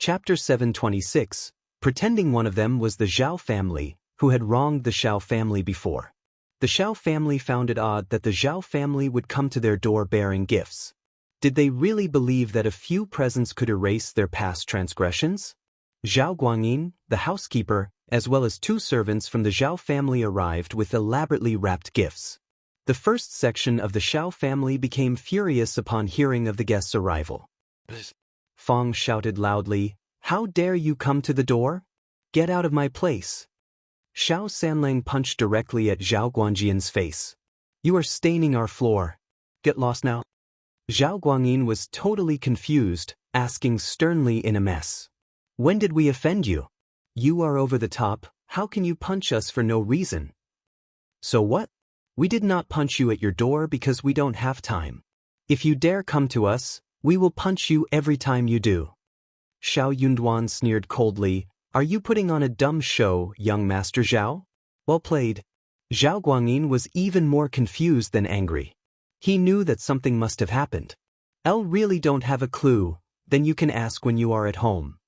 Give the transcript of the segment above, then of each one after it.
Chapter 726, pretending one of them was the Zhao family, who had wronged the Shao family before. The Shao family found it odd that the Zhao family would come to their door bearing gifts. Did they really believe that a few presents could erase their past transgressions? Zhao Guangyin, the housekeeper, as well as 2 servants from the Zhao family arrived with elaborately wrapped gifts. The first section of the Shao family became furious upon hearing of the guests' arrival. Fang shouted loudly, "How dare you come to the door? Get out of my place!" Shao Sanlang punched directly at Zhao Guangjin's face. "You are staining our floor. Get lost now." Zhao Guangyin was totally confused, asking sternly in a mess. "When did we offend you? You are over the top, how can you punch us for no reason?" "So what? We did not punch you at your door because we don't have time. If you dare come to us, we will punch you every time you do." Shao Yunduan sneered coldly, "Are you putting on a dumb show, young Master Zhao?" "Well played." Zhao Guangyin was even more confused than angry. He knew that something must have happened. "L really don't have a clue, then you can ask when you are at home."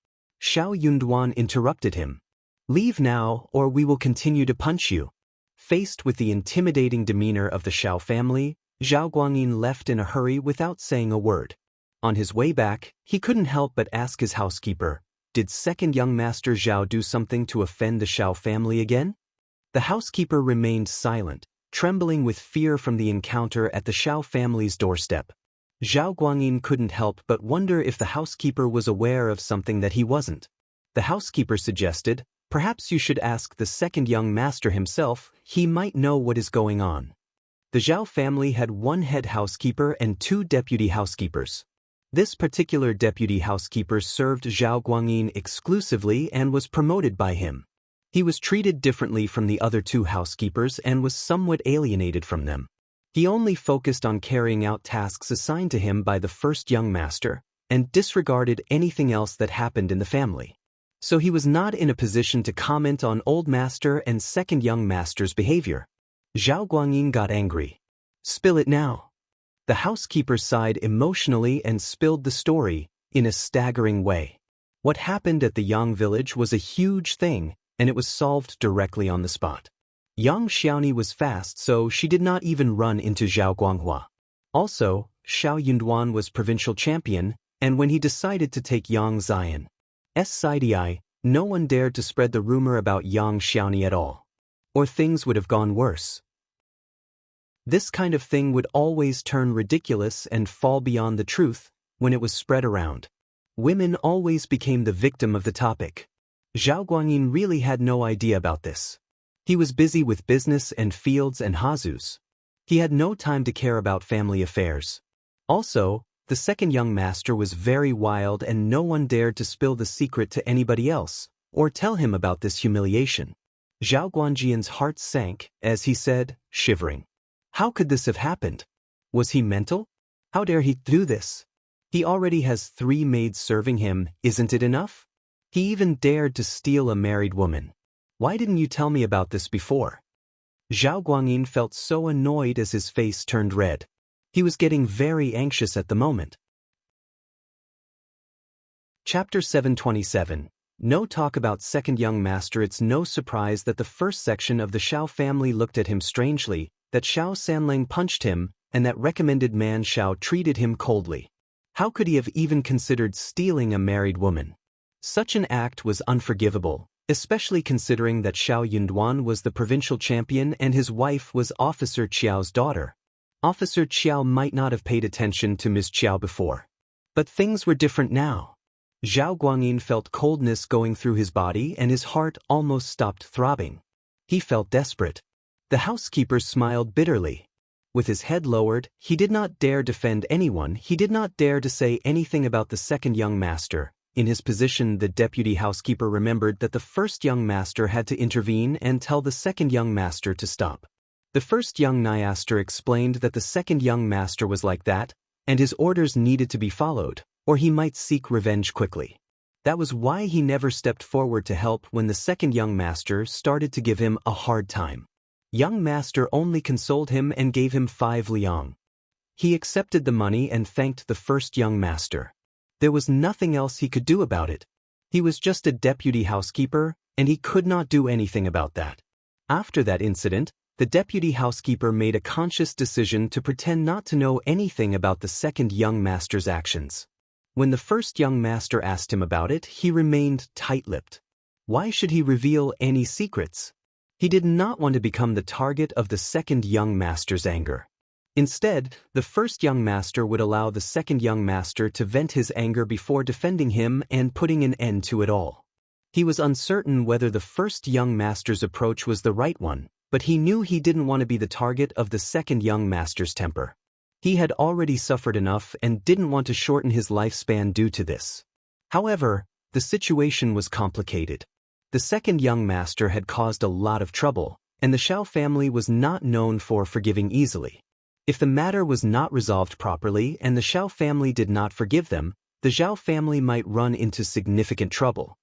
Shao Yunduan interrupted him. "Leave now or we will continue to punch you." Faced with the intimidating demeanor of the Shao family, Zhao Guangyin left in a hurry without saying a word. On his way back, he couldn't help but ask his housekeeper, "Did second young Master Zhao do something to offend the Shao family again?" The housekeeper remained silent, trembling with fear from the encounter at the Shao family's doorstep. Zhao Guangyin couldn't help but wonder if the housekeeper was aware of something that he wasn't. The housekeeper suggested, "Perhaps you should ask the second young master himself, he might know what is going on." The Zhao family had 1 head housekeeper and 2 deputy housekeepers. This particular deputy housekeeper served Zhao Guangyin exclusively and was promoted by him. He was treated differently from the other 2 housekeepers and was somewhat alienated from them. He only focused on carrying out tasks assigned to him by the first young master, and disregarded anything else that happened in the family. So he was not in a position to comment on old master and second young master's behavior. Zhao Guangyin got angry. "Spill it now." The housekeeper sighed emotionally and spilled the story, in a staggering way. What happened at the Yang village was a huge thing, and it was solved directly on the spot. Young Xiaoni was fast, so she did not even run into Zhao Guanghua. Also, Shao Yunduan was provincial champion, and when he decided to take Yang Xian's side, no one dared to spread the rumor about Yang Xiaoni at all. Or things would have gone worse. This kind of thing would always turn ridiculous and fall beyond the truth when it was spread around. Women always became the victim of the topic. Zhao Guangyin really had no idea about this. He was busy with business and fields and hazus. He had no time to care about family affairs. Also, the second young master was very wild and no one dared to spill the secret to anybody else, or tell him about this humiliation. Zhao Guangjin's heart sank, as he said, shivering. How could this have happened? Was he mental? How dare he do this? He already has 3 maids serving him, isn't it enough? He even dared to steal a married woman. Why didn't you tell me about this before? Zhao Guangyin felt so annoyed as his face turned red. He was getting very anxious at the moment. Chapter 727. No talk about second young master. It's no surprise that the first section of the Shao family looked at him strangely, that Shao Sanlang punched him, and that recommended man Shao treated him coldly. How could he have even considered stealing a married woman? Such an act was unforgivable, especially considering that Shao Yunduan was the provincial champion and his wife was Officer Qiao's daughter. Officer Qiao might not have paid attention to Ms. Qiao before. But things were different now. Zhao Guangyin felt coldness going through his body and his heart almost stopped throbbing. He felt desperate. The housekeeper smiled bitterly. With his head lowered, he did not dare defend anyone, he did not dare to say anything about the second young master. In his position, the deputy housekeeper remembered that the first young master had to intervene and tell the second young master to stop. The first young master explained that the second young master was like that, and his orders needed to be followed, or he might seek revenge quickly. That was why he never stepped forward to help when the second young master started to give him a hard time. Young master only consoled him and gave him 5 liang. He accepted the money and thanked the first young master. There was nothing else he could do about it. He was just a deputy housekeeper, and he could not do anything about that. After that incident, the deputy housekeeper made a conscious decision to pretend not to know anything about the second young master's actions. When the first young master asked him about it, he remained tight-lipped. Why should he reveal any secrets? He did not want to become the target of the second young master's anger. Instead, the first young master would allow the second young master to vent his anger before defending him and putting an end to it all. He was uncertain whether the first young master's approach was the right one, but he knew he didn't want to be the target of the second young master's temper. He had already suffered enough and didn't want to shorten his lifespan due to this. However, the situation was complicated. The second young master had caused a lot of trouble, and the Shao family was not known for forgiving easily. If the matter was not resolved properly and the Shao family did not forgive them, the Zhao family might run into significant trouble.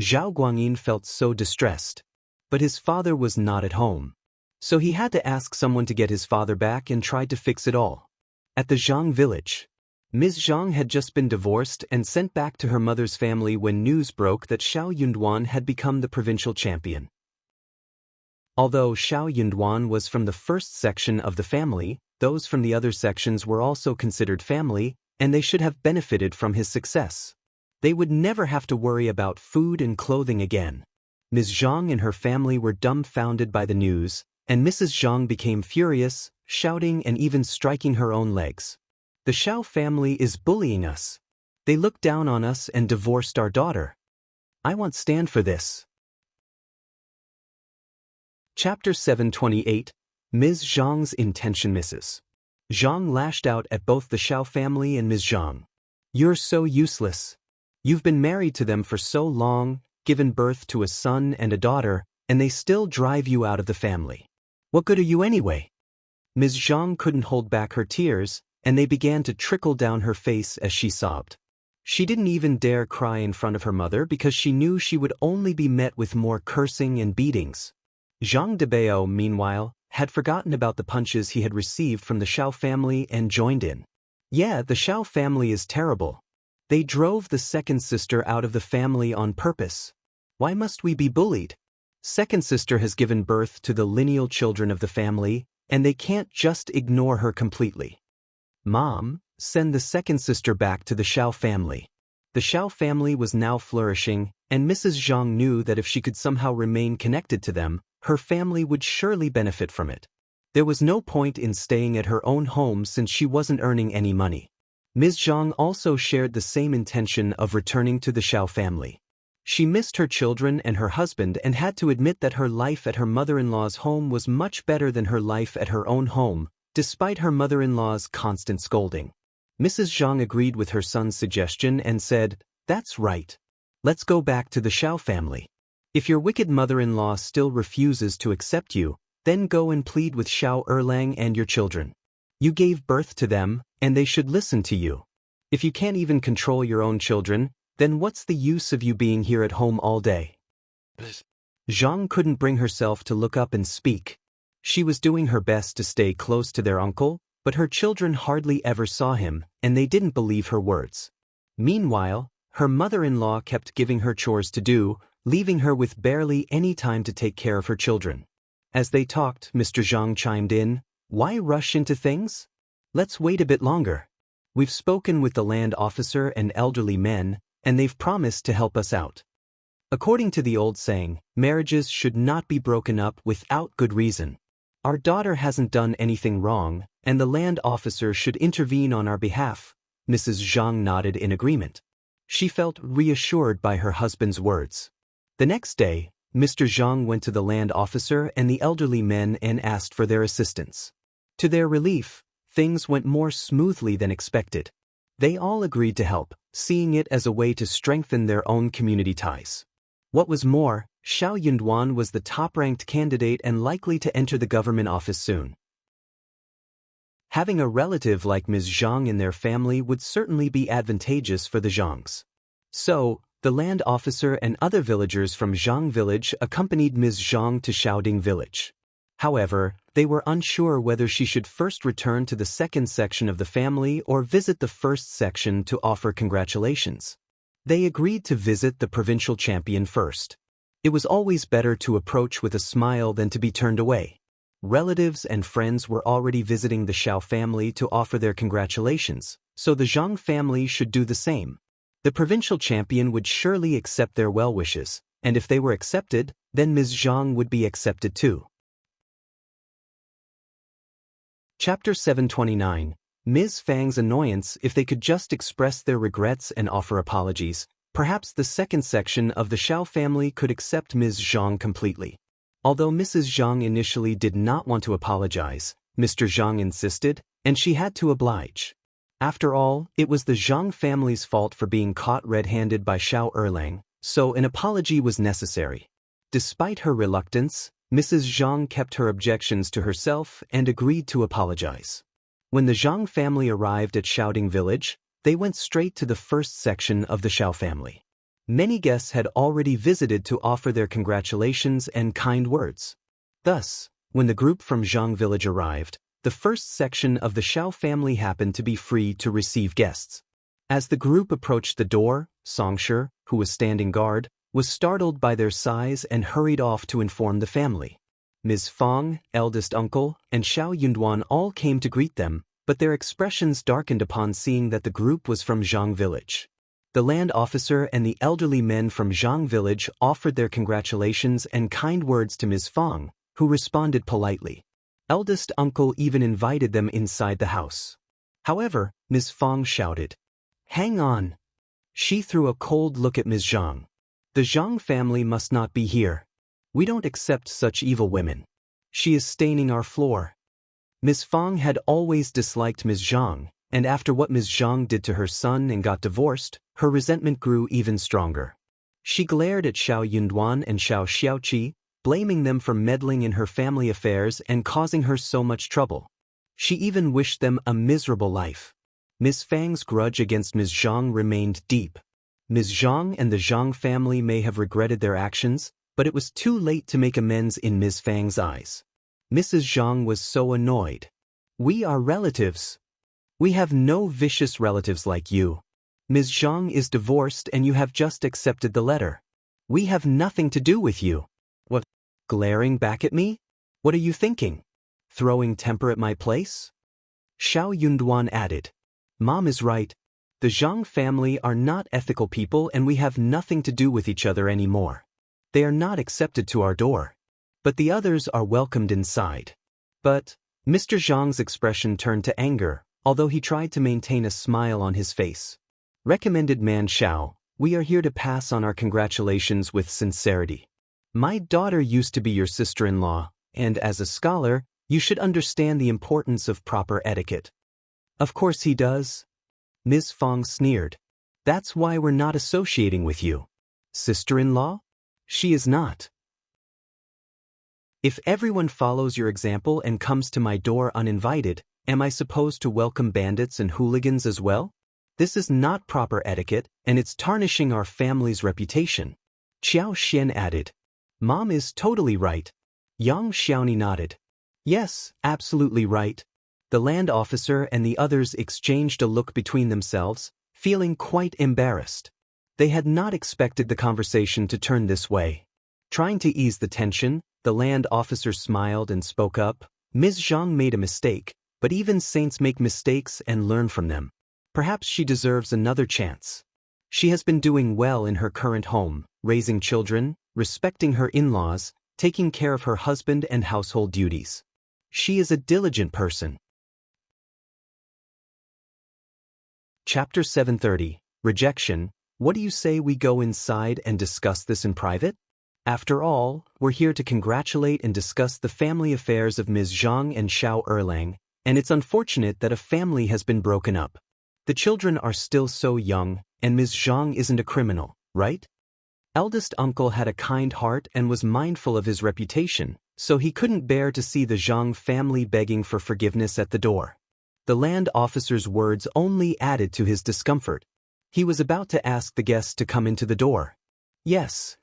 Zhao Guangyin felt so distressed. But his father was not at home. So he had to ask someone to get his father back and tried to fix it all. At the Zhang village, Ms.Zhang had just been divorced and sent back to her mother's family when news broke that Shao Yunduan had become the provincial champion. Although Shao Yunduan was from the first section of the family, those from the other sections were also considered family, and they should have benefited from his success. They would never have to worry about food and clothing again. Ms. Zhang and her family were dumbfounded by the news, and Mrs. Zhang became furious, shouting and even striking her own legs. The Shao family is bullying us. They looked down on us and divorced our daughter. I won't stand for this. Chapter 728, Ms. Zhang's intention misses. Zhang lashed out at both the Shao family and Ms. Zhang. You're so useless. You've been married to them for so long, given birth to a son and a daughter, and they still drive you out of the family. What good are you anyway? Ms. Zhang couldn't hold back her tears, and they began to trickle down her face as she sobbed. She didn't even dare cry in front of her mother because she knew she would only be met with more cursing and beatings. Zhang Debao, meanwhile, had forgotten about the punches he had received from the Shao family and joined in. Yeah, the Shao family is terrible. They drove the second sister out of the family on purpose. Why must we be bullied? Second sister has given birth to the lineal children of the family, and they can't just ignore her completely. Mom, send the second sister back to the Shao family. The Shao family was now flourishing, and Mrs. Zhang knew that if she could somehow remain connected to them, her family would surely benefit from it. There was no point in staying at her own home since she wasn't earning any money. Ms. Zhang also shared the same intention of returning to the Shao family. She missed her children and her husband and had to admit that her life at her mother-in-law's home was much better than her life at her own home, despite her mother-in-law's constant scolding. Mrs. Zhang agreed with her son's suggestion and said, "That's right. Let's go back to the Shao family. If your wicked mother-in-law still refuses to accept you, then go and plead with Shao Erlang and your children. You gave birth to them, and they should listen to you. If you can't even control your own children, then what's the use of you being here at home all day?" Zhang couldn't bring herself to look up and speak. She was doing her best to stay close to their uncle, but her children hardly ever saw him, and they didn't believe her words. Meanwhile, her mother-in-law kept giving her chores to do, leaving her with barely any time to take care of her children. As they talked, Mr. Zhang chimed in, "Why rush into things? Let's wait a bit longer. We've spoken with the land officer and elderly men, and they've promised to help us out." According to the old saying, marriages should not be broken up without good reason. Our daughter hasn't done anything wrong, and the land officer should intervene on our behalf. Mrs. Zhang nodded in agreement. She felt reassured by her husband's words. The next day, Mr. Zhang went to the land officer and the elderly men and asked for their assistance. To their relief, things went more smoothly than expected. They all agreed to help, seeing it as a way to strengthen their own community ties. What was more, Shao Yunduan was the top-ranked candidate and likely to enter the government office soon. Having a relative like Ms. Zhang in their family would certainly be advantageous for the Zhangs. So, the land officer and other villagers from Zhang village accompanied Ms. Zhang to Shaoding village. However, they were unsure whether she should first return to the second section of the family or visit the first section to offer congratulations. They agreed to visit the provincial champion first. It was always better to approach with a smile than to be turned away. Relatives and friends were already visiting the Xiao family to offer their congratulations, so the Zhang family should do the same. The provincial champion would surely accept their well wishes, and if they were accepted, then Ms.Zhang would be accepted too. Chapter 729. Ms. Fang's Annoyance. If they could just express their regrets and offer apologies, perhaps the second section of the Shao family could accept Ms. Zhang completely. Although Mrs. Zhang initially did not want to apologize, Mr. Zhang insisted, and she had to oblige. After all, it was the Zhang family's fault for being caught red-handed by Liulang, so an apology was necessary. Despite her reluctance, Mrs. Zhang kept her objections to herself and agreed to apologize. When the Zhang family arrived at Shouting Village, they went straight to the first section of the Shao family. Many guests had already visited to offer their congratulations and kind words. Thus, when the group from Zhang Village arrived, the first section of the Shao family happened to be free to receive guests. As the group approached the door, Songshe, who was standing guard, was startled by their size and hurried off to inform the family. Ms. Fang, eldest uncle, and Xiao Yunduan all came to greet them, but their expressions darkened upon seeing that the group was from Zhang Village. The land officer and the elderly men from Zhang Village offered their congratulations and kind words to Ms. Fang, who responded politely. Eldest uncle even invited them inside the house. However, Ms. Fang shouted, "Hang on!" She threw a cold look at Ms. Zhang. The Zhang family must not be here. We don't accept such evil women. She is staining our floor. Ms. Fang had always disliked Ms. Zhang, and after what Ms. Zhang did to her son and got divorced, her resentment grew even stronger. She glared at Xiao Yunduan and Xiao Xiaoqi, blaming them for meddling in her family affairs and causing her so much trouble. She even wished them a miserable life. Ms. Fang's grudge against Ms. Zhang remained deep. Ms. Zhang and the Zhang family may have regretted their actions, but it was too late to make amends in Ms. Fang's eyes. Mrs. Zhang was so annoyed. "We are relatives. We have no vicious relatives like you. Ms. Zhang is divorced and you have just accepted the letter. We have nothing to do with you." "What? Glaring back at me? What are you thinking? Throwing temper at my place?" Xiao Yunduan added. "Mom is right. The Zhang family are not ethical people and we have nothing to do with each other anymore. They are not accepted to our door. But the others are welcomed inside." But Mr. Zhang's expression turned to anger, although he tried to maintain a smile on his face. "Recommended man Shao, we are here to pass on our congratulations with sincerity. My daughter used to be your sister-in-law, and as a scholar, you should understand the importance of proper etiquette." "Of course he does." Ms. Fang sneered. "That's why we're not associating with you." "Sister-in-law? She is not." "If everyone follows your example and comes to my door uninvited, am I supposed to welcome bandits and hooligans as well? This is not proper etiquette, and it's tarnishing our family's reputation." Qiao Xian added. "Mom is totally right." Yang Xiaoni nodded. "Yes, absolutely right." The land officer and the others exchanged a look between themselves, feeling quite embarrassed. They had not expected the conversation to turn this way. Trying to ease the tension, the land officer smiled and spoke up. "Ms. Zhang made a mistake, but even saints make mistakes and learn from them. Perhaps she deserves another chance. She has been doing well in her current home, raising children, respecting her in-laws, taking care of her husband and household duties. She is a diligent person." Chapter 730. Rejection. What do you say we go inside and discuss this in private? After all, we're here to congratulate and discuss the family affairs of Ms. Zhang and Xiao Erlang, and it's unfortunate that a family has been broken up. The children are still so young, and Ms. Zhang isn't a criminal, right? Eldest uncle had a kind heart and was mindful of his reputation, so he couldn't bear to see the Zhang family begging for forgiveness at the door. The land officer's words only added to his discomfort. He was about to ask the guests to come into the door. Yes,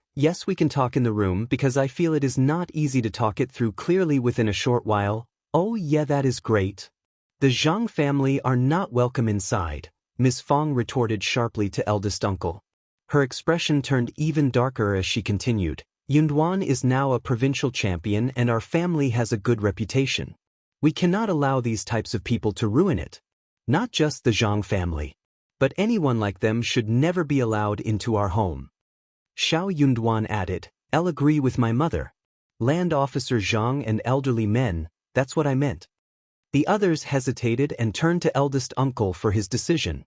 we can talk in the room because I feel it is not easy to talk it through clearly within a short while." "Oh yeah, that is great. The Zhang family are not welcome inside," Ms. Fang retorted sharply to eldest uncle. Her expression turned even darker as she continued. Yunduan is now a provincial champion and our family has a good reputation. We cannot allow these types of people to ruin it. Not just the Zhang family. But anyone like them should never be allowed into our home. Shao Yunduan added, I'll agree with my mother. Land Officer Zhang and elderly men, that's what I meant. The others hesitated and turned to eldest uncle for his decision.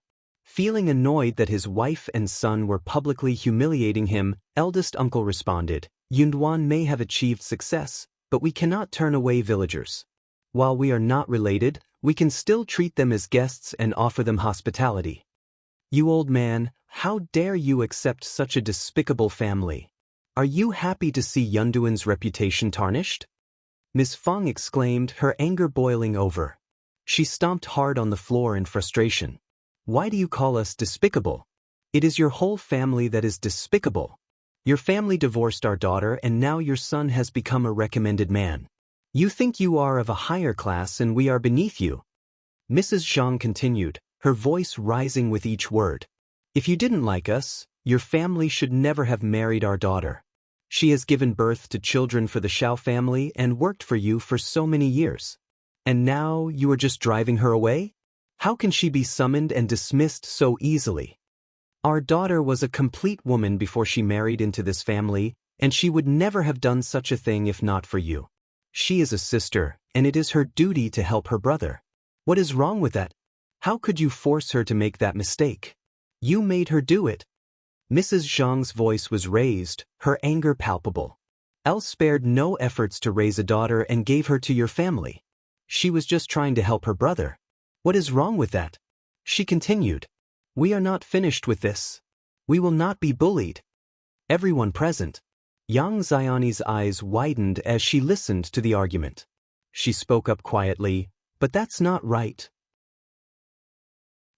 Feeling annoyed that his wife and son were publicly humiliating him, eldest uncle responded, Yunduan may have achieved success, but we cannot turn away villagers. While we are not related, we can still treat them as guests and offer them hospitality. You old man, how dare you accept such a despicable family? Are you happy to see Yunduan's reputation tarnished? Ms. Fang exclaimed, her anger boiling over. She stomped hard on the floor in frustration. Why do you call us despicable? It is your whole family that is despicable. Your family divorced our daughter and now your son has become a recommended man. You think you are of a higher class and we are beneath you. Mrs. Zhang continued, her voice rising with each word. If you didn't like us, your family should never have married our daughter. She has given birth to children for the Shao family and worked for you for so many years. And now you are just driving her away? How can she be summoned and dismissed so easily? Our daughter was a complete woman before she married into this family, and she would never have done such a thing if not for you. She is a sister, and it is her duty to help her brother. What is wrong with that? How could you force her to make that mistake? You made her do it. Mrs. Zhang's voice was raised, her anger palpable. Elle spared no efforts to raise a daughter and gave her to your family. She was just trying to help her brother. What is wrong with that? She continued. We are not finished with this. We will not be bullied. Everyone present. Young Xiaoni's eyes widened as she listened to the argument. She spoke up quietly, but that's not right.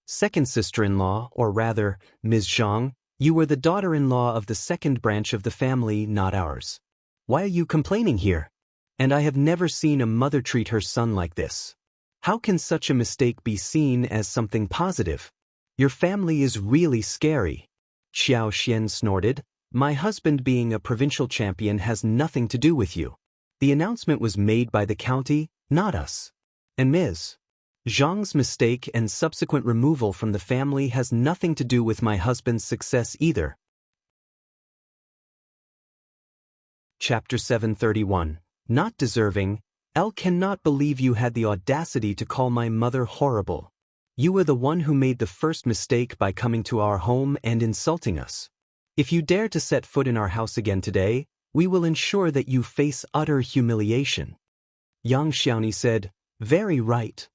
Second sister-in-law, or rather, Ms. Zhang, you were the daughter-in-law of the second branch of the family, not ours. Why are you complaining here? And I have never seen a mother treat her son like this. How can such a mistake be seen as something positive? Your family is really scary. Qiao Xian snorted. My husband being a provincial champion has nothing to do with you. The announcement was made by the county, not us. And Ms. Zhang's mistake and subsequent removal from the family has nothing to do with my husband's success either. Chapter 731. Not deserving. Elle cannot believe you had the audacity to call my mother horrible. You were the one who made the first mistake by coming to our home and insulting us. If you dare to set foot in our house again today, we will ensure that you face utter humiliation. Young Xiaoni said, very right.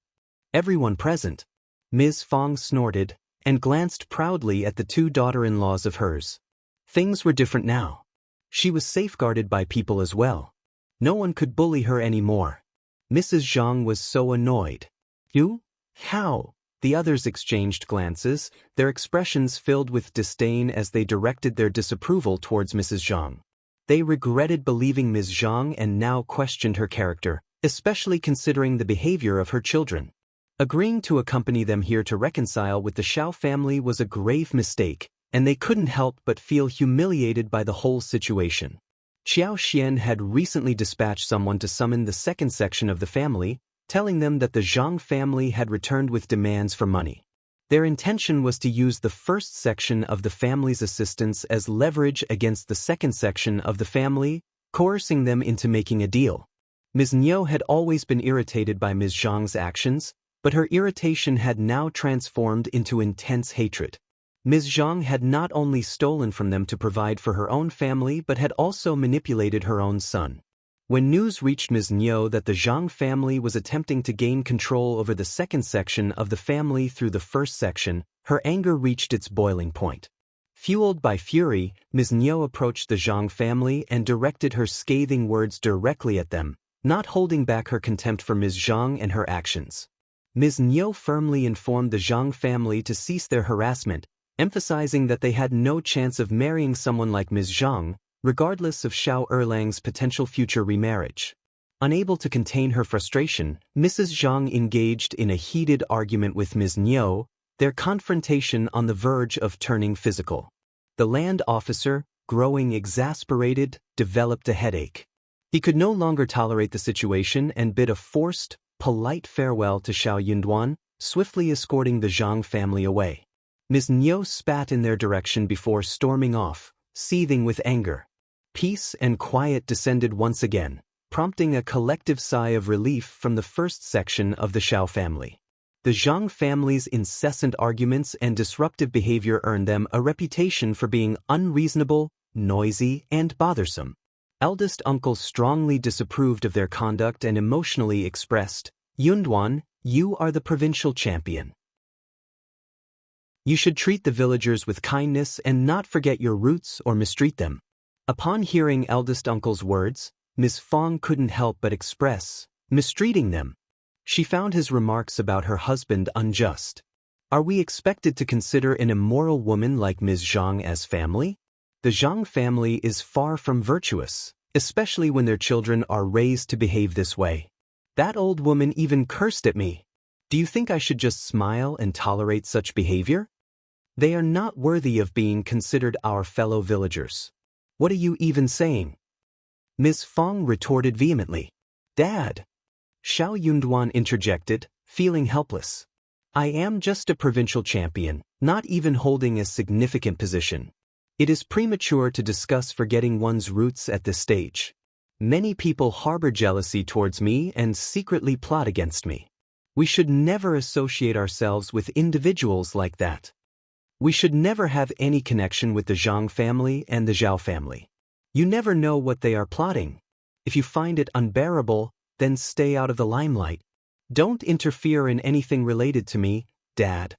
Everyone present. Ms. Fang snorted and glanced proudly at the two daughter-in-laws of hers. Things were different now. She was safeguarded by people as well. No one could bully her anymore. Mrs. Zhang was so annoyed. You? How? The others exchanged glances, their expressions filled with disdain as they directed their disapproval towards Mrs. Zhang. They regretted believing Ms. Zhang and now questioned her character, especially considering the behavior of her children. Agreeing to accompany them here to reconcile with the Shao family was a grave mistake, and they couldn't help but feel humiliated by the whole situation. Qiao Xian had recently dispatched someone to summon the second section of the family, telling them that the Zhang family had returned with demands for money. Their intention was to use the first section of the family's assistance as leverage against the second section of the family, coercing them into making a deal. Ms. Niu had always been irritated by Ms. Zhang's actions, but her irritation had now transformed into intense hatred. Ms. Zhang had not only stolen from them to provide for her own family but had also manipulated her own son. When news reached Ms. Niu that the Zhang family was attempting to gain control over the second section of the family through the first section, her anger reached its boiling point. Fueled by fury, Ms. Niu approached the Zhang family and directed her scathing words directly at them, not holding back her contempt for Ms. Zhang and her actions. Ms. Niu firmly informed the Zhang family to cease their harassment, emphasizing that they had no chance of marrying someone like Ms. Zhang, regardless of Shao Erlang's potential future remarriage. Unable to contain her frustration, Mrs. Zhang engaged in a heated argument with Ms. Niu, their confrontation on the verge of turning physical. The land officer, growing exasperated, developed a headache. He could no longer tolerate the situation and bid a forced, polite farewell to Yunduan, swiftly escorting the Zhang family away. Ms. Niu spat in their direction before storming off, seething with anger. Peace and quiet descended once again, prompting a collective sigh of relief from the first section of the Shao family. The Zhang family's incessant arguments and disruptive behavior earned them a reputation for being unreasonable, noisy, and bothersome. Eldest uncle strongly disapproved of their conduct and emotionally expressed, "Yunduan, you are the provincial champion. You should treat the villagers with kindness and not forget your roots or mistreat them." Upon hearing eldest uncle's words, Ms. Fang couldn't help but express, "Mistreating them." She found his remarks about her husband unjust. Are we expected to consider an immoral woman like Ms.Zhang as family? The Zhang family is far from virtuous, especially when their children are raised to behave this way. That old woman even cursed at me. Do you think I should just smile and tolerate such behavior? They are not worthy of being considered our fellow villagers. What are you even saying? Ms. Fang retorted vehemently. Dad! Xiao Yunduan interjected, feeling helpless. I am just a provincial champion, not even holding a significant position. It is premature to discuss forgetting one's roots at this stage. Many people harbor jealousy towards me and secretly plot against me. We should never associate ourselves with individuals like that. We should never have any connection with the Zhang family and the Zhao family. You never know what they are plotting. If you find it unbearable, then stay out of the limelight. Don't interfere in anything related to me, Dad.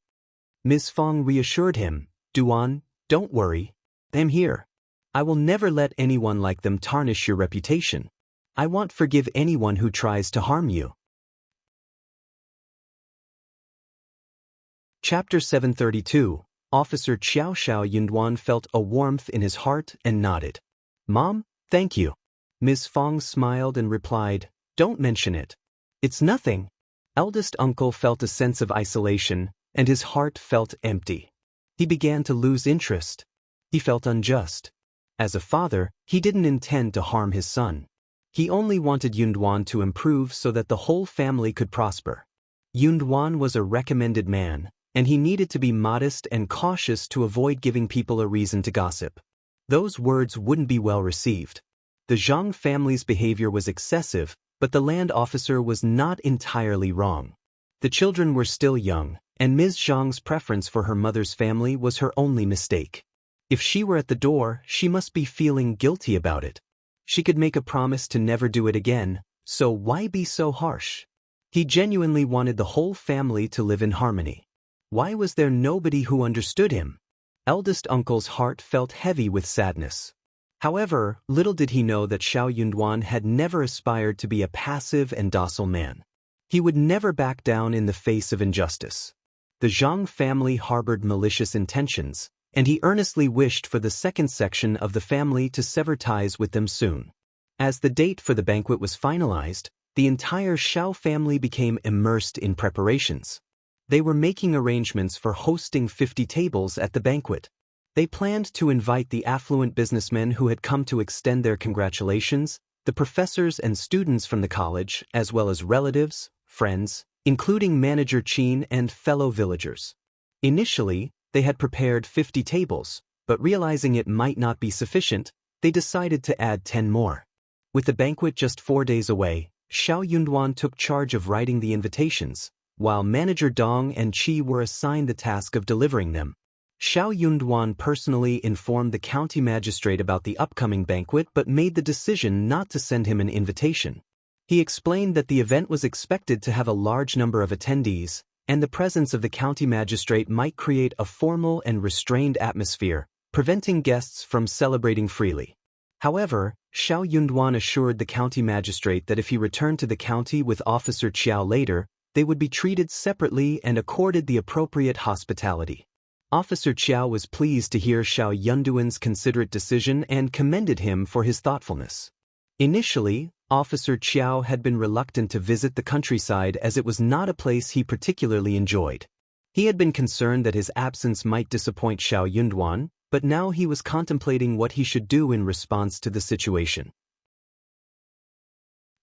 Ms. Fang reassured him, Duan, don't worry. I'm here. I will never let anyone like them tarnish your reputation. I won't forgive anyone who tries to harm you. Chapter 732. Officer Qiao. Yunduan felt a warmth in his heart and nodded. Mom, thank you. Ms. Fang smiled and replied, Don't mention it. It's nothing. Eldest uncle felt a sense of isolation, and his heart felt empty. He began to lose interest. He felt unjust. As a father, he didn't intend to harm his son. He only wanted Yunduan to improve so that the whole family could prosper. Yunduan was a recommended man, and he needed to be modest and cautious to avoid giving people a reason to gossip. Those words wouldn't be well received. The Zhang family's behavior was excessive, but the land officer was not entirely wrong. The children were still young, and Ms. Zhang's preference for her mother's family was her only mistake. If she were at the door, she must be feeling guilty about it. She could make a promise to never do it again, so why be so harsh? He genuinely wanted the whole family to live in harmony. Why was there nobody who understood him? Eldest uncle's heart felt heavy with sadness. However, little did he know that Xiao Yunduan had never aspired to be a passive and docile man. He would never back down in the face of injustice. The Zhang family harbored malicious intentions, and he earnestly wished for the second section of the family to sever ties with them soon. As the date for the banquet was finalized, the entire Shao family became immersed in preparations. They were making arrangements for hosting 50 tables at the banquet. They planned to invite the affluent businessmen who had come to extend their congratulations, the professors and students from the college, as well as relatives, friends, including Manager Qin and fellow villagers. Initially, they had prepared 50 tables, but realizing it might not be sufficient, they decided to add 10 more. With the banquet just 4 days away, Xiao Yunduan took charge of writing the invitations, while Manager Dong and Qi were assigned the task of delivering them. Xiao Yunduan personally informed the county magistrate about the upcoming banquet but made the decision not to send him an invitation. He explained that the event was expected to have a large number of attendees, and the presence of the county magistrate might create a formal and restrained atmosphere, preventing guests from celebrating freely. However, Xiao Yunduan assured the county magistrate that if he returned to the county with Officer Qiao later, they would be treated separately and accorded the appropriate hospitality. Officer Qiao was pleased to hear Xiao Yunduan's considerate decision and commended him for his thoughtfulness. Initially, Officer Qiao had been reluctant to visit the countryside as it was not a place he particularly enjoyed. He had been concerned that his absence might disappoint Xiao Yunduan, but now he was contemplating what he should do in response to the situation.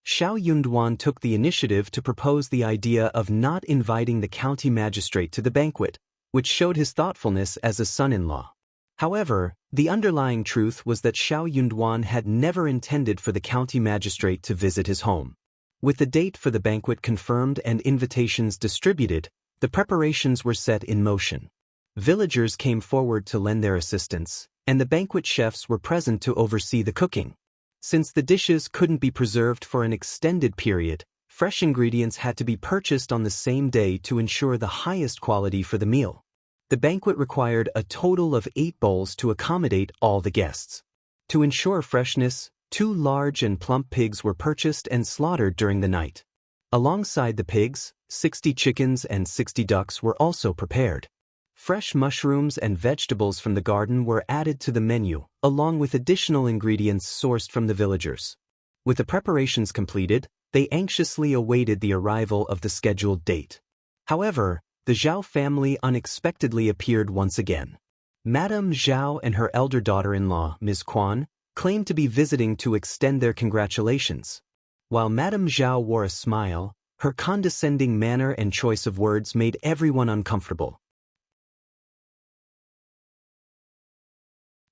Shao Yunduan took the initiative to propose the idea of not inviting the county magistrate to the banquet, which showed his thoughtfulness as a son-in-law. However, the underlying truth was that Shao Yunduan had never intended for the county magistrate to visit his home. With the date for the banquet confirmed and invitations distributed, the preparations were set in motion. Villagers came forward to lend their assistance, and the banquet chefs were present to oversee the cooking. Since the dishes couldn't be preserved for an extended period, fresh ingredients had to be purchased on the same day to ensure the highest quality for the meal. The banquet required a total of 8 bowls to accommodate all the guests. To ensure freshness, 2 large and plump pigs were purchased and slaughtered during the night. Alongside the pigs, 60 chickens and 60 ducks were also prepared. Fresh mushrooms and vegetables from the garden were added to the menu, along with additional ingredients sourced from the villagers. With the preparations completed, they anxiously awaited the arrival of the scheduled date. However, the Zhao family unexpectedly appeared once again. Madame Zhao and her elder daughter-in-law, Ms. Quan, claimed to be visiting to extend their congratulations. While Madame Zhao wore a smile, her condescending manner and choice of words made everyone uncomfortable.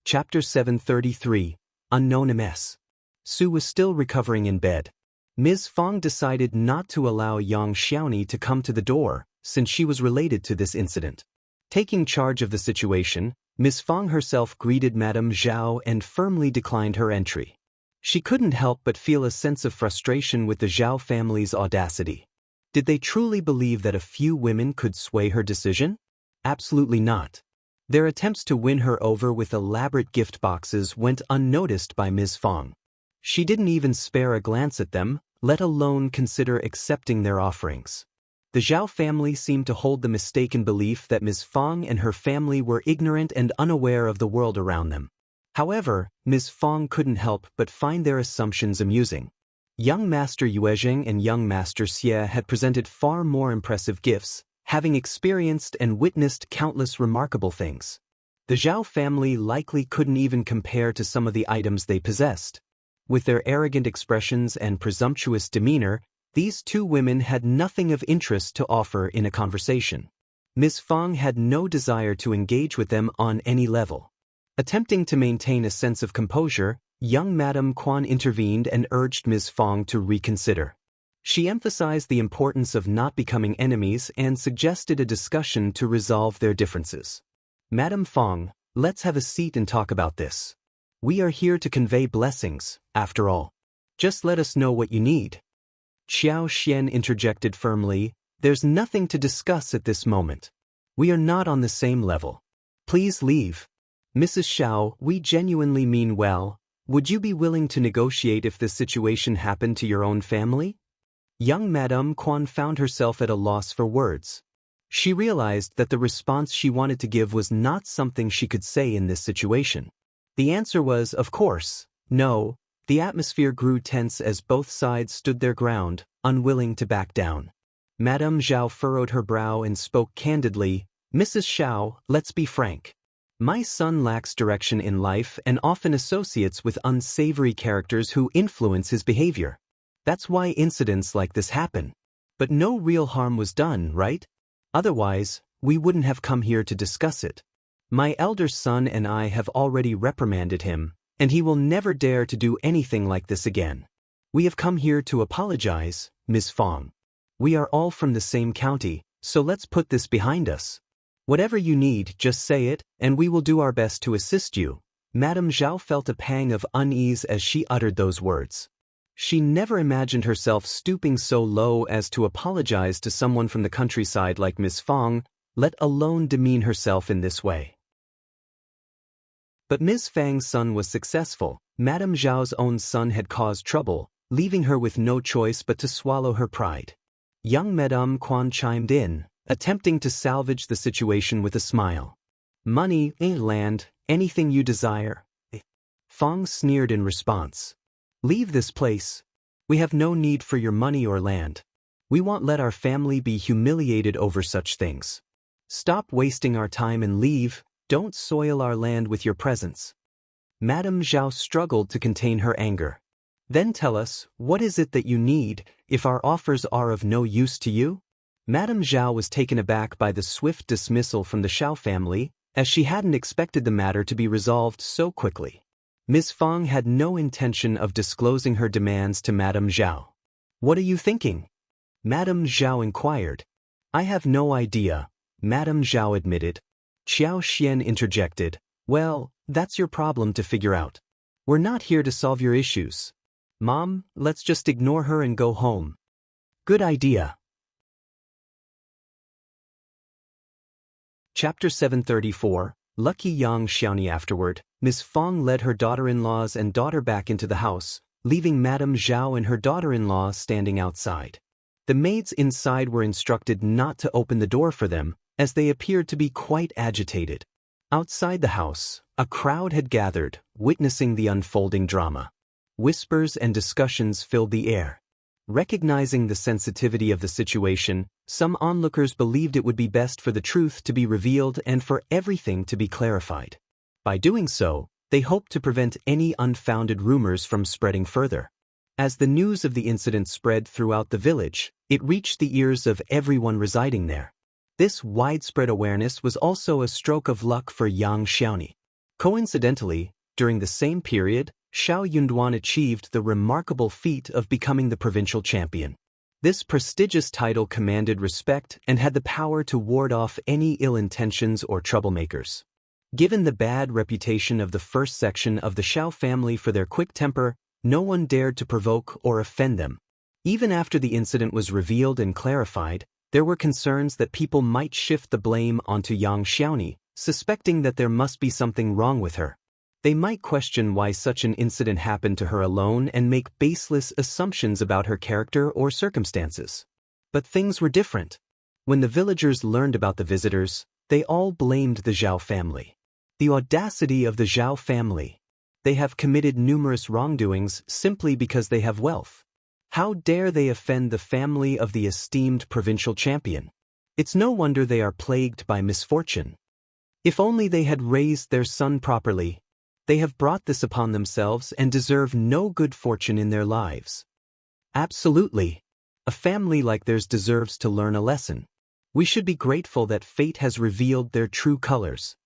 Chapter 733, Unknown MS. Su was still recovering in bed. Ms. Fang decided not to allow young Xiaoni to come to the door, since she was related to this incident. Taking charge of the situation, Ms. Fang herself greeted Madame Zhao and firmly declined her entry. She couldn't help but feel a sense of frustration with the Zhao family's audacity. Did they truly believe that a few women could sway her decision? Absolutely not. Their attempts to win her over with elaborate gift boxes went unnoticed by Ms. Fang. She didn't even spare a glance at them, let alone consider accepting their offerings. The Zhao family seemed to hold the mistaken belief that Ms. Fang and her family were ignorant and unaware of the world around them. However, Ms. Fang couldn't help but find their assumptions amusing. Young Master Yuezheng and young Master Xie had presented far more impressive gifts, having experienced and witnessed countless remarkable things. The Zhao family likely couldn't even compare to some of the items they possessed. With their arrogant expressions and presumptuous demeanor, these 2 women had nothing of interest to offer in a conversation. Ms. Fang had no desire to engage with them on any level. Attempting to maintain a sense of composure, young Madame Quan intervened and urged Ms. Fang to reconsider. She emphasized the importance of not becoming enemies and suggested a discussion to resolve their differences. Madame Fang, let's have a seat and talk about this. We are here to convey blessings, after all. Just let us know what you need. Qiao Xian interjected firmly, there's nothing to discuss at this moment. We are not on the same level. Please leave. Mrs. Shao, we genuinely mean well. Would you be willing to negotiate if this situation happened to your own family? Young Madame Quan found herself at a loss for words. She realized that the response she wanted to give was not something she could say in this situation. The answer was, of course, no. The atmosphere grew tense as both sides stood their ground, unwilling to back down. Madame Zhao furrowed her brow and spoke candidly, Mrs. Shao, let's be frank. My son lacks direction in life and often associates with unsavory characters who influence his behavior. That's why incidents like this happen. But no real harm was done, right? Otherwise, we wouldn't have come here to discuss it. My elder son and I have already reprimanded him, and he will never dare to do anything like this again. We have come here to apologize, Ms. Fang. We are all from the same county, so let's put this behind us. Whatever you need, just say it, and we will do our best to assist you. Madame Zhao felt a pang of unease as she uttered those words. She never imagined herself stooping so low as to apologize to someone from the countryside like Ms. Fang, let alone demean herself in this way. But Ms. Fang's son was successful. Madame Zhao's own son had caused trouble, leaving her with no choice but to swallow her pride. Young Madame Quan chimed in, attempting to salvage the situation with a smile. Money, land, anything you desire. Fang sneered in response. Leave this place. We have no need for your money or land. We won't let our family be humiliated over such things. Stop wasting our time and leave. don't soil our land with your presence. Madame Zhao struggled to contain her anger. Then tell us, what is it that you need, if our offers are of no use to you? Madame Zhao was taken aback by the swift dismissal from the Shao family, as she hadn't expected the matter to be resolved so quickly. Ms. Fang had no intention of disclosing her demands to Madame Zhao. What are you thinking? Madame Zhao inquired. I have no idea, Madame Zhao admitted. Qiao Xian interjected. Well, that's your problem to figure out. We're not here to solve your issues. Mom, let's just ignore her and go home. Good idea. Chapter 734, Lucky Young Xiaoni. Afterward, Ms. Fang led her daughter-in-laws and daughter back into the house, leaving Madame Zhao and her daughter-in-law standing outside. The maids inside were instructed not to open the door for them, as they appeared to be quite agitated. Outside the house, a crowd had gathered, witnessing the unfolding drama. Whispers and discussions filled the air. Recognizing the sensitivity of the situation, some onlookers believed it would be best for the truth to be revealed and for everything to be clarified. By doing so, they hoped to prevent any unfounded rumors from spreading further. As the news of the incident spread throughout the village, it reached the ears of everyone residing there. This widespread awareness was also a stroke of luck for young Xiaoni. Coincidentally, during the same period, Shao Yunduan achieved the remarkable feat of becoming the provincial champion. This prestigious title commanded respect and had the power to ward off any ill intentions or troublemakers. Given the bad reputation of the first section of the Shao family for their quick temper, no one dared to provoke or offend them. Even after the incident was revealed and clarified, there were concerns that people might shift the blame onto young Xiaoni, suspecting that there must be something wrong with her. They might question why such an incident happened to her alone and make baseless assumptions about her character or circumstances. But things were different. When the villagers learned about the visitors, they all blamed the Zhao family. The audacity of the Zhao family. They have committed numerous wrongdoings simply because they have wealth. How dare they offend the family of the esteemed provincial champion? It's no wonder they are plagued by misfortune. If only they had raised their son properly. They have brought this upon themselves and deserve no good fortune in their lives. Absolutely. A family like theirs deserves to learn a lesson. We should be grateful that fate has revealed their true colors.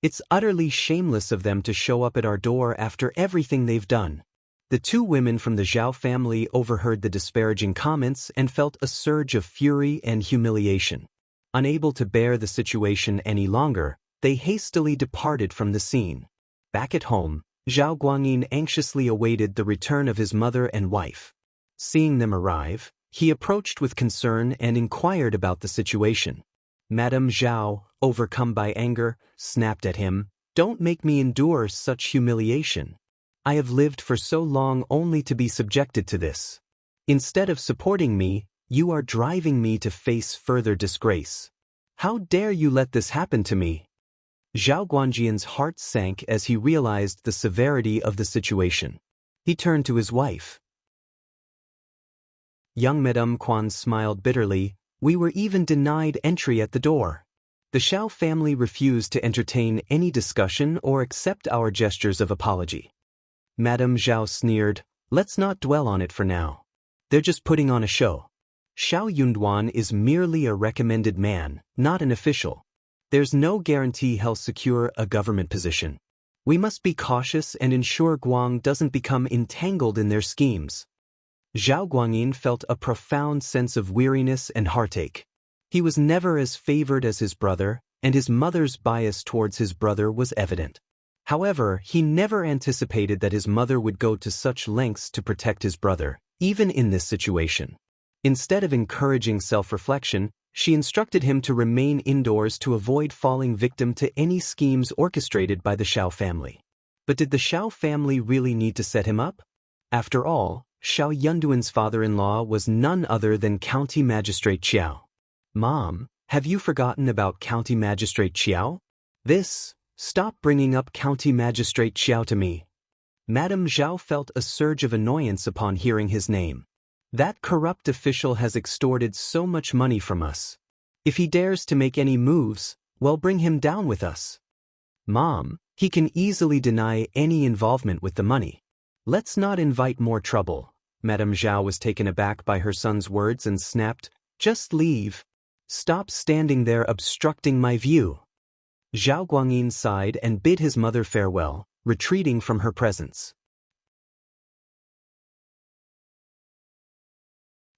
It's utterly shameless of them to show up at our door after everything they've done. The two women from the Zhao family overheard the disparaging comments and felt a surge of fury and humiliation. Unable to bear the situation any longer, they hastily departed from the scene. Back at home, Zhao Guangyin anxiously awaited the return of his mother and wife. Seeing them arrive, he approached with concern and inquired about the situation. Madame Zhao, overcome by anger, snapped at him, "Don't make me endure such humiliation. I have lived for so long only to be subjected to this. Instead of supporting me, you are driving me to face further disgrace. How dare you let this happen to me?" Zhao Guanjian's heart sank as he realized the severity of the situation. He turned to his wife. Young Madame Quan smiled bitterly. "We were even denied entry at the door. The Shao family refused to entertain any discussion or accept our gestures of apology." Madame Zhao sneered. "Let's not dwell on it for now. They're just putting on a show. Shao Yunduan is merely a recommended man, not an official. There's no guarantee he'll secure a government position. We must be cautious and ensure Guang doesn't become entangled in their schemes." Zhao Guangyin felt a profound sense of weariness and heartache. He was never as favored as his brother, and his mother's bias towards his brother was evident. However, he never anticipated that his mother would go to such lengths to protect his brother, even in this situation. Instead of encouraging self-reflection, she instructed him to remain indoors to avoid falling victim to any schemes orchestrated by the Shao family. But did the Shao family really need to set him up? After all, Shao Yunduan's father-in-law was none other than County Magistrate Qiao. "Mom, have you forgotten about County Magistrate Qiao?" Stop bringing up County Magistrate Qiao to me." Madame Zhao felt a surge of annoyance upon hearing his name. That corrupt official has extorted so much money from us. If he dares to make any moves, well, bring him down with us. Mom, he can easily deny any involvement with the money. Let's not invite more trouble. Madame Zhao was taken aback by her son's words and snapped, "Just leave. Stop standing there obstructing my view." Zhao Guangyin sighed and bid his mother farewell, retreating from her presence.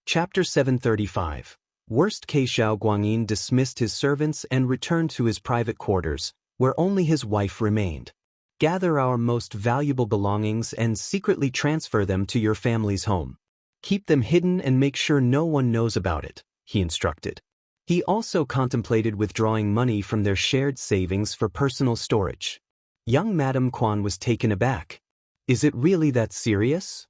Chapter 735. Worst case. Zhao Guangyin dismissed his servants and returned to his private quarters, where only his wife remained. Gather our most valuable belongings and secretly transfer them to your family's home. Keep them hidden and make sure no one knows about it, he instructed. He also contemplated withdrawing money from their shared savings for personal storage. Young Madame Quan was taken aback. Is it really that serious?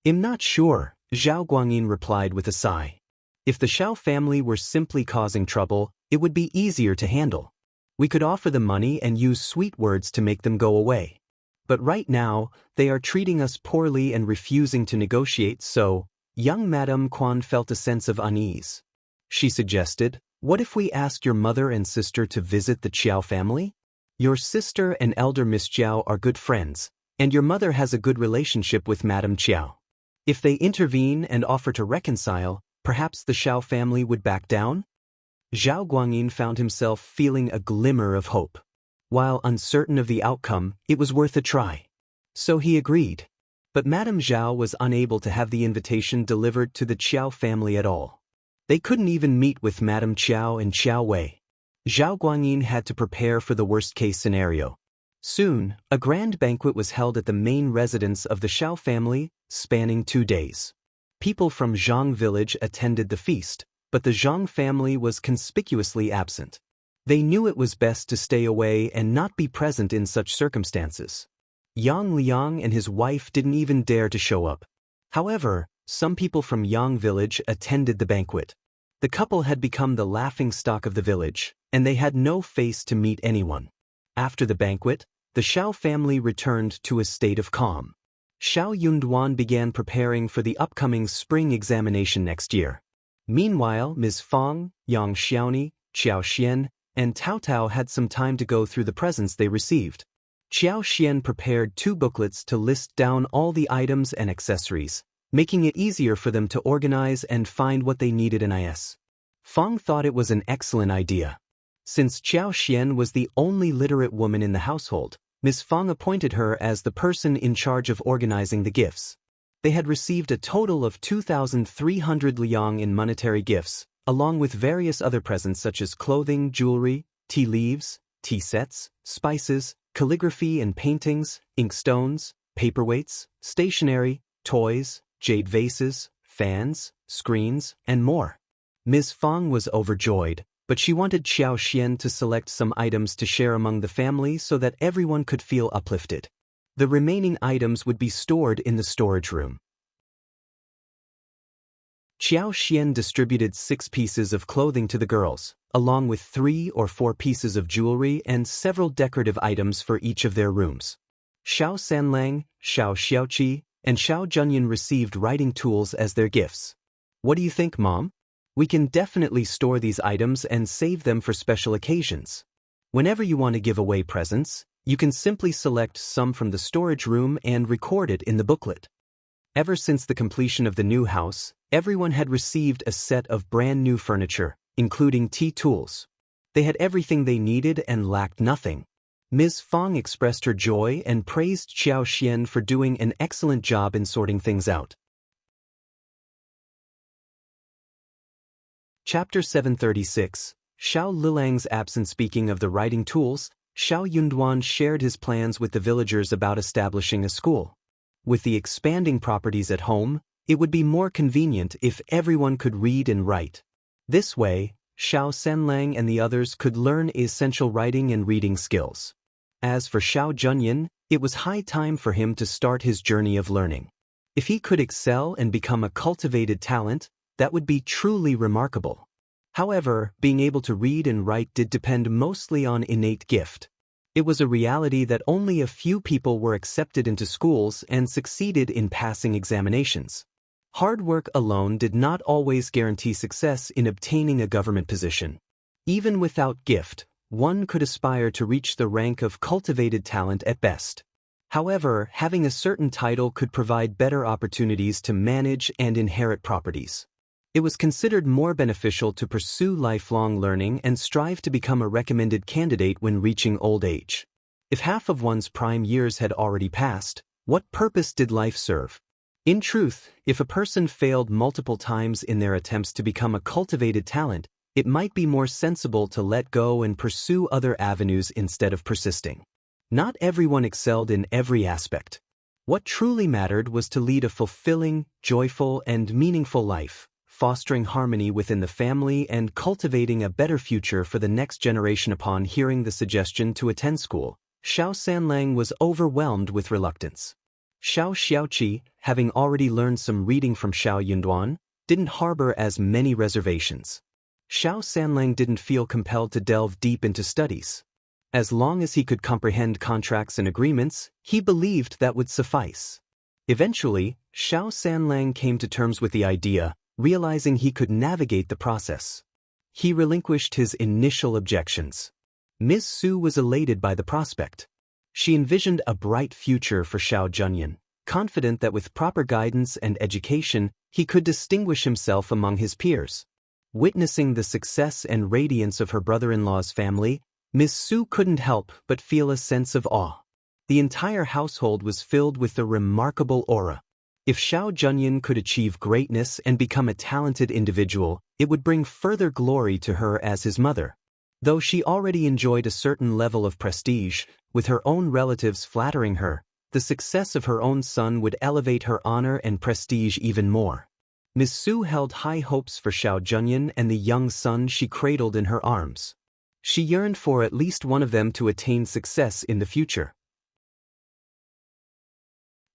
I'm not sure, Zhao Guangyin replied with a sigh. If the Shao family were simply causing trouble, it would be easier to handle. We could offer them money and use sweet words to make them go away. But right now, they are treating us poorly and refusing to negotiate, so, young Madame Quan felt a sense of unease. She suggested, what if we ask your mother and sister to visit the Qiao family? Your sister and elder Miss Zhao are good friends, and your mother has a good relationship with Madame Qiao. If they intervene and offer to reconcile, perhaps the Shao family would back down? Zhao Guangyin found himself feeling a glimmer of hope. While uncertain of the outcome, it was worth a try. So he agreed. But Madame Zhao was unable to have the invitation delivered to the Qiao family at all. They couldn't even meet with Madame Qiao and Qiuyue. Zhao Guangyin had to prepare for the worst-case scenario. Soon, a grand banquet was held at the main residence of the Shao family, spanning 2 days. People from Zhang village attended the feast, but the Zhang family was conspicuously absent. They knew it was best to stay away and not be present in such circumstances. Yang Liulang and his wife didn't even dare to show up. However, some people from Yang village attended the banquet. The couple had become the laughingstock of the village, and they had no face to meet anyone. After the banquet, the Shao family returned to a state of calm. Shao Yunduan began preparing for the upcoming spring examination next year. Meanwhile, Ms. Fang, Yang Xiaoni, Qiao Xian, and Tao Tao had some time to go through the presents they received. Qiao Xian prepared 2 booklets to list down all the items and accessories, making it easier for them to organize and find what they needed in is. Fang thought it was an excellent idea. Since Qiao Xian was the only literate woman in the household, Ms. Fang appointed her as the person in charge of organizing the gifts. They had received a total of 2,300 liang in monetary gifts, along with various other presents such as clothing, jewelry, tea leaves, tea sets, spices, calligraphy and paintings, inkstones, paperweights, stationery, toys, jade vases, fans, screens, and more. Ms. Fang was overjoyed, but she wanted Qiao Xian to select some items to share among the family so that everyone could feel uplifted. The remaining items would be stored in the storage room. Qiao Xian distributed 6 pieces of clothing to the girls, along with 3 or 4 pieces of jewelry and several decorative items for each of their rooms. Shao Sanlang, Shao Xiaoqi, and Shao Junyan received writing tools as their gifts. What do you think, Mom? We can definitely store these items and save them for special occasions. Whenever you want to give away presents, you can simply select some from the storage room and record it in the booklet. Ever since the completion of the new house, everyone had received a set of brand new furniture, including tea tools. They had everything they needed and lacked nothing. Ms. Fang expressed her joy and praised Qiao Xian for doing an excellent job in sorting things out. Chapter 736. Shao Liulang's absence. Speaking of the writing tools, Shao Yunduan shared his plans with the villagers about establishing a school. With the expanding properties at home, it would be more convenient if everyone could read and write. This way, Shao Sanlang and the others could learn essential writing and reading skills. As for Shao Junyan, it was high time for him to start his journey of learning. If he could excel and become a cultivated talent, that would be truly remarkable. However, being able to read and write did depend mostly on innate gift. It was a reality that only a few people were accepted into schools and succeeded in passing examinations. Hard work alone did not always guarantee success in obtaining a government position. Even without gift, one could aspire to reach the rank of cultivated talent at best. However, having a certain title could provide better opportunities to manage and inherit properties. It was considered more beneficial to pursue lifelong learning and strive to become a recommended candidate when reaching old age. If half of one's prime years had already passed, what purpose did life serve? In truth, if a person failed multiple times in their attempts to become a cultivated talent, it might be more sensible to let go and pursue other avenues instead of persisting. Not everyone excelled in every aspect. What truly mattered was to lead a fulfilling, joyful, and meaningful life, fostering harmony within the family and cultivating a better future for the next generation. Upon hearing the suggestion to attend school, Xiao Sanlang was overwhelmed with reluctance. Xiao Xiaoqi, having already learned some reading from Xiao Yunduan, didn't harbor as many reservations. Xiao Sanlang didn't feel compelled to delve deep into studies. As long as he could comprehend contracts and agreements, he believed that would suffice. Eventually, Xiao Sanlang came to terms with the idea, realizing he could navigate the process. He relinquished his initial objections. Ms. Su was elated by the prospect. She envisioned a bright future for Xiao Junyan, confident that with proper guidance and education, he could distinguish himself among his peers. Witnessing the success and radiance of her brother-in-law's family, Ms. Su couldn't help but feel a sense of awe. The entire household was filled with the remarkable aura. If Xiao Junyan could achieve greatness and become a talented individual, it would bring further glory to her as his mother. Though she already enjoyed a certain level of prestige, with her own relatives flattering her, the success of her own son would elevate her honor and prestige even more. Ms. Su held high hopes for Xiao Junyan and the young son she cradled in her arms. She yearned for at least one of them to attain success in the future.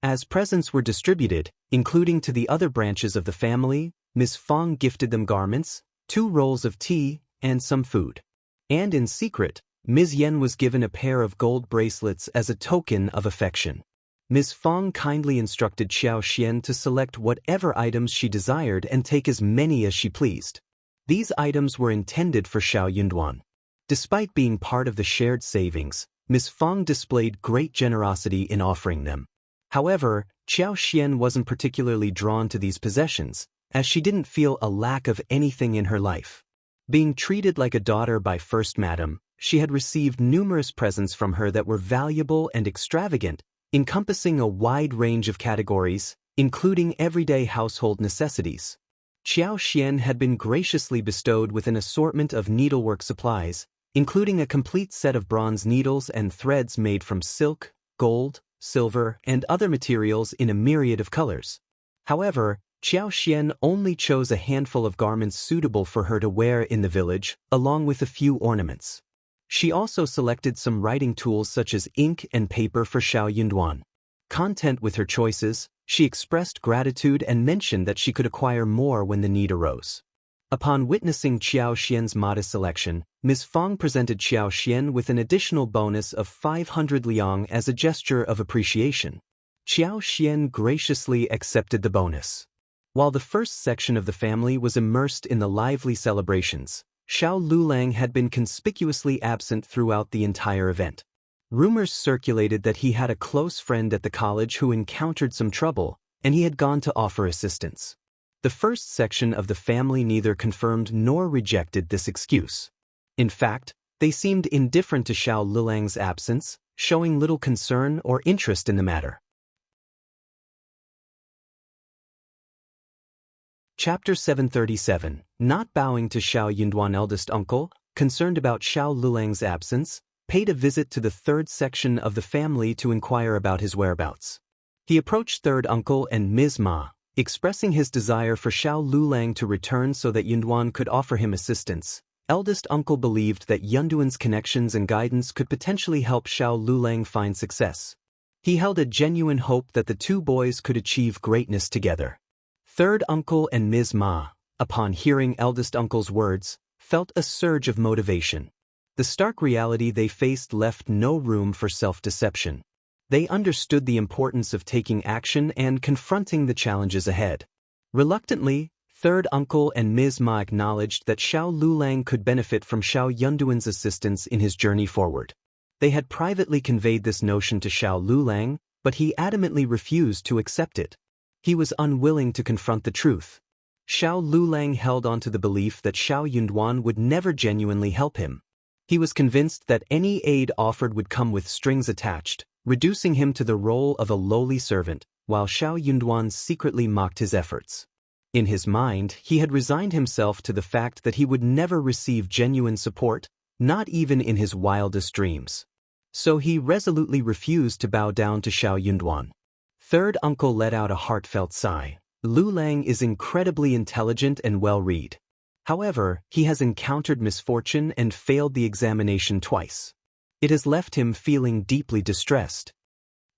As presents were distributed, including to the other branches of the family, Ms. Fang gifted them garments, 2 rolls of tea, and some food. And in secret, Ms. Yen was given a pair of gold bracelets as a token of affection. Ms. Fang kindly instructed Xiao Xian to select whatever items she desired and take as many as she pleased. These items were intended for Xiao Yunduan. Despite being part of the shared savings, Ms. Fang displayed great generosity in offering them. However, Xiao Xian wasn't particularly drawn to these possessions, as she didn't feel a lack of anything in her life. Being treated like a daughter by First Madam, she had received numerous presents from her that were valuable and extravagant, encompassing a wide range of categories, including everyday household necessities. Xiao Xian had been graciously bestowed with an assortment of needlework supplies, including a complete set of bronze needles and threads made from silk, gold, silver, and other materials in a myriad of colors. However, Xiao Xian only chose a handful of garments suitable for her to wear in the village, along with a few ornaments. She also selected some writing tools such as ink and paper for Xiao Yunduan. Content with her choices, she expressed gratitude and mentioned that she could acquire more when the need arose. Upon witnessing Xiao Xian's modest selection, Ms. Fang presented Xiao Xian with an additional bonus of 500 liang as a gesture of appreciation. Xiao Xian graciously accepted the bonus. While the first section of the family was immersed in the lively celebrations, Xiao Liulang had been conspicuously absent throughout the entire event. Rumors circulated that he had a close friend at the college who encountered some trouble, and he had gone to offer assistance. The first section of the family neither confirmed nor rejected this excuse. In fact, they seemed indifferent to Xiao Liulang's absence, showing little concern or interest in the matter. Chapter 737. Not bowing to Xiao Yunduan. Eldest uncle, concerned about Xiao Liulang's absence, paid a visit to the third section of the family to inquire about his whereabouts. He approached third uncle and Ms. Ma, expressing his desire for Xiao Liulang to return so that Yunduan could offer him assistance. Eldest uncle believed that Yunduan's connections and guidance could potentially help Xiao Liulang find success. He held a genuine hope that the two boys could achieve greatness together. Third uncle and Ms. Ma, upon hearing eldest uncle's words, felt a surge of motivation. The stark reality they faced left no room for self-deception. They understood the importance of taking action and confronting the challenges ahead. Reluctantly, third uncle and Ms.Zhang acknowledged that Liulang could benefit from Yunduan's assistance in his journey forward. They had privately conveyed this notion to Liulang, but he adamantly refused to accept it. He was unwilling to confront the truth. Liulang held on to the belief that Yunduan would never genuinely help him. He was convinced that any aid offered would come with strings attached, reducing him to the role of a lowly servant, while Yunduan secretly mocked his efforts. In his mind, he had resigned himself to the fact that he would never receive genuine support, not even in his wildest dreams. So he resolutely refused to bow down to Yunduan. Third uncle let out a heartfelt sigh. Liulang is incredibly intelligent and well-read. However, he has encountered misfortune and failed the examination twice. It has left him feeling deeply distressed.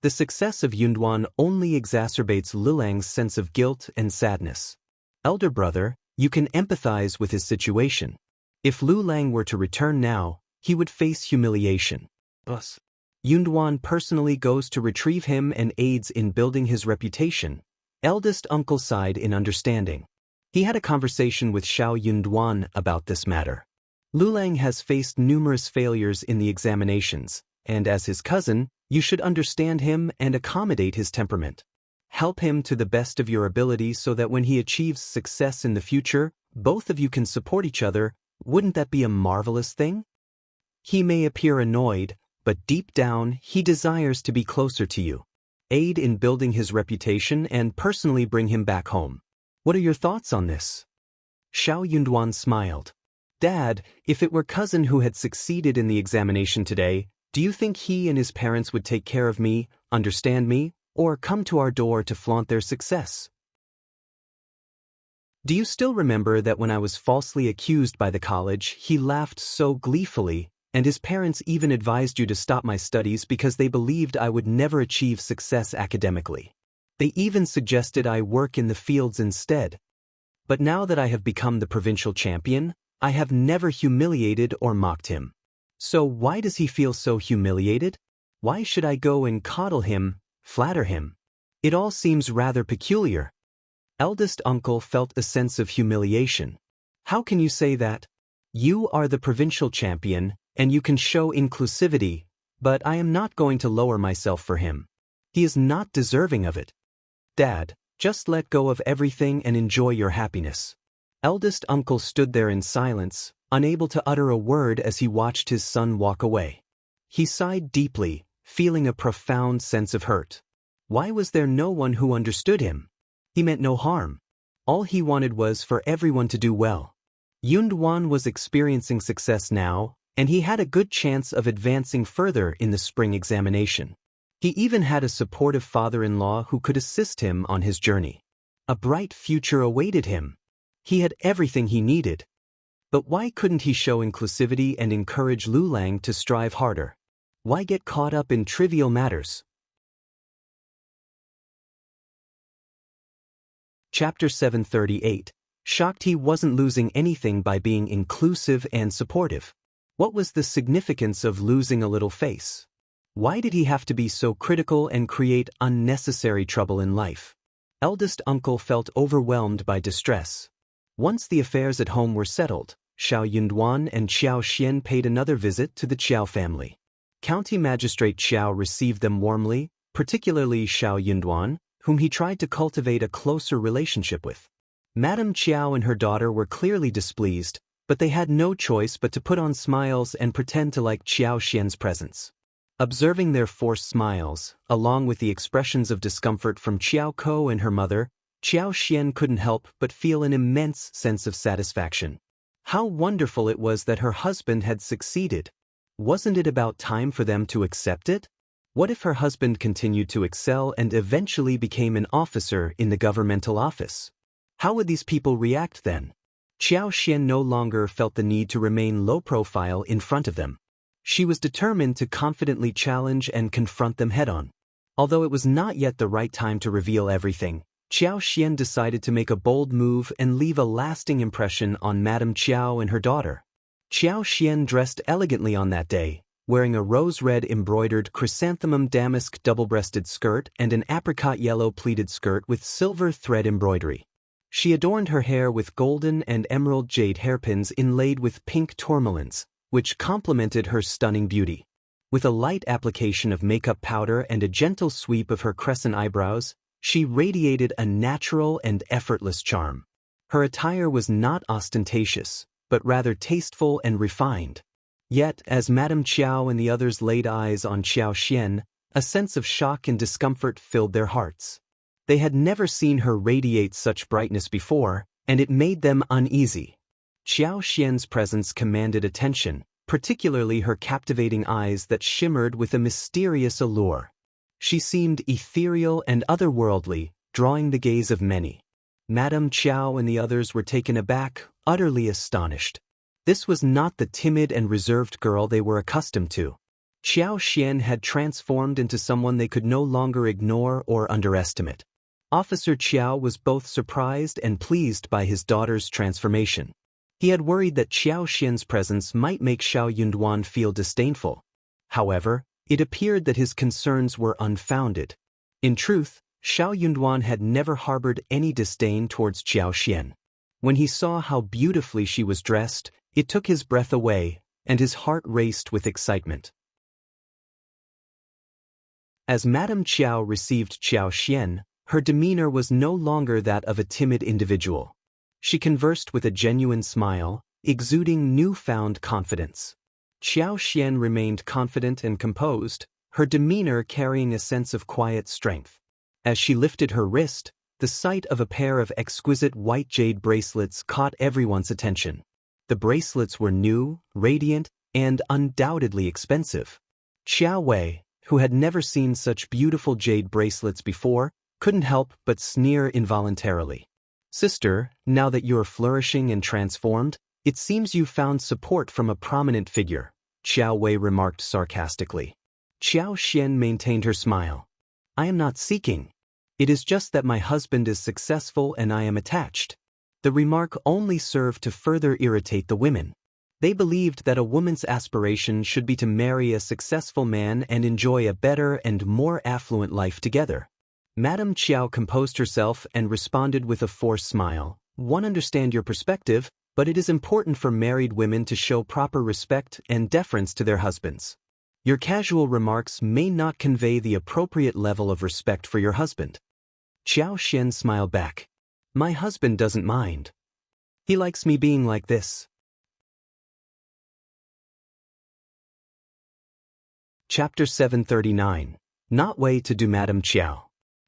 The success of Yunduan only exacerbates Liulang's sense of guilt and sadness. Elder brother, you can empathize with his situation. If Liulang were to return now, he would face humiliation. Thus, Yunduan personally goes to retrieve him and aids in building his reputation. Eldest uncle sighed in understanding. He had a conversation with Yunduan about this matter. Liulang has faced numerous failures in the examinations, and as his cousin, you should understand him and accommodate his temperament. Help him to the best of your ability so that when he achieves success in the future, both of you can support each other. Wouldn't that be a marvelous thing? He may appear annoyed, but deep down, he desires to be closer to you. Aid in building his reputation and personally bring him back home. What are your thoughts on this? Yunduan smiled. Dad, if it were cousin who had succeeded in the examination today, do you think he and his parents would take care of me, understand me, or come to our door to flaunt their success? Do you still remember that when I was falsely accused by the college, he laughed so gleefully, and his parents even advised you to stop my studies because they believed I would never achieve success academically. They even suggested I work in the fields instead. But now that I have become the provincial champion, I have never humiliated or mocked him. So why does he feel so humiliated? Why should I go and coddle him, flatter him? It all seems rather peculiar. Eldest uncle felt a sense of humiliation. How can you say that? You are the provincial champion, and you can show inclusivity, but I am not going to lower myself for him. He is not deserving of it. Dad, just let go of everything and enjoy your happiness. Eldest uncle stood there in silence, unable to utter a word as he watched his son walk away. He sighed deeply, feeling a profound sense of hurt. Why was there no one who understood him? He meant no harm. All he wanted was for everyone to do well. Yunduan was experiencing success now, and he had a good chance of advancing further in the spring examination. He even had a supportive father-in-law who could assist him on his journey. A bright future awaited him. He had everything he needed. But why couldn't he show inclusivity and encourage Liulang to strive harder? Why get caught up in trivial matters? Chapter 738. Shocked he wasn't losing anything by being inclusive and supportive. What was the significance of losing a little face? Why did he have to be so critical and create unnecessary trouble in life? Eldest uncle felt overwhelmed by distress. Once the affairs at home were settled, Yunduan and Qiao paid another visit to the Qiao family. County Magistrate Qiao received them warmly, particularly Yunduan, whom he tried to cultivate a closer relationship with. Madame Qiao and her daughter were clearly displeased, but they had no choice but to put on smiles and pretend to like Qiao's presence. Observing their forced smiles, along with the expressions of discomfort from Qiao and her mother, Qiao couldn't help but feel an immense sense of satisfaction. How wonderful it was that her husband had succeeded. Wasn't it about time for them to accept it? What if her husband continued to excel and eventually became an officer in the governmental office? How would these people react then? Qiao no longer felt the need to remain low profile in front of them. She was determined to confidently challenge and confront them head-on. Although it was not yet the right time to reveal everything, Qiao decided to make a bold move and leave a lasting impression on Madame Qiao and her daughter. Qiao dressed elegantly on that day, wearing a rose-red embroidered chrysanthemum damask double-breasted skirt and an apricot yellow pleated skirt with silver thread embroidery. She adorned her hair with golden and emerald jade hairpins inlaid with pink tourmalines, which complemented her stunning beauty. With a light application of makeup powder and a gentle sweep of her crescent eyebrows, she radiated a natural and effortless charm. Her attire was not ostentatious, but rather tasteful and refined. Yet, as Madame Qiao and the others laid eyes on Qiao Xian, a sense of shock and discomfort filled their hearts. They had never seen her radiate such brightness before, and it made them uneasy. Qiao Xian's presence commanded attention, particularly her captivating eyes that shimmered with a mysterious allure. She seemed ethereal and otherworldly, drawing the gaze of many. Madame Qiao and the others were taken aback, utterly astonished. This was not the timid and reserved girl they were accustomed to. Qiao Xian had transformed into someone they could no longer ignore or underestimate. Officer Qiao was both surprised and pleased by his daughter's transformation. He had worried that Qiao Xian's presence might make Shao Yunduan feel disdainful. However, it appeared that his concerns were unfounded. In truth, Shao Yunduan had never harbored any disdain towards Qiao Xian. When he saw how beautifully she was dressed, it took his breath away, and his heart raced with excitement. As Madame Qiao received Qiao Xian, her demeanor was no longer that of a timid individual. She conversed with a genuine smile, exuding newfound confidence. Qiao Xian remained confident and composed, her demeanor carrying a sense of quiet strength. As she lifted her wrist, the sight of a pair of exquisite white jade bracelets caught everyone's attention. The bracelets were new, radiant, and undoubtedly expensive. Qiuyue, who had never seen such beautiful jade bracelets before, couldn't help but sneer involuntarily. "Sister, now that you're flourishing and transformed, it seems you found support from a prominent figure," Qiuyue remarked sarcastically. Qiao Xian maintained her smile. "I am not seeking. It is just that my husband is successful and I am attached." The remark only served to further irritate the women. They believed that a woman's aspiration should be to marry a successful man and enjoy a better and more affluent life together. Madame Qiao composed herself and responded with a forced smile. "One understand your perspective, but it is important for married women to show proper respect and deference to their husbands. Your casual remarks may not convey the appropriate level of respect for your husband." Qiao Xian smiled back. "My husband doesn't mind. He likes me being like this." Chapter 739. Not way to do Madame Qiao.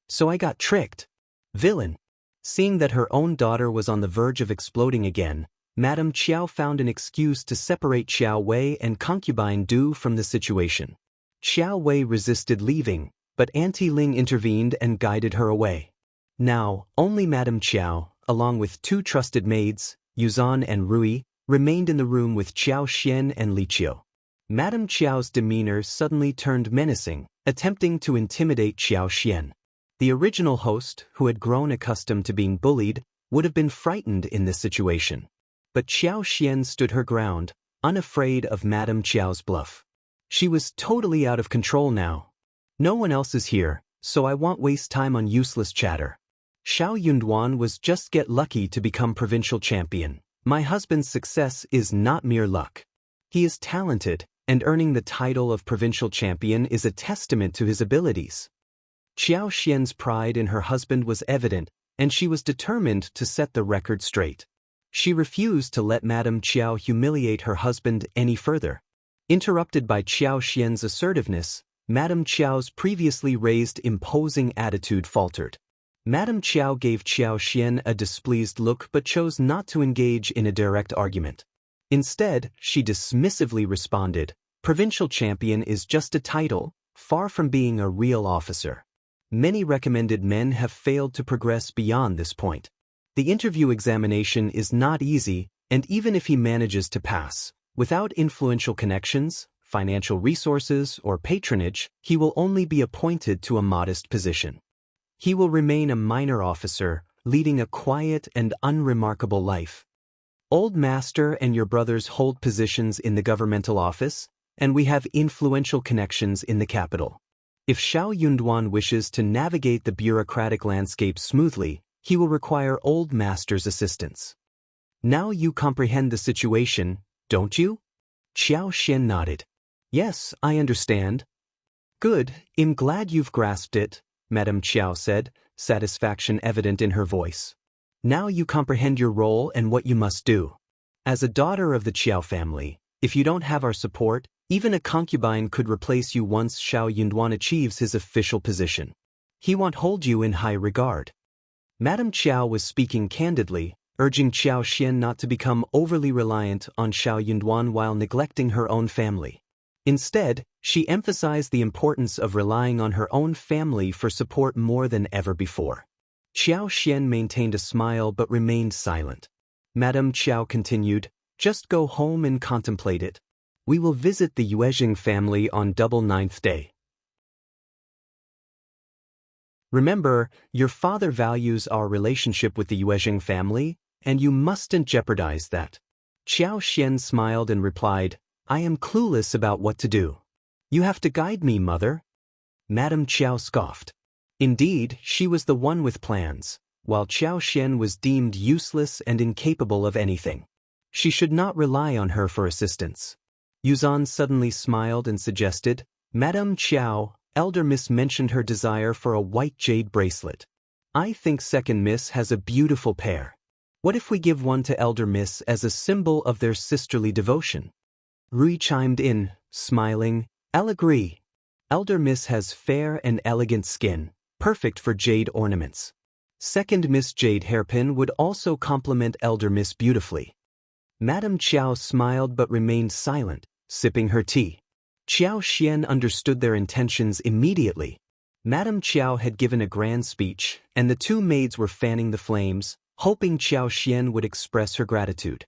"So I got tricked. Villain." Seeing that her own daughter was on the verge of exploding again, Madame Qiao found an excuse to separate Qiuyue and concubine Du from the situation. Qiuyue resisted leaving, but Auntie Ling intervened and guided her away. Now, only Madame Qiao, along with two trusted maids, Yuzan and Rui, remained in the room with Qiao Xian and Li Qiu. Madame Qiao's demeanor suddenly turned menacing, attempting to intimidate Qiao Xian. The original host, who had grown accustomed to being bullied, would have been frightened in this situation. But Qiao Xian stood her ground, unafraid of Madame Qiao's bluff. She was totally out of control now. "No one else is here, so I won't waste time on useless chatter. Shao Yunduan was just get lucky to become provincial champion. My husband's success is not mere luck. He is talented, and earning the title of provincial champion is a testament to his abilities." Qiao Xian's pride in her husband was evident, and she was determined to set the record straight. She refused to let Madame Qiao humiliate her husband any further. Interrupted by Qiao Xian's assertiveness, Madame Qiao's previously raised imposing attitude faltered. Madame Qiao gave Qiao Xian a displeased look but chose not to engage in a direct argument. Instead, she dismissively responded, "Provincial champion is just a title, far from being a real officer. Many recommended men have failed to progress beyond this point. The interview examination is not easy, and even if he manages to pass, without influential connections, financial resources, or patronage, he will only be appointed to a modest position. He will remain a minor officer, leading a quiet and unremarkable life. Old Master and your brothers hold positions in the governmental office, and we have influential connections in the capital. If Shao Yunduan wishes to navigate the bureaucratic landscape smoothly, he will require old master's assistance. Now you comprehend the situation, don't you? Qiao Xian nodded. Yes, I understand. Good, I'm glad you've grasped it, Madame Qiao said, satisfaction evident in her voice. Now you comprehend your role and what you must do. As a daughter of the Qiao family, if you don't have our support, even a concubine could replace you once Shao Yunduan achieves his official position. He won't hold you in high regard. Madame Qiao was speaking candidly, urging Qiao Xian not to become overly reliant on Shao Yunduan while neglecting her own family. Instead, she emphasized the importance of relying on her own family for support more than ever before. Qiao Xian maintained a smile but remained silent. Madame Qiao continued, just go home and contemplate it. We will visit the Yuezheng family on double 9th day. Remember, your father values our relationship with the Yuezheng family, and you mustn't jeopardize that. Qiao Xian smiled and replied, I am clueless about what to do. You have to guide me, mother. Madame Qiao scoffed. Indeed, she was the one with plans, while Qiao Xian was deemed useless and incapable of anything. She should not rely on her for assistance. Yuzan suddenly smiled and suggested, Madame Qiao, Elder Miss mentioned her desire for a white jade bracelet. I think Second Miss has a beautiful pair. What if we give one to Elder Miss as a symbol of their sisterly devotion? Rui chimed in, smiling, I'll agree. Elder Miss has fair and elegant skin, perfect for jade ornaments. Second Miss jade hairpin would also complement Elder Miss beautifully. Madame Qiao smiled but remained silent, sipping her tea. Qiao Xian understood their intentions immediately. Madame Qiao had given a grand speech, and the two maids were fanning the flames, hoping Qiao Xian would express her gratitude.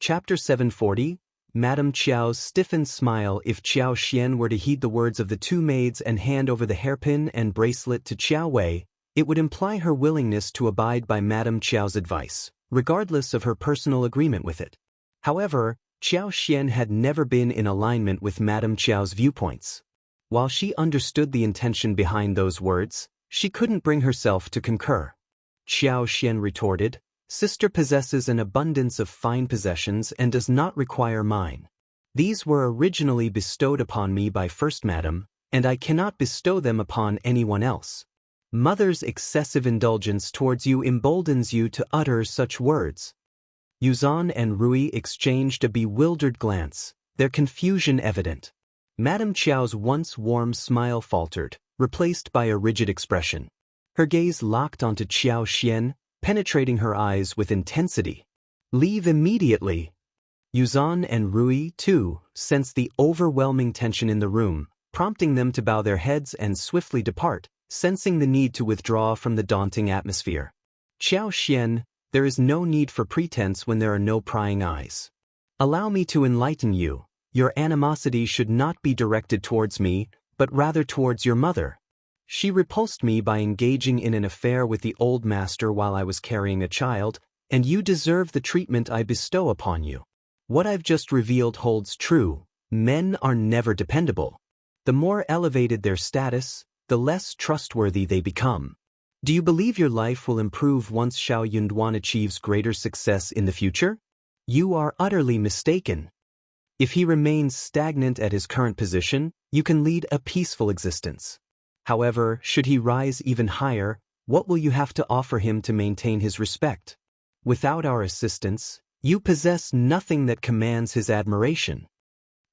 Chapter 740, Madame Qiao's stiffened smile. If Qiao Xian were to heed the words of the two maids and hand over the hairpin and bracelet to Qiuyue, it would imply her willingness to abide by Madame Qiao's advice, regardless of her personal agreement with it. However, Qiao Xian had never been in alignment with Madame Qiao's viewpoints. While she understood the intention behind those words, she couldn't bring herself to concur. Qiao Xian retorted, Sister possesses an abundance of fine possessions and does not require mine. These were originally bestowed upon me by First Madam, and I cannot bestow them upon anyone else. Mother's excessive indulgence towards you emboldens you to utter such words. Yuzan and Rui exchanged a bewildered glance, their confusion evident. Madame Qiao's once warm smile faltered, replaced by a rigid expression. Her gaze locked onto Qiao Xian, penetrating her eyes with intensity. Leave immediately. Yuzan and Rui, too, sensed the overwhelming tension in the room, prompting them to bow their heads and swiftly depart, sensing the need to withdraw from the daunting atmosphere. Qiao Xian, there is no need for pretense when there are no prying eyes. Allow me to enlighten you. Your animosity should not be directed towards me, but rather towards your mother. She repulsed me by engaging in an affair with the old master while I was carrying a child, and you deserve the treatment I bestow upon you. What I've just revealed holds true. Men are never dependable. The more elevated their status, the less trustworthy they become. Do you believe your life will improve once Shao Yunduan achieves greater success in the future? You are utterly mistaken. If he remains stagnant at his current position, you can lead a peaceful existence. However, should he rise even higher, what will you have to offer him to maintain his respect? Without our assistance, you possess nothing that commands his admiration.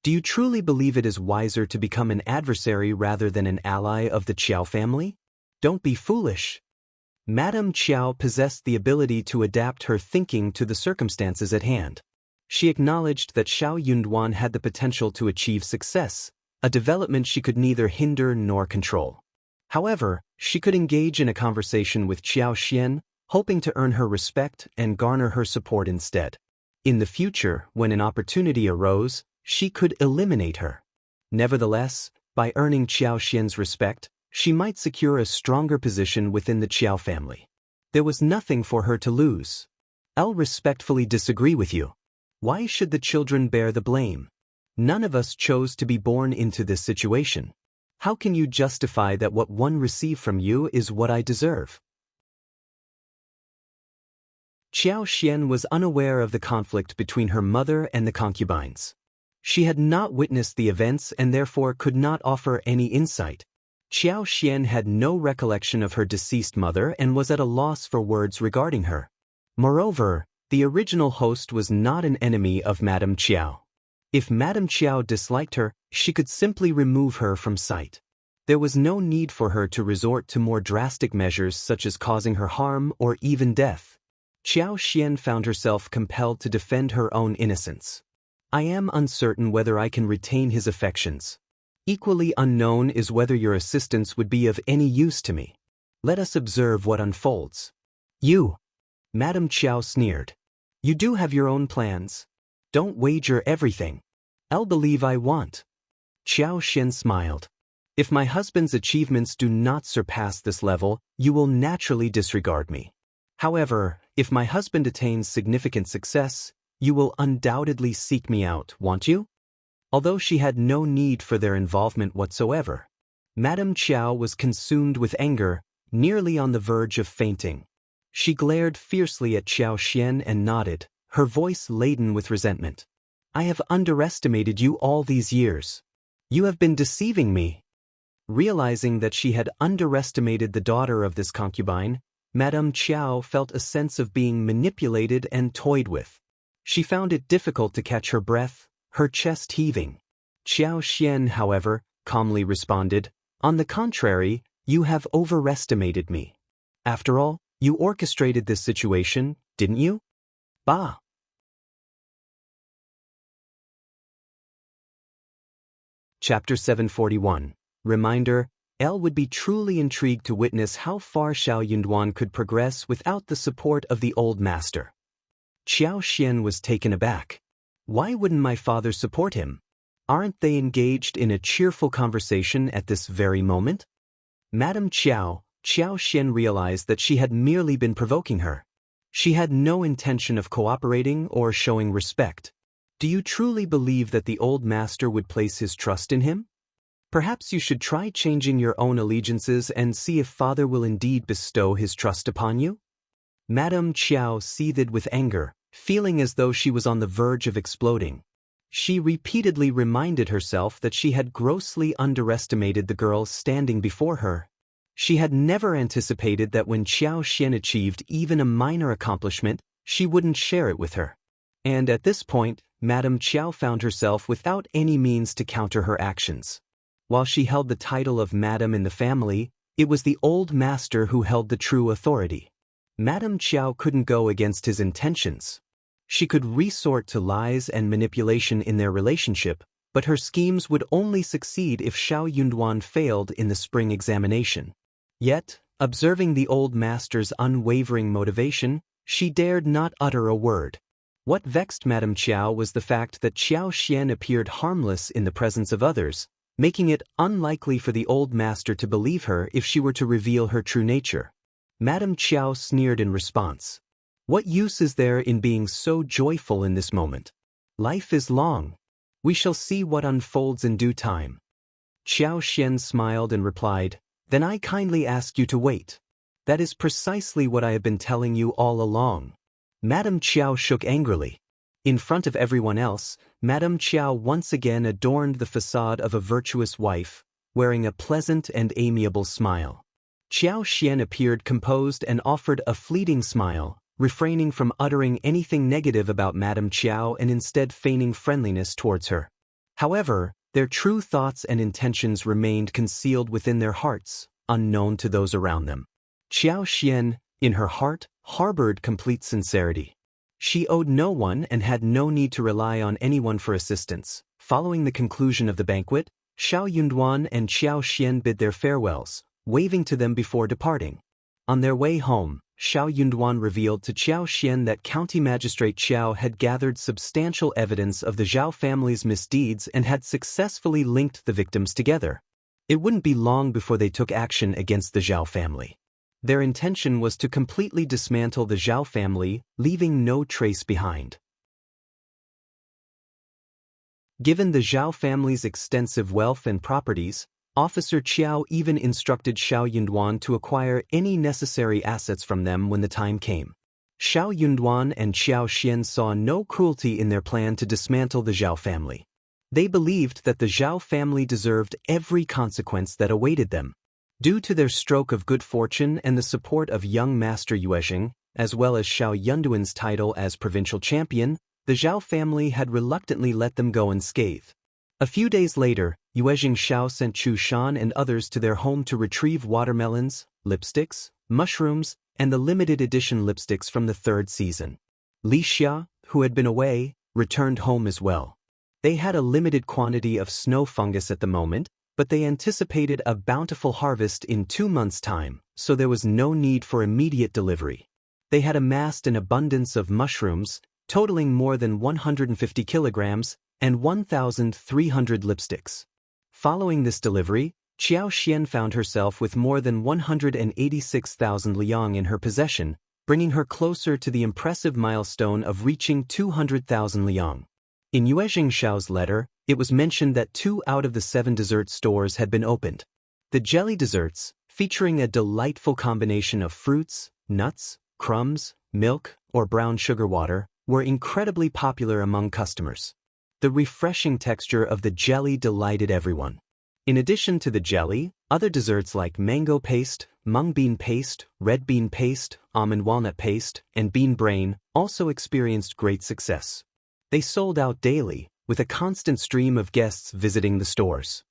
Do you truly believe it is wiser to become an adversary rather than an ally of the Qiao family? Don't be foolish. Madame Qiao possessed the ability to adapt her thinking to the circumstances at hand. She acknowledged that Shao Yunduan had the potential to achieve success, a development she could neither hinder nor control. However, she could engage in a conversation with Qiao Xian, hoping to earn her respect and garner her support instead. In the future, when an opportunity arose, she could eliminate her. Nevertheless, by earning Qiao Xian's respect, she might secure a stronger position within the Qiao family. There was nothing for her to lose. I'll respectfully disagree with you. Why should the children bear the blame? None of us chose to be born into this situation. How can you justify that what one received from you is what I deserve? Qiao Xian was unaware of the conflict between her mother and the concubines. She had not witnessed the events and therefore could not offer any insight. Qiao Xian had no recollection of her deceased mother and was at a loss for words regarding her. Moreover, the original host was not an enemy of Madame Qiao. If Madame Qiao disliked her, she could simply remove her from sight. There was no need for her to resort to more drastic measures such as causing her harm or even death. Qiao Xian found herself compelled to defend her own innocence. I am uncertain whether I can retain his affections. Equally unknown is whether your assistance would be of any use to me. Let us observe what unfolds. You, Madame Qiao sneered. You do have your own plans. Don't wager everything. I'll believe I want. Qiao Xian smiled. If my husband's achievements do not surpass this level, you will naturally disregard me. However, if my husband attains significant success, you will undoubtedly seek me out, won't you? Although she had no need for their involvement whatsoever, Madame Qiao was consumed with anger, nearly on the verge of fainting. She glared fiercely at Qiao Xian and nodded, her voice laden with resentment. I have underestimated you all these years. You have been deceiving me. Realizing that she had underestimated the daughter of this concubine, Madame Qiao felt a sense of being manipulated and toyed with. She found it difficult to catch her breath, her chest heaving. Qiao Xian, however, calmly responded, On the contrary, you have overestimated me. After all, you orchestrated this situation, didn't you? Bah! Chapter 741. Reminder, Elle would be truly intrigued to witness how far Shao Yunduan could progress without the support of the old master. Qiao Xian was taken aback. Why wouldn't my father support him? Aren't they engaged in a cheerful conversation at this very moment? Madame Qiao Xian realized that she had merely been provoking her. She had no intention of cooperating or showing respect. Do you truly believe that the old master would place his trust in him? Perhaps you should try changing your own allegiances and see if father will indeed bestow his trust upon you. Madame Qiao seethed with anger, feeling as though she was on the verge of exploding. She repeatedly reminded herself that she had grossly underestimated the girl standing before her. She had never anticipated that when Qiao Xian achieved even a minor accomplishment, she wouldn't share it with her. And at this point, Madame Qiao found herself without any means to counter her actions. While she held the title of Madame in the family, it was the old master who held the true authority. Madame Qiao couldn't go against his intentions. She could resort to lies and manipulation in their relationship, but her schemes would only succeed if Shao Yunduan failed in the spring examination. Yet, observing the old master's unwavering motivation, she dared not utter a word. What vexed Madame Qiao was the fact that Qiao Xian appeared harmless in the presence of others, making it unlikely for the old master to believe her if she were to reveal her true nature. Madame Qiao sneered in response. What use is there in being so joyful in this moment? Life is long. We shall see what unfolds in due time. Qiao Xian smiled and replied, Then I kindly ask you to wait. That is precisely what I have been telling you all along. Madame Qiao shook angrily. In front of everyone else, Madame Qiao once again adorned the facade of a virtuous wife, wearing a pleasant and amiable smile. Qiao Xian appeared composed and offered a fleeting smile, refraining from uttering anything negative about Madame Qiao and instead feigning friendliness towards her. However, their true thoughts and intentions remained concealed within their hearts, unknown to those around them. Qiao Xian, in her heart, harbored complete sincerity. She owed no one and had no need to rely on anyone for assistance. Following the conclusion of the banquet, Shao Yunduan and Qiao Xian bid their farewells, waving to them before departing. On their way home, Shao Yunduan revealed to Qiao Xian that County Magistrate Qiao had gathered substantial evidence of the Zhao family's misdeeds and had successfully linked the victims together. It wouldn't be long before they took action against the Zhao family. Their intention was to completely dismantle the Zhao family, leaving no trace behind. Given the Zhao family's extensive wealth and properties, Officer Qiao even instructed Yunduan to acquire any necessary assets from them when the time came. Yunduan and Xian saw no cruelty in their plan to dismantle the Zhao family. They believed that the Zhao family deserved every consequence that awaited them. Due to their stroke of good fortune and the support of young Master Yuezhing, as well as Yunduan's title as provincial champion, the Zhao family had reluctantly let them go unscathed. A few days later, Yuezhing Shao sent Chu Shan and others to their home to retrieve watermelons, lipsticks, mushrooms, and the limited edition lipsticks from the third season. Li Xia, who had been away, returned home as well. They had a limited quantity of snow fungus at the moment, but they anticipated a bountiful harvest in 2 months' time, so there was no need for immediate delivery. They had amassed an abundance of mushrooms, totaling more than 150 kilograms, and 1,300 lipsticks. Following this delivery, Qiao found herself with more than 186,000 liang in her possession, bringing her closer to the impressive milestone of reaching 200,000 liang. In Yuezhing Shao's letter, it was mentioned that 2 out of the 7 dessert stores had been opened. The jelly desserts, featuring a delightful combination of fruits, nuts, crumbs, milk, or brown sugar water, were incredibly popular among customers. The refreshing texture of the jelly delighted everyone. In addition to the jelly, other desserts like mango paste, mung bean paste, red bean paste, almond walnut paste, and bean brain also experienced great success. They sold out daily, with a constant stream of guests visiting the stores.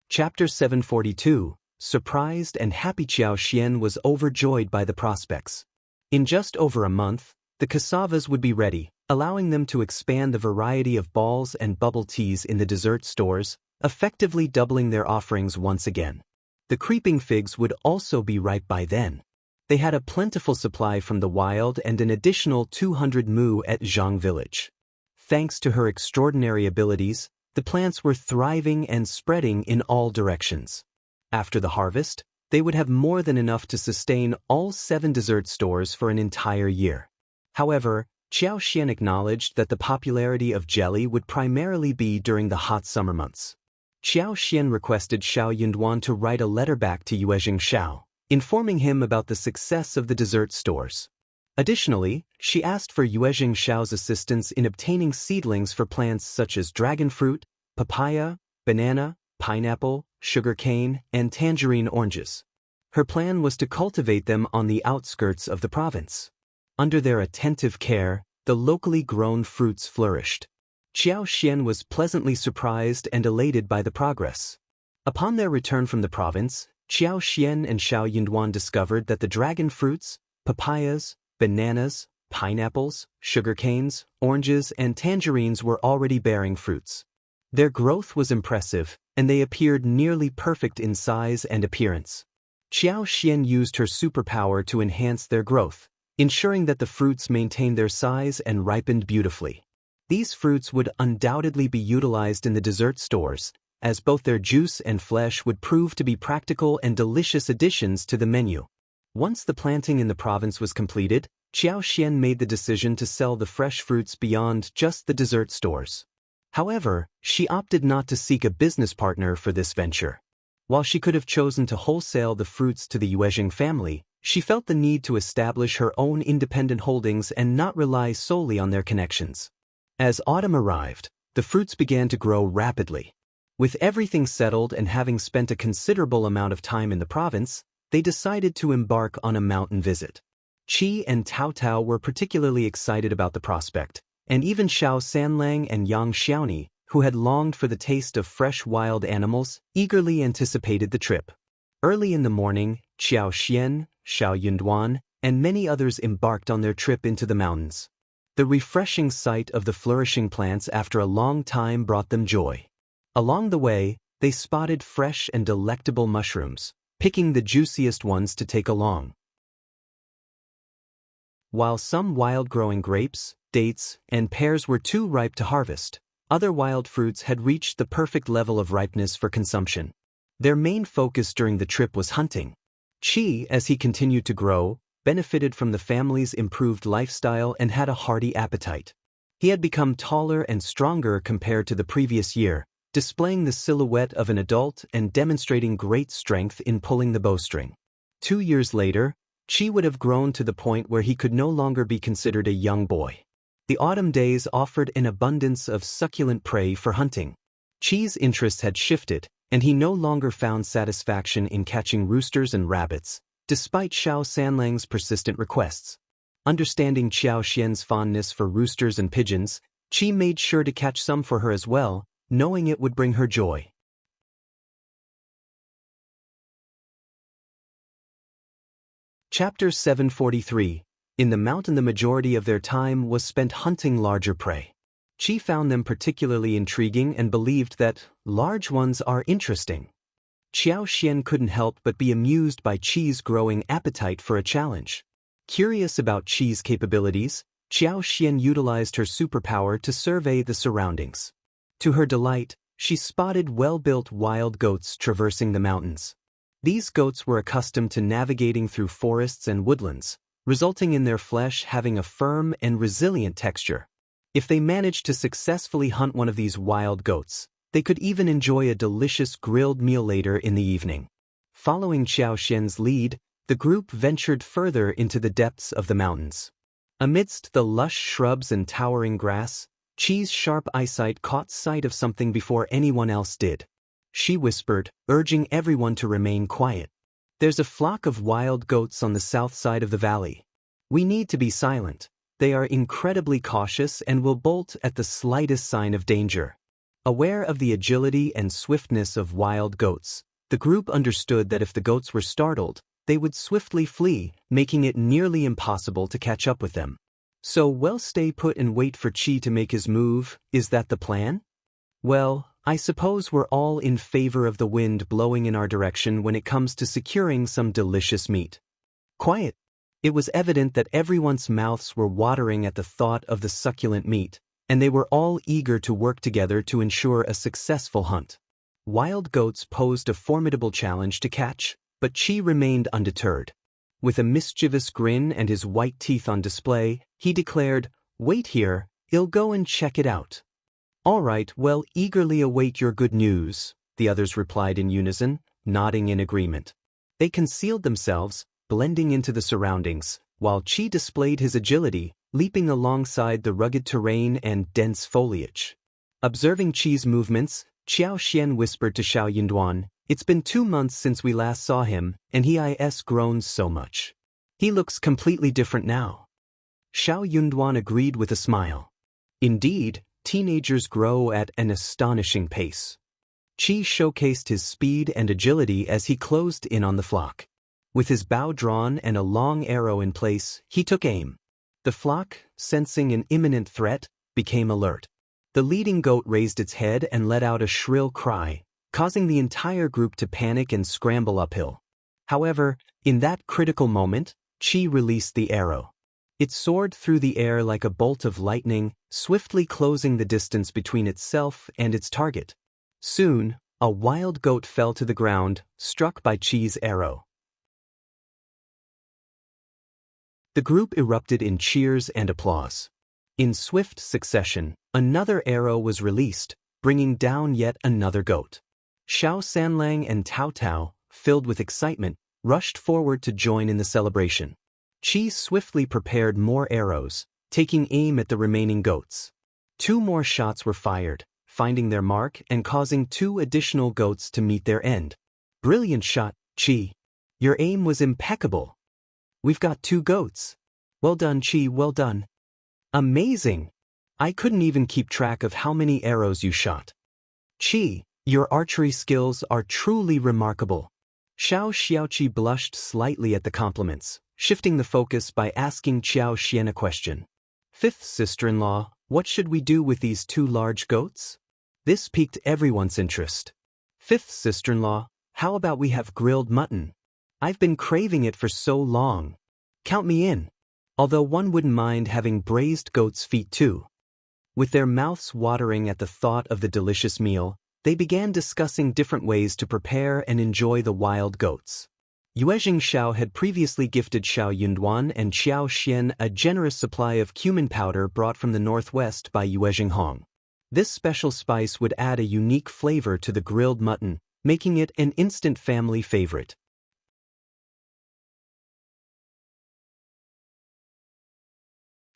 Chapter 742. Surprised and happy Qiao was overjoyed by the prospects. In just over a month, the cassavas would be ready, allowing them to expand the variety of balls and bubble teas in the dessert stores, effectively doubling their offerings once again. The creeping figs would also be ripe by then. They had a plentiful supply from the wild and an additional 200 mu at Zhang village. Thanks to her extraordinary abilities, the plants were thriving and spreading in all directions. After the harvest, they would have more than enough to sustain all 7 dessert stores for an entire year. However, Qiao acknowledged that the popularity of jelly would primarily be during the hot summer months. Qiao requested Yunduan to write a letter back to Yuezhing Shao, informing him about the success of the dessert stores. Additionally, she asked for Yuezhing Shao's assistance in obtaining seedlings for plants such as dragon fruit, papaya, banana, pineapple, sugarcane, and tangerine oranges. Her plan was to cultivate them on the outskirts of the province. Under their attentive care, the locally grown fruits flourished. Qiao was pleasantly surprised and elated by the progress. Upon their return from the province, Qiao and Yunduan discovered that the dragon fruits, papayas, bananas, pineapples, sugarcanes, oranges, and tangerines were already bearing fruits. Their growth was impressive, and they appeared nearly perfect in size and appearance. Qiao used her superpower to enhance their growth, ensuring that the fruits maintained their size and ripened beautifully. These fruits would undoubtedly be utilized in the dessert stores, as both their juice and flesh would prove to be practical and delicious additions to the menu. Once the planting in the province was completed, Qiao made the decision to sell the fresh fruits beyond just the dessert stores. However, she opted not to seek a business partner for this venture. While she could have chosen to wholesale the fruits to the Yuezhing family, she felt the need to establish her own independent holdings and not rely solely on their connections. As autumn arrived, the fruits began to grow rapidly. With everything settled and having spent a considerable amount of time in the province, they decided to embark on a mountain visit. Qi and Tao were particularly excited about the prospect, and even Shao Sanlang and Yang Xiaoni, who had longed for the taste of fresh wild animals, eagerly anticipated the trip. Early in the morning, Qiao Yunduan, and many others embarked on their trip into the mountains. The refreshing sight of the flourishing plants after a long time brought them joy. Along the way, they spotted fresh and delectable mushrooms, picking the juiciest ones to take along. While some wild-growing grapes, dates, and pears were too ripe to harvest, other wild fruits had reached the perfect level of ripeness for consumption. Their main focus during the trip was hunting. Qi, as he continued to grow, benefited from the family's improved lifestyle and had a hearty appetite. He had become taller and stronger compared to the previous year, displaying the silhouette of an adult and demonstrating great strength in pulling the bowstring. 2 years later, Qi would have grown to the point where he could no longer be considered a young boy. The autumn days offered an abundance of succulent prey for hunting. Qi's interests had shifted, and he no longer found satisfaction in catching roosters and rabbits, despite Xiao Sanlang's persistent requests. Understanding Qiao Xian's fondness for roosters and pigeons, Qi made sure to catch some for her as well, knowing it would bring her joy. Chapter 743. In the mountain, the majority of their time was spent hunting larger prey. Qi found them particularly intriguing and believed that large ones are interesting. Qiao Xian couldn't help but be amused by Qi's growing appetite for a challenge. Curious about Qi's capabilities, Qiao Xian utilized her superpower to survey the surroundings. To her delight, she spotted well-built wild goats traversing the mountains. These goats were accustomed to navigating through forests and woodlands, resulting in their flesh having a firm and resilient texture. If they managed to successfully hunt one of these wild goats, they could even enjoy a delicious grilled meal later in the evening. Following Qiao Xian's lead, the group ventured further into the depths of the mountains. Amidst the lush shrubs and towering grass, Qi's sharp eyesight caught sight of something before anyone else did. She whispered, urging everyone to remain quiet. "There's a flock of wild goats on the south side of the valley. We need to be silent. They are incredibly cautious and will bolt at the slightest sign of danger." Aware of the agility and swiftness of wild goats, the group understood that if the goats were startled, they would swiftly flee, making it nearly impossible to catch up with them. So we'll stay put and wait for Qi to make his move. Is that the plan? Well, I suppose we're all in favor of the wind blowing in our direction when it comes to securing some delicious meat. Quiet. It was evident that everyone's mouths were watering at the thought of the succulent meat, and they were all eager to work together to ensure a successful hunt. Wild goats posed a formidable challenge to catch, but Qi remained undeterred. With a mischievous grin and his white teeth on display, he declared, "Wait here, I'll go and check it out." "All right, well, eagerly await your good news," the others replied in unison, nodding in agreement. They concealed themselves, blending into the surroundings, while Qi displayed his agility, leaping alongside the rugged terrain and dense foliage. Observing Qi's movements, Qiao Xian whispered to Shao Yunduan, "It's been 2 months since we last saw him, and he has grown so much. He looks completely different now." Shao Yunduan agreed with a smile. Indeed, teenagers grow at an astonishing pace. Qi showcased his speed and agility as he closed in on the flock. With his bow drawn and a long arrow in place, he took aim. The flock, sensing an imminent threat, became alert. The leading goat raised its head and let out a shrill cry, causing the entire group to panic and scramble uphill. However, in that critical moment, Qi released the arrow. It soared through the air like a bolt of lightning, swiftly closing the distance between itself and its target. Soon, a wild goat fell to the ground, struck by Qi's arrow. The group erupted in cheers and applause. In swift succession, another arrow was released, bringing down yet another goat. Shao Sanlang and Tao Tao, filled with excitement, rushed forward to join in the celebration. Qi swiftly prepared more arrows, taking aim at the remaining goats. 2 more shots were fired, finding their mark and causing 2 additional goats to meet their end. "Brilliant shot, Qi. Your aim was impeccable. We've got 2 goats. Well done, Qi, well done. Amazing. I couldn't even keep track of how many arrows you shot. Qi, your archery skills are truly remarkable." Shao Xiaoqi blushed slightly at the compliments, shifting the focus by asking Qiao Xian a question. "Fifth sister-in-law, what should we do with these 2 large goats?" This piqued everyone's interest. "Fifth sister-in-law, how about we have grilled mutton? I've been craving it for so long. Count me in. Although one wouldn't mind having braised goat's feet too." With their mouths watering at the thought of the delicious meal, they began discussing different ways to prepare and enjoy the wild goats. Yuezhing Shao had previously gifted Shao Yunduan and Qiao Xian a generous supply of cumin powder brought from the northwest by Yuezhing Hong. This special spice would add a unique flavor to the grilled mutton, making it an instant family favorite.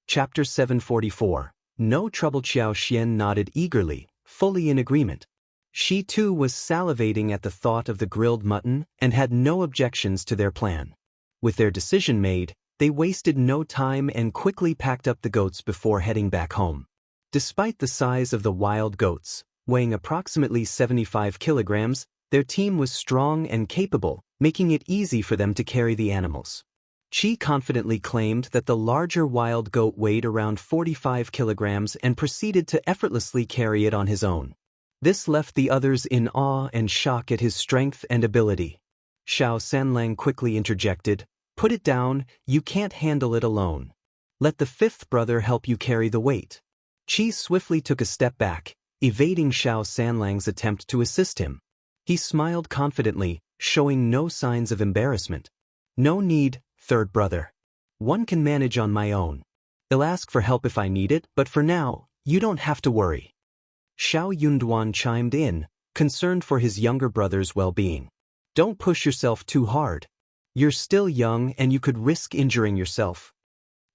Chapter 744. No trouble. Qiao Xian nodded eagerly, fully in agreement. She too was salivating at the thought of the grilled mutton and had no objections to their plan. With their decision made, they wasted no time and quickly packed up the goats before heading back home. Despite the size of the wild goats, weighing approximately 75 kilograms, their team was strong and capable, making it easy for them to carry the animals. Qi confidently claimed that the larger wild goat weighed around 45 kilograms and proceeded to effortlessly carry it on his own. This left the others in awe and shock at his strength and ability. Shao Sanlang quickly interjected, "Put it down, you can't handle it alone. Let the fifth brother help you carry the weight." Qi swiftly took a step back, evading Shao Sanlang's attempt to assist him. He smiled confidently, showing no signs of embarrassment. "No need, third brother. One can manage on my own. I'll ask for help if I need it, but for now, you don't have to worry." Shao Yunduan chimed in, concerned for his younger brother's well-being. "Don't push yourself too hard. You're still young and you could risk injuring yourself."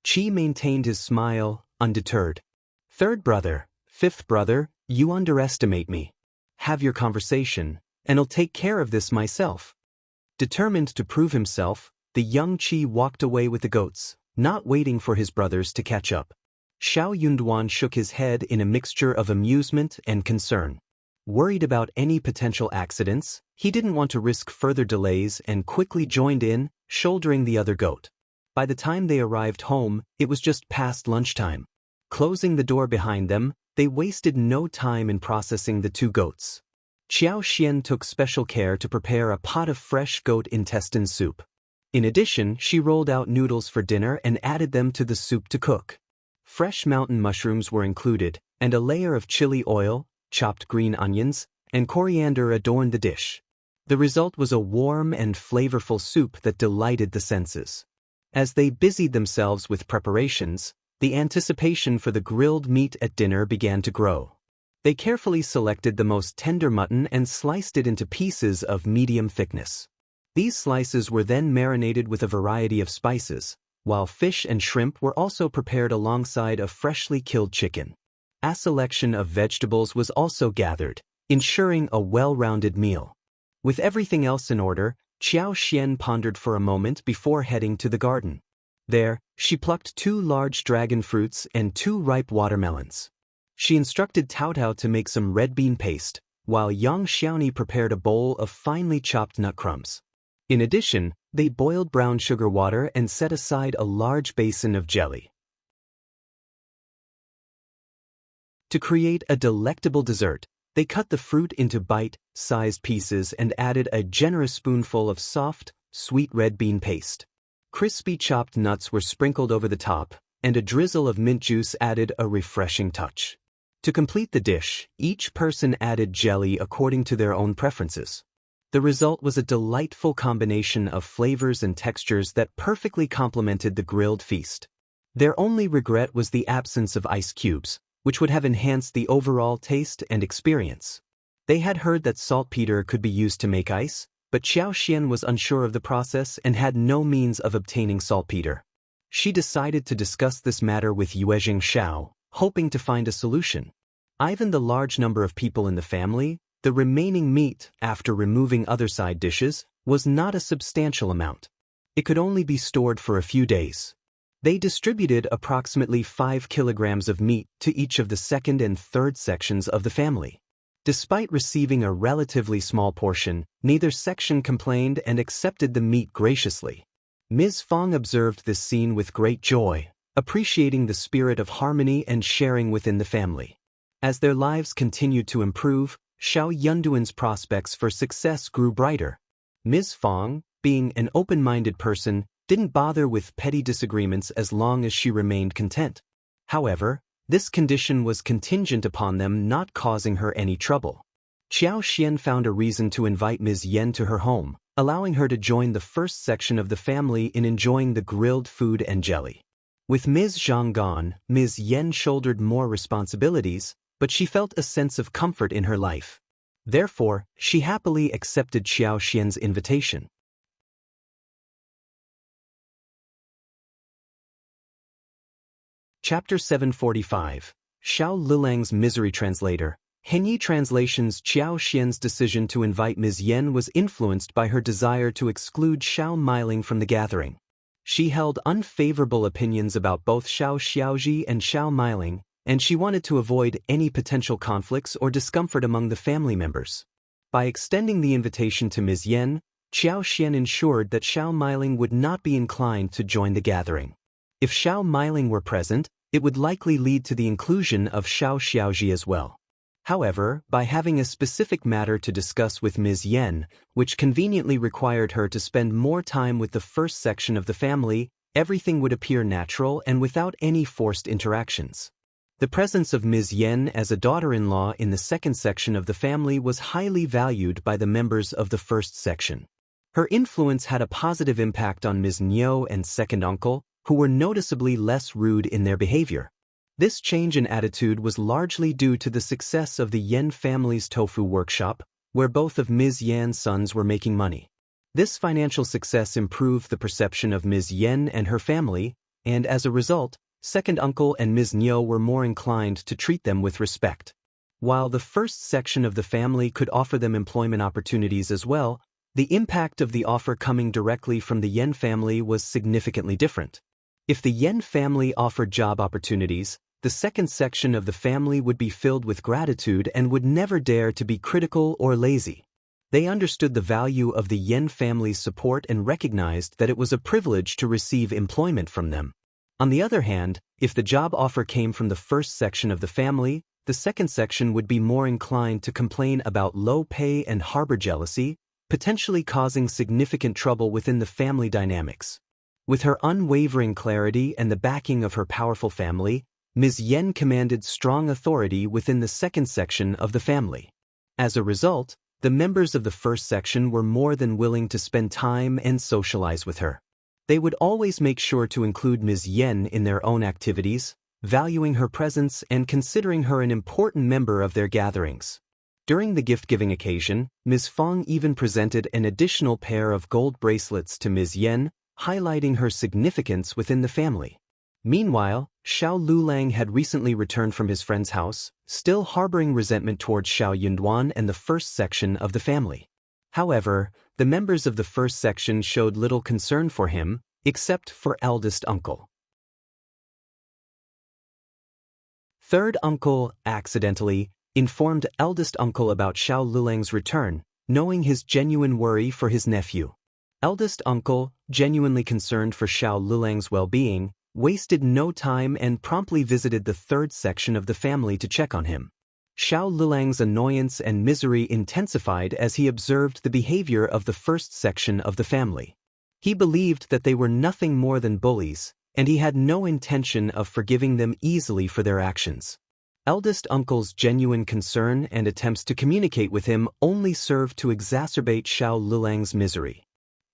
Qi maintained his smile, undeterred. "Third brother, fifth brother, you underestimate me. Have your conversation, and I'll take care of this myself." Determined to prove himself, the young Qi walked away with the goats, not waiting for his brothers to catch up. Shao Yunduan shook his head in a mixture of amusement and concern. Worried about any potential accidents, he didn't want to risk further delays and quickly joined in, shouldering the other goat. By the time they arrived home, it was just past lunchtime. Closing the door behind them, they wasted no time in processing the two goats. Qiao Xian took special care to prepare a pot of fresh goat intestine soup. In addition, she rolled out noodles for dinner and added them to the soup to cook. Fresh mountain mushrooms were included, and a layer of chili oil, chopped green onions, and coriander adorned the dish. The result was a warm and flavorful soup that delighted the senses. As they busied themselves with preparations, the anticipation for the grilled meat at dinner began to grow. They carefully selected the most tender mutton and sliced it into pieces of medium thickness. These slices were then marinated with a variety of spices, while fish and shrimp were also prepared alongside a freshly killed chicken. A selection of vegetables was also gathered, ensuring a well-rounded meal. With everything else in order, Qiao Xian pondered for a moment before heading to the garden. There, she plucked 2 large dragon fruits and 2 ripe watermelons. She instructed Tao Tao to make some red bean paste, while young Xiaoni prepared a bowl of finely chopped nut crumbs. In addition, they boiled brown sugar water and set aside a large basin of jelly. To create a delectable dessert, they cut the fruit into bite-sized pieces and added a generous spoonful of soft, sweet red bean paste. Crispy chopped nuts were sprinkled over the top, and a drizzle of mint juice added a refreshing touch. To complete the dish, each person added jelly according to their own preferences. The result was a delightful combination of flavors and textures that perfectly complemented the grilled feast. Their only regret was the absence of ice cubes, which would have enhanced the overall taste and experience. They had heard that saltpeter could be used to make ice, but Qiao Xian was unsure of the process and had no means of obtaining saltpeter. She decided to discuss this matter with Yuezhing Shao, hoping to find a solution. Given the large number of people in the family, the remaining meat, after removing other side dishes, was not a substantial amount. It could only be stored for a few days. They distributed approximately 5 kilograms of meat to each of the second and third sections of the family. Despite receiving a relatively small portion, neither section complained and accepted the meat graciously. Ms. Fang observed this scene with great joy, appreciating the spirit of harmony and sharing within the family. As their lives continued to improve, Shao Yunduan's prospects for success grew brighter. Ms. Fang, being an open-minded person, didn't bother with petty disagreements as long as she remained content. However, this condition was contingent upon them not causing her any trouble. Qiao Xian found a reason to invite Ms. Yen to her home, allowing her to join the first section of the family in enjoying the grilled food and jelly. With Ms.Zhang gone, Ms. Yen shouldered more responsibilities, but she felt a sense of comfort in her life. Therefore, she happily accepted Xiao Xian's invitation. Chapter 745. Xiao Liulang's Misery Translator. Henyi Translation's Qiao Xian's decision to invite Ms. Yen was influenced by her desire to exclude Shao Miling from the gathering. She held unfavorable opinions about both Shao Xiaoji and Shao Miling, and she wanted to avoid any potential conflicts or discomfort among the family members. By extending the invitation to Ms. Yen, Qiao Xian ensured that Shao Miling would not be inclined to join the gathering. If Shao Miling were present, it would likely lead to the inclusion of Shao Xiaoji as well. However, by having a specific matter to discuss with Ms. Yen, which conveniently required her to spend more time with the first section of the family, everything would appear natural and without any forced interactions. The presence of Ms. Yen as a daughter-in-law in the second section of the family was highly valued by the members of the first section. Her influence had a positive impact on Ms. Niu and second uncle, who were noticeably less rude in their behavior. This change in attitude was largely due to the success of the Yen family's tofu workshop, where both of Ms. Yan's sons were making money. This financial success improved the perception of Ms. Yen and her family, and as a result, second uncle and Ms. Niu were more inclined to treat them with respect. While the first section of the family could offer them employment opportunities as well, the impact of the offer coming directly from the Yen family was significantly different. If the Yen family offered job opportunities, the second section of the family would be filled with gratitude and would never dare to be critical or lazy. They understood the value of the Yen family's support and recognized that it was a privilege to receive employment from them. On the other hand, if the job offer came from the first section of the family, the second section would be more inclined to complain about low pay and harbor jealousy, potentially causing significant trouble within the family dynamics. With her unwavering clarity and the backing of her powerful family, Ms. Yen commanded strong authority within the second section of the family. As a result, the members of the first section were more than willing to spend time and socialize with her. They would always make sure to include Ms. Yen in their own activities, valuing her presence and considering her an important member of their gatherings. During the gift-giving occasion, Ms. Fang even presented an additional pair of gold bracelets to Ms. Yen, highlighting her significance within the family. Meanwhile, Shao Liulang had recently returned from his friend's house, still harboring resentment towards Shao Yunduan and the first section of the family. However, the members of the first section showed little concern for him, except for eldest uncle. Third uncle, accidentally, informed eldest uncle about Shao Liulang's return, knowing his genuine worry for his nephew. Eldest uncle, genuinely concerned for Shao Liulang's well-being, wasted no time and promptly visited the third section of the family to check on him. Shao Liulang's annoyance and misery intensified as he observed the behavior of the first section of the family. He believed that they were nothing more than bullies, and he had no intention of forgiving them easily for their actions. Eldest uncle's genuine concern and attempts to communicate with him only served to exacerbate Shao Liulang's misery.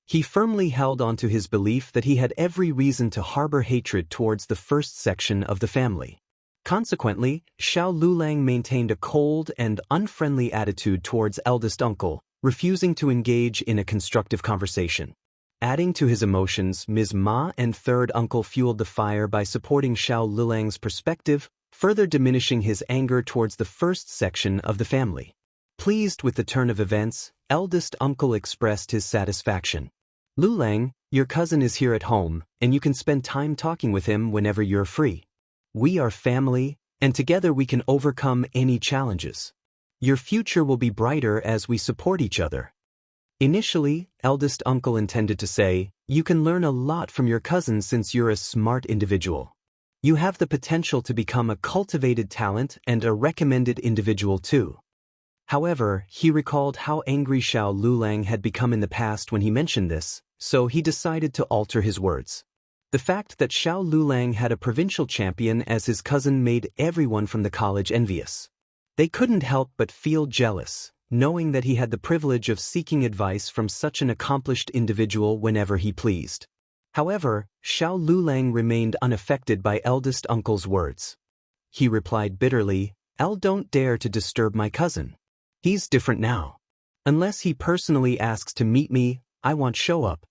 He firmly held on to his belief that he had every reason to harbor hatred towards the first section of the family. Consequently, Shao Liulang maintained a cold and unfriendly attitude towards eldest uncle, refusing to engage in a constructive conversation. Adding to his emotions, Ms. Ma and third uncle fueled the fire by supporting Shao Liulang's perspective, further diminishing his anger towards the first section of the family. Pleased with the turn of events, eldest uncle expressed his satisfaction. "Liulang, your cousin is here at home, and you can spend time talking with him whenever you're free. We are family, and together we can overcome any challenges. Your future will be brighter as we support each other." Initially, eldest uncle intended to say, "You can learn a lot from your cousin since you're a smart individual. You have the potential to become a cultivated talent and a recommended individual too." However, he recalled how angry Shao Liulang had become in the past when he mentioned this, so he decided to alter his words. The fact that Shao Liulang had a provincial champion as his cousin made everyone from the college envious. They couldn't help but feel jealous, knowing that he had the privilege of seeking advice from such an accomplished individual whenever he pleased. However, Liulang remained unaffected by eldest uncle's words. He replied bitterly, "Don't dare to disturb my cousin. He's different now. Unless he personally asks to meet me, I won't show up."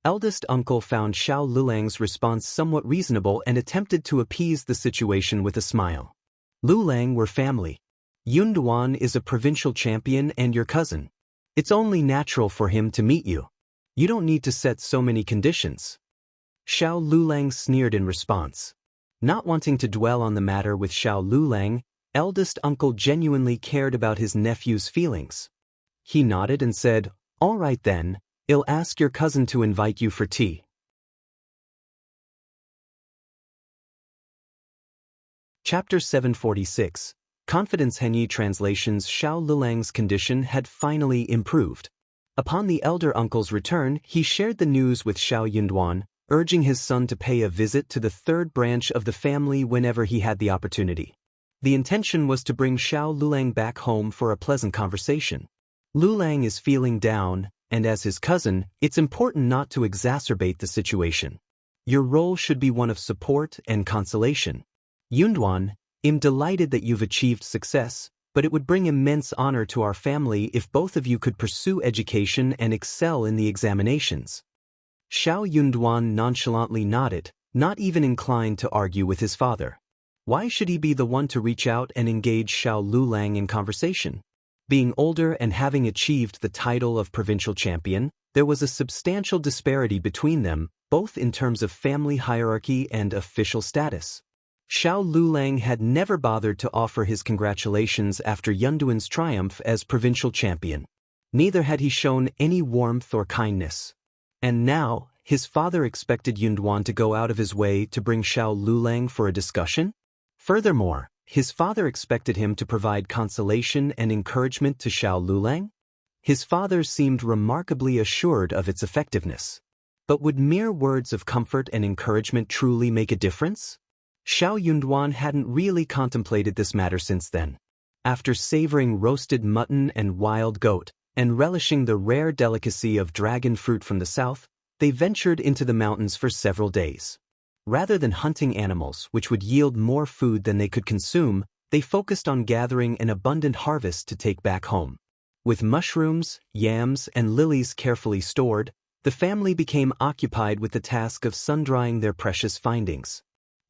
Eldest uncle found Liulang's response somewhat reasonable and attempted to appease the situation with a smile. "Liulang, we're family. Yunduan is a provincial champion and your cousin. It's only natural for him to meet you. You don't need to set so many conditions." Liulang sneered in response. Not wanting to dwell on the matter with Liulang, eldest uncle genuinely cared about his nephew's feelings. He nodded and said, "All right then, I'll ask your cousin to invite you for tea." Chapter 746. Confidence Henyi translations. Liulang's condition had finally improved. Upon the elder uncle's return, he shared the news with Yunduan, urging his son to pay a visit to the third branch of the family whenever he had the opportunity. The intention was to bring Liulang back home for a pleasant conversation. Liulang is feeling down, and as his cousin, it's important not to exacerbate the situation. Your role should be one of support and consolation. Yunduan, I'm delighted that you've achieved success, but it would bring immense honor to our family if both of you could pursue education and excel in the examinations. Yunduan nonchalantly nodded, not even inclined to argue with his father. Why should he be the one to reach out and engage Liulang in conversation? Being older and having achieved the title of provincial champion, there was a substantial disparity between them, both in terms of family hierarchy and official status. Liulang had never bothered to offer his congratulations after Yunduan's triumph as provincial champion. Neither had he shown any warmth or kindness. And now, his father expected Yunduan to go out of his way to bring Liulang for a discussion? Furthermore, his father expected him to provide consolation and encouragement to Liulang? His father seemed remarkably assured of its effectiveness. But would mere words of comfort and encouragement truly make a difference? Yunduan hadn't really contemplated this matter since then. After savoring roasted mutton and wild goat, and relishing the rare delicacy of dragon fruit from the south, they ventured into the mountains for several days. Rather than hunting animals which would yield more food than they could consume, they focused on gathering an abundant harvest to take back home. With mushrooms, yams, and lilies carefully stored, the family became occupied with the task of sun-drying their precious findings.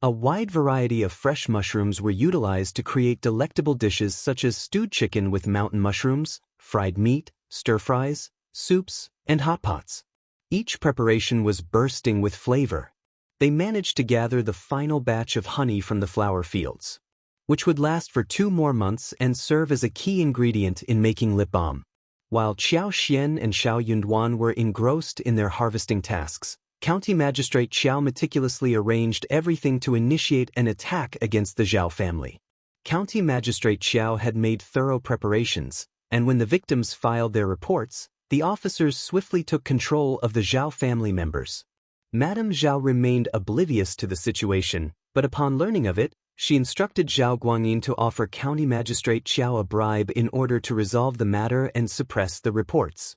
A wide variety of fresh mushrooms were utilized to create delectable dishes such as stewed chicken with mountain mushrooms, fried meat, stir-fries, soups, and hot pots. Each preparation was bursting with flavor. They managed to gather the final batch of honey from the flower fields, which would last for 2 more months and serve as a key ingredient in making lip balm. While Qiao Xian and Yunduan were engrossed in their harvesting tasks, County Magistrate Qiao meticulously arranged everything to initiate an attack against the Zhao family. County Magistrate Qiao had made thorough preparations, and when the victims filed their reports, the officers swiftly took control of the Zhao family members. Madame Zhao remained oblivious to the situation, but upon learning of it, she instructed Zhao Guangyin to offer County Magistrate Qiao a bribe in order to resolve the matter and suppress the reports.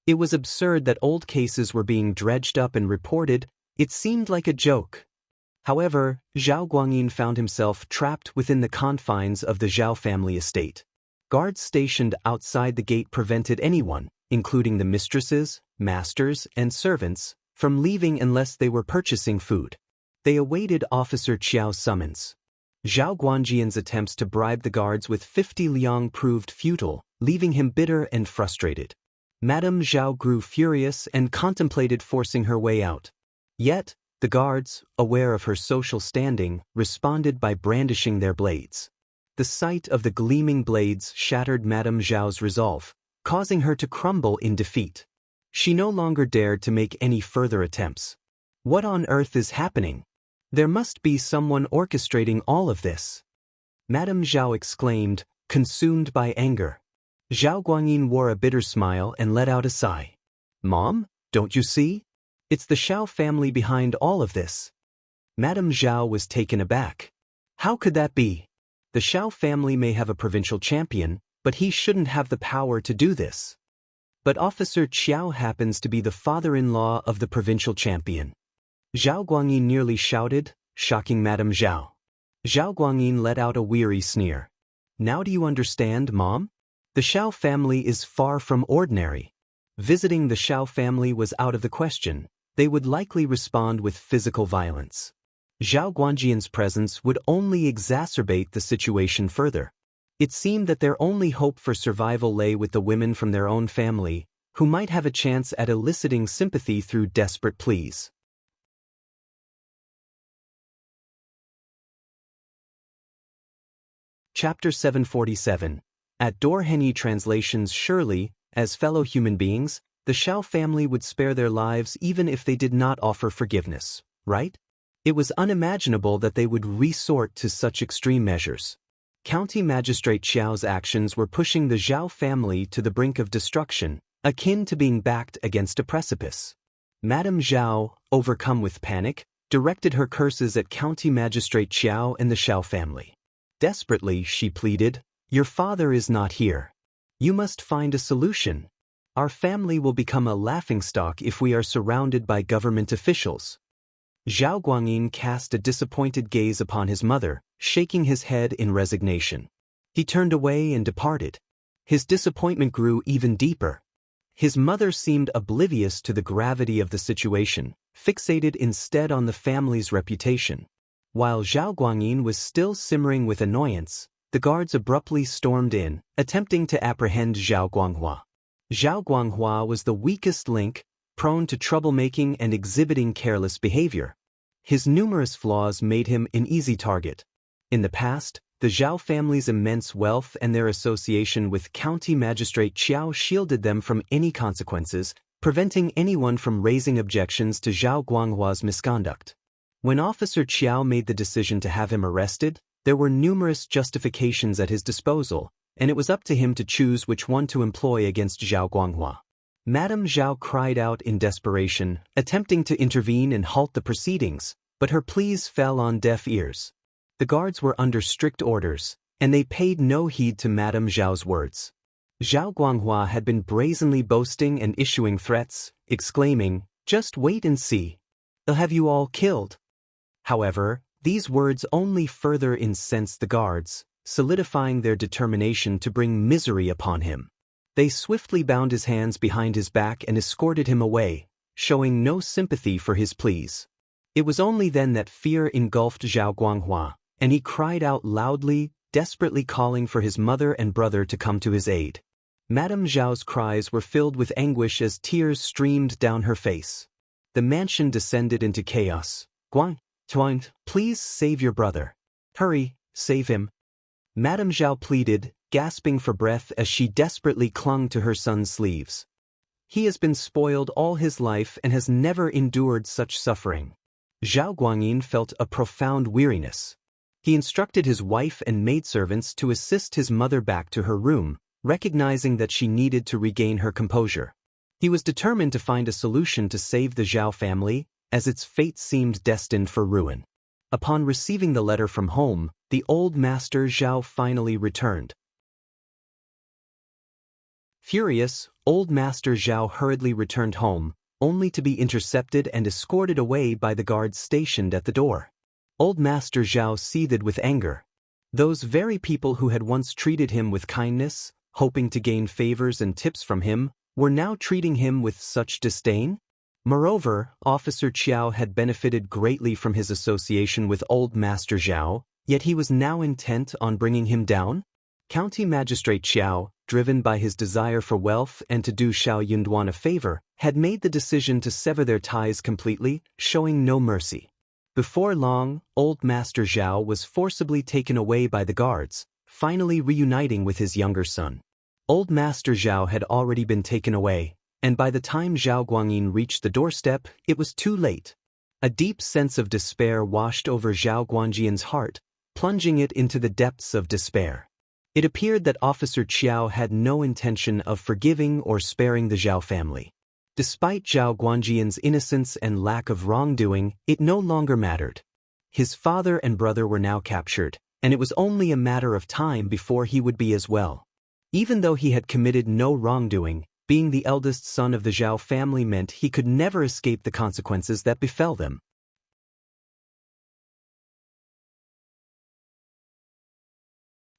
It was absurd that old cases were being dredged up and reported. It seemed like a joke. However, Zhao Guangyin found himself trapped within the confines of the Zhao family estate. Guards stationed outside the gate prevented anyone, including the mistresses, masters, and servants, from leaving unless they were purchasing food. They awaited Officer Qiao's summons. Zhao Guangyi's attempts to bribe the guards with 50 liang proved futile, leaving him bitter and frustrated. Madame Zhao grew furious and contemplated forcing her way out. Yet, the guards, aware of her social standing, responded by brandishing their blades. The sight of the gleaming blades shattered Madame Zhao's resolve, causing her to crumble in defeat. She no longer dared to make any further attempts. What on earth is happening? There must be someone orchestrating all of this. Madame Zhao exclaimed, consumed by anger. Zhao Guangyin wore a bitter smile and let out a sigh. Mom, don't you see? It's the Shao family behind all of this. Madame Zhao was taken aback. How could that be? The Shao family may have a provincial champion, but he shouldn't have the power to do this. But Officer Qiao happens to be the father-in-law of the provincial champion. Zhao Guangyin nearly shouted, shocking Madame Zhao. Zhao Guangyin let out a weary sneer. Now do you understand, Mom? The Shao family is far from ordinary. Visiting the Shao family was out of the question. They would likely respond with physical violence. Zhao Guangyian's presence would only exacerbate the situation further. It seemed that their only hope for survival lay with the women from their own family, who might have a chance at eliciting sympathy through desperate pleas. Chapter 747. At Dorhenyi translations, surely, as fellow human beings, the Shao family would spare their lives even if they did not offer forgiveness, right? It was unimaginable that they would resort to such extreme measures. County Magistrate Qiao's actions were pushing the Zhao family to the brink of destruction, akin to being backed against a precipice. Madame Zhao, overcome with panic, directed her curses at County Magistrate Qiao and the Shao family. Desperately, she pleaded, "Your father is not here. You must find a solution. Our family will become a laughingstock if we are surrounded by government officials." Zhao Guangyin cast a disappointed gaze upon his mother, shaking his head in resignation. He turned away and departed. His disappointment grew even deeper. His mother seemed oblivious to the gravity of the situation, fixated instead on the family's reputation. While Zhao Guangyin was still simmering with annoyance, the guards abruptly stormed in, attempting to apprehend Zhao Guanghua. Zhao Guanghua was the weakest link, prone to troublemaking and exhibiting careless behavior. His numerous flaws made him an easy target. In the past, the Zhao family's immense wealth and their association with County Magistrate Qiao shielded them from any consequences, preventing anyone from raising objections to Zhao Guanghua's misconduct. When Officer Qiao made the decision to have him arrested, there were numerous justifications at his disposal, and it was up to him to choose which one to employ against Zhao Guanghua. Madame Zhao cried out in desperation, attempting to intervene and halt the proceedings, but her pleas fell on deaf ears. The guards were under strict orders, and they paid no heed to Madame Zhao's words. Zhao Guanghua had been brazenly boasting and issuing threats, exclaiming, "Just wait and see. They'll have you all killed." However, these words only further incensed the guards, solidifying their determination to bring misery upon him. They swiftly bound his hands behind his back and escorted him away, showing no sympathy for his pleas. It was only then that fear engulfed Zhao Guanghua, and he cried out loudly, desperately calling for his mother and brother to come to his aid. Madame Zhao's cries were filled with anguish as tears streamed down her face. The mansion descended into chaos. "Tuan, please save your brother. Hurry, save him." Madame Zhao pleaded, gasping for breath as she desperately clung to her son's sleeves. "He has been spoiled all his life and has never endured such suffering." Zhao Guangyin felt a profound weariness. He instructed his wife and maidservants to assist his mother back to her room, recognizing that she needed to regain her composure. He was determined to find a solution to save the Zhao family, as its fate seemed destined for ruin. Upon receiving the letter from home, the old master Zhao finally returned. Furious, old master Zhao hurriedly returned home, only to be intercepted and escorted away by the guards stationed at the door. Old master Zhao seethed with anger. Those very people who had once treated him with kindness, hoping to gain favors and tips from him, were now treating him with such disdain? Moreover, Officer Qiao had benefited greatly from his association with old Master Zhao, yet he was now intent on bringing him down? County Magistrate Qiao, driven by his desire for wealth and to do Shao Yunduan a favor, had made the decision to sever their ties completely, showing no mercy. Before long, old Master Zhao was forcibly taken away by the guards, finally reuniting with his younger son. Old Master Zhao had already been taken away, and by the time Zhao Guangyin reached the doorstep, it was too late. A deep sense of despair washed over Zhao Guangyian's heart, plunging it into the depths of despair. It appeared that Officer Qiao had no intention of forgiving or sparing the Zhao family. Despite Zhao Guangyian's innocence and lack of wrongdoing, it no longer mattered. His father and brother were now captured, and it was only a matter of time before he would be as well. Even though he had committed no wrongdoing, being the eldest son of the Zhao family meant he could never escape the consequences that befell them.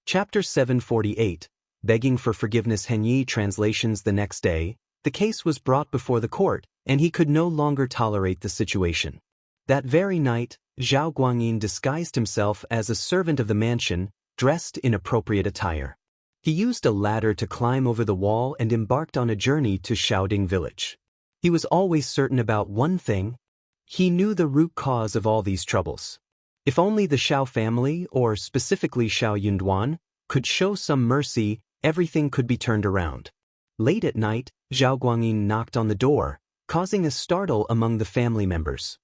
Chapter 748, Begging for Forgiveness. Henyi translations. The next day, the case was brought before the court, and he could no longer tolerate the situation. That very night, Zhao Guangyin disguised himself as a servant of the mansion, dressed in appropriate attire. He used a ladder to climb over the wall and embarked on a journey to Shaoding village. He was always certain about one thing. He knew the root cause of all these troubles. If only the Shao family, or specifically Shao Yunduan, could show some mercy, everything could be turned around. Late at night, Zhao Guangyin knocked on the door, causing a startle among the family members.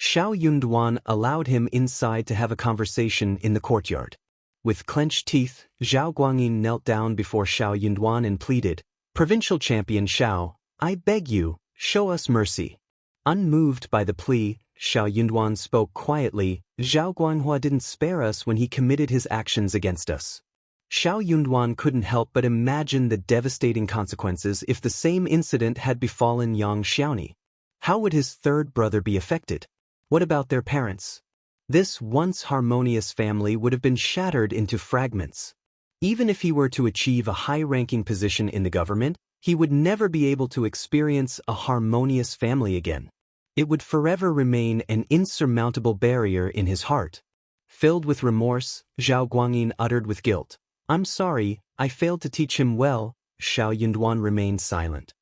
Shao Yunduan allowed him inside to have a conversation in the courtyard. With clenched teeth, Zhao Guangyin knelt down before Shao Yunduan and pleaded, "Provincial champion Shao, I beg you, show us mercy." Unmoved by the plea, Shao Yunduan spoke quietly, "Zhao Guanghua didn't spare us when he committed his actions against us." Shao Yunduan couldn't help but imagine the devastating consequences if the same incident had befallen young Xiaoni. How would his third brother be affected? What about their parents? This once harmonious family would have been shattered into fragments. Even if he were to achieve a high-ranking position in the government, he would never be able to experience a harmonious family again. It would forever remain an insurmountable barrier in his heart. Filled with remorse, Zhao Guangyin uttered with guilt, "I'm sorry, I failed to teach him well." Shao Yunduan remained silent.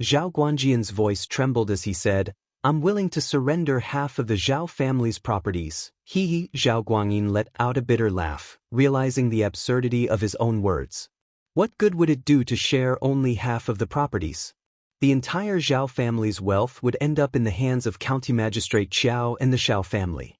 Zhao Guanjian's voice trembled as he said, "I'm willing to surrender half of the Zhao family's properties." Zhao Guangyin let out a bitter laugh, realizing the absurdity of his own words. What good would it do to share only half of the properties? The entire Zhao family's wealth would end up in the hands of County Magistrate Qiao and the Shao family.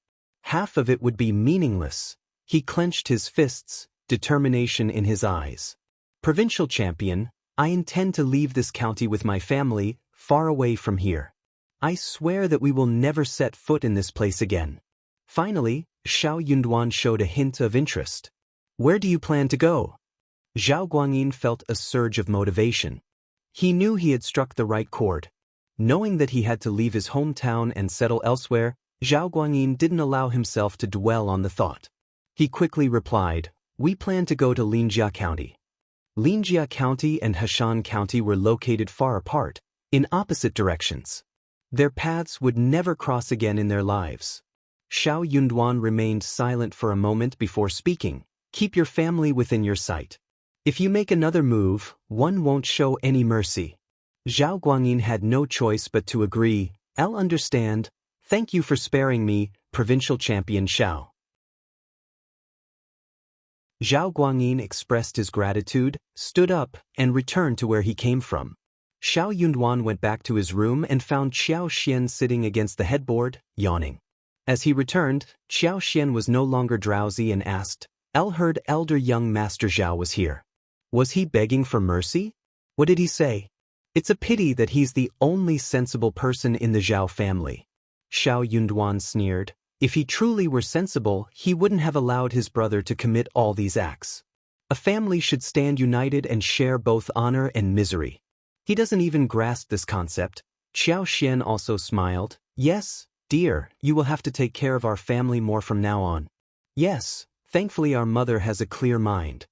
Half of it would be meaningless. He clenched his fists, determination in his eyes. "Provincial champion, I intend to leave this county with my family, far away from here. I swear that we will never set foot in this place again." Finally, Shao Yunduan showed a hint of interest. "Where do you plan to go?" Zhao Guangyin felt a surge of motivation. He knew he had struck the right chord. Knowing that he had to leave his hometown and settle elsewhere, Zhao Guangyin didn't allow himself to dwell on the thought. He quickly replied, "We plan to go to Linjia County." Linjia County and Hashan County were located far apart, in opposite directions. Their paths would never cross again in their lives. Shao Yunduan remained silent for a moment before speaking. "Keep your family within your sight. If you make another move, one won't show any mercy." Zhao Guangyin had no choice but to agree. "I'll understand. Thank you for sparing me, Provincial Champion Shao." Zhao Guangyin expressed his gratitude, stood up, and returned to where he came from. Shao Yunduan went back to his room and found Qiao Xian sitting against the headboard, yawning. As he returned, Qiao Xian was no longer drowsy and asked, "I heard elder young Master Zhao was here. Was he begging for mercy? What did he say? It's a pity that he's the only sensible person in the Zhao family." Shao Yunduan sneered. If he truly were sensible, he wouldn't have allowed his brother to commit all these acts. A family should stand united and share both honor and misery. He doesn't even grasp this concept. Qiao Xian also smiled. "Yes, dear, you will have to take care of our family more from now on." "Yes, thankfully our mother has a clear mind."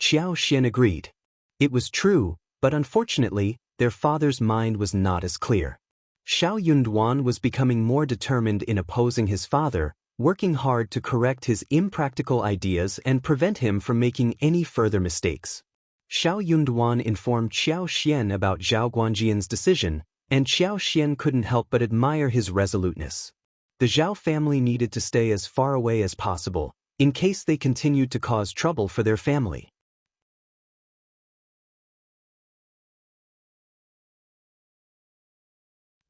Qiao Xian agreed. It was true, but unfortunately, their father's mind was not as clear. Shao Yunduan was becoming more determined in opposing his father, working hard to correct his impractical ideas and prevent him from making any further mistakes. Shao Yunduan informed Qiao Xian about Zhao Guanjian's decision, and Qiao Xian couldn't help but admire his resoluteness. The Zhao family needed to stay as far away as possible, in case they continued to cause trouble for their family.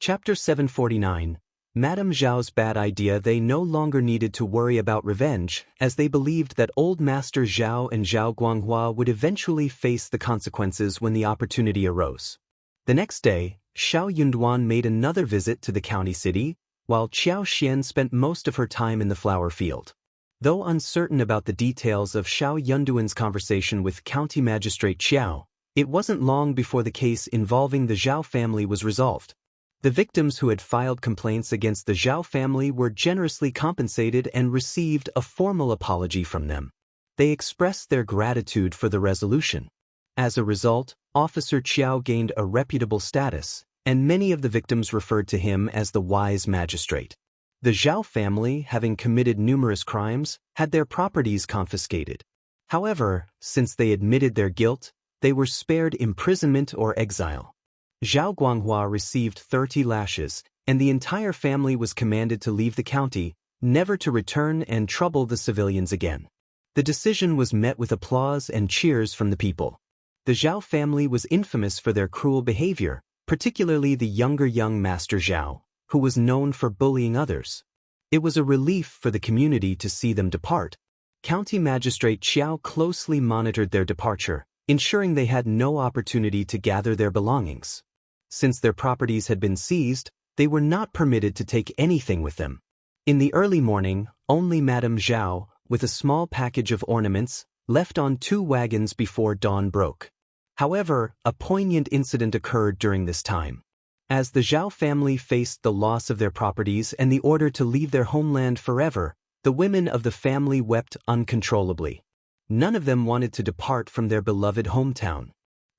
Chapter 749. Madame Zhao's bad idea. They no longer needed to worry about revenge, as they believed that old Master Zhao and Zhao Guanghua would eventually face the consequences when the opportunity arose. The next day, Shao Yunduan made another visit to the county city, while Qiao Xian spent most of her time in the flower field. Though uncertain about the details of Xiao Yunduan's conversation with County Magistrate Qiao, it wasn't long before the case involving the Zhao family was resolved. The victims who had filed complaints against the Zhao family were generously compensated and received a formal apology from them. They expressed their gratitude for the resolution. As a result, Officer Qiao gained a reputable status, and many of the victims referred to him as the wise magistrate. The Zhao family, having committed numerous crimes, had their properties confiscated. However, since they admitted their guilt, they were spared imprisonment or exile. Zhao Guanghua received 30 lashes, and the entire family was commanded to leave the county, never to return and trouble the civilians again. The decision was met with applause and cheers from the people. The Zhao family was infamous for their cruel behavior, particularly the younger young Master Zhao, who was known for bullying others. It was a relief for the community to see them depart. County Magistrate Qiao closely monitored their departure, ensuring they had no opportunity to gather their belongings. Since their properties had been seized, they were not permitted to take anything with them. In the early morning, only Madame Zhao, with a small package of ornaments, left on 2 wagons before dawn broke. However, a poignant incident occurred during this time. As the Zhao family faced the loss of their properties and the order to leave their homeland forever, the women of the family wept uncontrollably. None of them wanted to depart from their beloved hometown.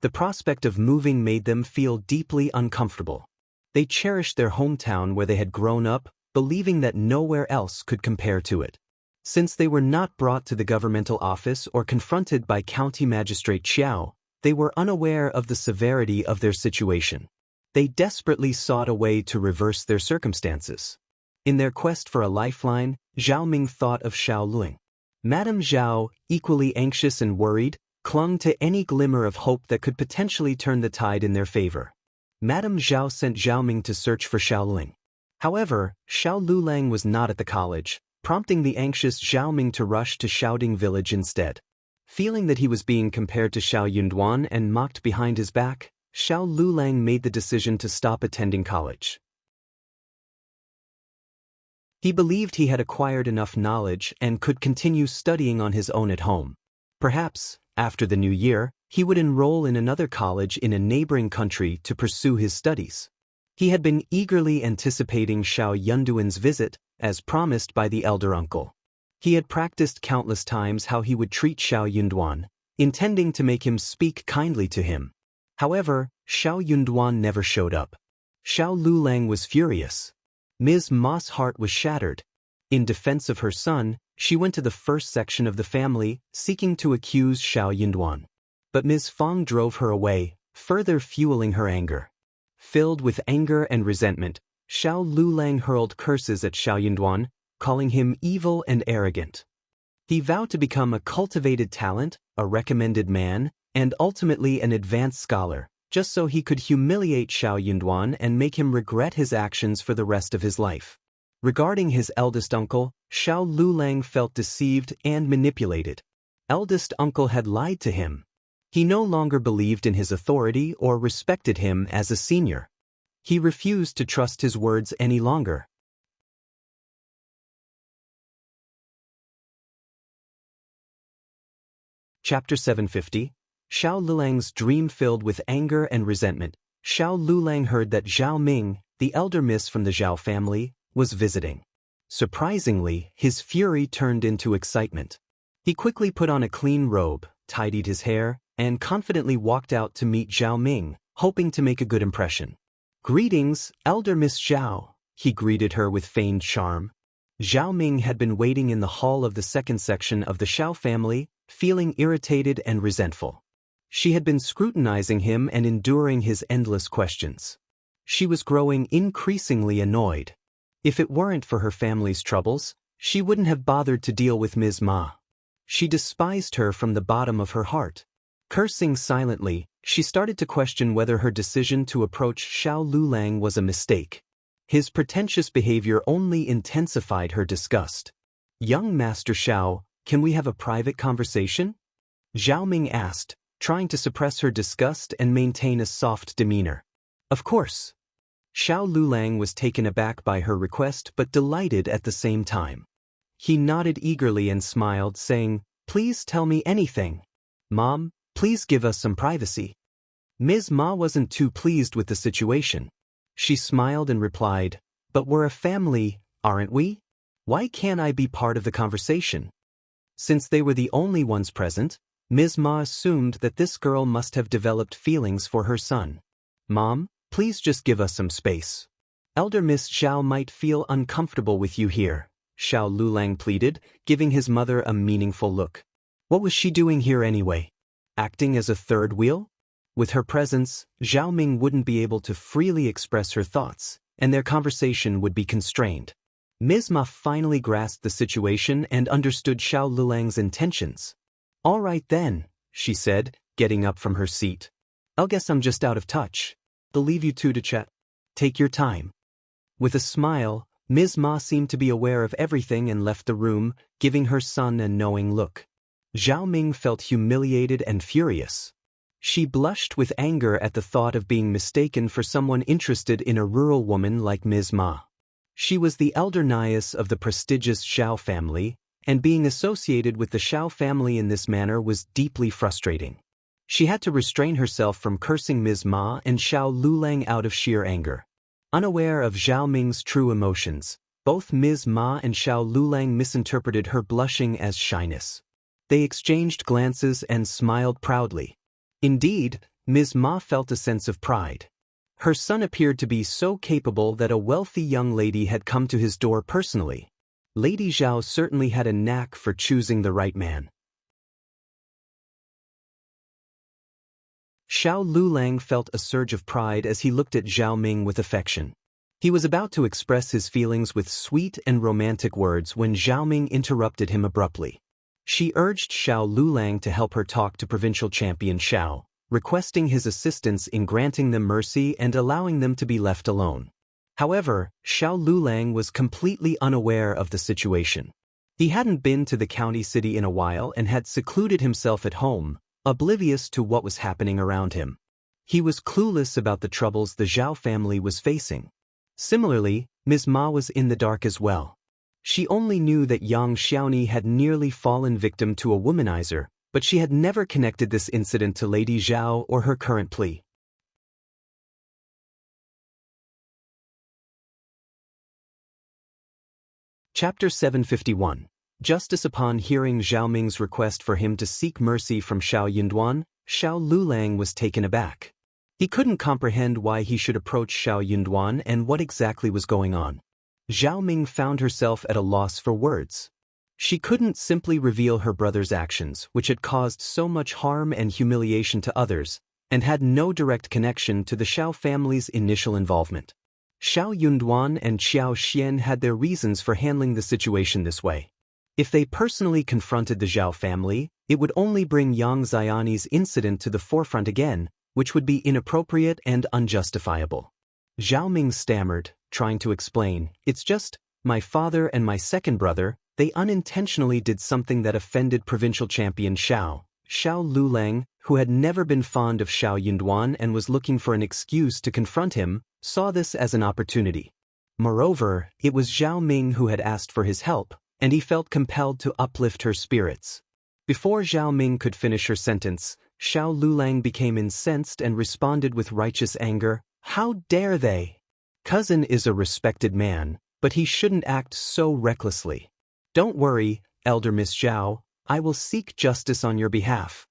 The prospect of moving made them feel deeply uncomfortable. They cherished their hometown where they had grown up, believing that nowhere else could compare to it. Since they were not brought to the governmental office or confronted by County Magistrate Qiao, they were unaware of the severity of their situation. They desperately sought a way to reverse their circumstances. In their quest for a lifeline, Zhao Ming thought of Shaolong. Madame Zhao, equally anxious and worried, clung to any glimmer of hope that could potentially turn the tide in their favor. Madame Zhao sent Zhao Ming to search for Shaolong. However, Liulang was not at the college, prompting the anxious Zhao Ming to rush to Shaoding village instead. Feeling that he was being compared to Xiao Yunduan and mocked behind his back, Liulang made the decision to stop attending college. He believed he had acquired enough knowledge and could continue studying on his own at home. Perhaps, after the new year, he would enroll in another college in a neighboring country to pursue his studies. He had been eagerly anticipating Xiao Yunduan's visit, as promised by the elder uncle. He had practiced countless times how he would treat Xiao Yunduan, intending to make him speak kindly to him. However, Xiao Yunduan never showed up. Liulang was furious. Ms. Ma's heart was shattered. In defense of her son, she went to the first section of the family, seeking to accuse Xiao Yunduan. But Ms. Fang drove her away, further fueling her anger. Filled with anger and resentment, Liulang hurled curses at Xiao Yunduan, calling him evil and arrogant. He vowed to become a cultivated talent, a recommended man, and ultimately an advanced scholar, just so he could humiliate Xiao Yunduan and make him regret his actions for the rest of his life. Regarding his eldest uncle, Liulang felt deceived and manipulated. Eldest uncle had lied to him. He no longer believed in his authority or respected him as a senior. He refused to trust his words any longer. Chapter 750. Liulang's dream filled with anger and resentment. Liulang heard that Zhao Ming, the elder miss from the Zhao family, was visiting. Surprisingly, his fury turned into excitement. He quickly put on a clean robe, tidied his hair, and confidently walked out to meet Zhao Ming, hoping to make a good impression. "Greetings, elder Miss Zhao," he greeted her with feigned charm. Zhao Ming had been waiting in the hall of the second section of the Shao family, feeling irritated and resentful. She had been scrutinizing him and enduring his endless questions. She was growing increasingly annoyed. If it weren't for her family's troubles, she wouldn't have bothered to deal with Ms. Ma. She despised her from the bottom of her heart. Cursing silently, she started to question whether her decision to approach Liulang was a mistake. His pretentious behavior only intensified her disgust. "Young Master Xiao, can we have a private conversation?" Zhao Ming asked, trying to suppress her disgust and maintain a soft demeanor. "Of course." Liulang was taken aback by her request but delighted at the same time. He nodded eagerly and smiled, saying, "Please tell me anything. Mom, please give us some privacy." Ms. Ma wasn't too pleased with the situation. She smiled and replied, "But we're a family, aren't we? Why can't I be part of the conversation?" Since they were the only ones present, Ms. Ma assumed that this girl must have developed feelings for her son. "Mom, please just give us some space. Elder Miss Xiao might feel uncomfortable with you here," Xiao Liulang pleaded, giving his mother a meaningful look. What was she doing here anyway? Acting as a third wheel? With her presence, Zhao Ming wouldn't be able to freely express her thoughts, and their conversation would be constrained. Ms. Ma finally grasped the situation and understood Xiao Liulang's intentions. "All right then," she said, getting up from her seat. "I guess I'm just out of touch. I'll leave you two to chat. Take your time." With a smile, Ms. Ma seemed to be aware of everything and left the room, giving her son a knowing look. Zhao Ming felt humiliated and furious. She blushed with anger at the thought of being mistaken for someone interested in a rural woman like Ms. Ma. She was the elder niece of the prestigious Shao family, and being associated with the Shao family in this manner was deeply frustrating. She had to restrain herself from cursing Ms. Ma and Xiao Liulang out of sheer anger. Unaware of Zhao Ming's true emotions, both Ms. Ma and Xiao Liulang misinterpreted her blushing as shyness. They exchanged glances and smiled proudly. Indeed, Ms. Ma felt a sense of pride. Her son appeared to be so capable that a wealthy young lady had come to his door personally. Lady Zhao certainly had a knack for choosing the right man. Xiao Liulang felt a surge of pride as he looked at Zhao Ming with affection. He was about to express his feelings with sweet and romantic words when Zhao Ming interrupted him abruptly. She urged Xiao Liulang to help her talk to provincial champion Shao, requesting his assistance in granting them mercy and allowing them to be left alone. However, Xiao Liulang was completely unaware of the situation. He hadn't been to the county city in a while and had secluded himself at home, oblivious to what was happening around him. He was clueless about the troubles the Zhao family was facing. Similarly, Ms. Ma was in the dark as well. She only knew that young Xiaoni had nearly fallen victim to a womanizer, but she had never connected this incident to Lady Zhao or her current plea. Chapter 751. Justice. Upon hearing Zhao Ming's request for him to seek mercy from Yunduan, Xiao Liulang was taken aback. He couldn't comprehend why he should approach Yunduan and what exactly was going on. Zhao Ming found herself at a loss for words. She couldn't simply reveal her brother's actions, which had caused so much harm and humiliation to others, and had no direct connection to the Shao family's initial involvement. Xiao Yunduan and Qiao Xian had their reasons for handling the situation this way. If they personally confronted the Zhao family, it would only bring Yang Xiaoni's incident to the forefront again, which would be inappropriate and unjustifiable. Zhao Ming stammered, trying to explain, "It's just, my father and my second brother, they unintentionally did something that offended provincial champion Shao." Xiao Liulang, who had never been fond of Xiao Yunduan and was looking for an excuse to confront him, saw this as an opportunity. Moreover, it was Zhao Ming who had asked for his help, and he felt compelled to uplift her spirits. Before Zhao Ming could finish her sentence, Xiao Liulang became incensed and responded with righteous anger, "How dare they? Cousin is a respected man, but he shouldn't act so recklessly. Don't worry, Elder Miss Zhao, I will seek justice on your behalf.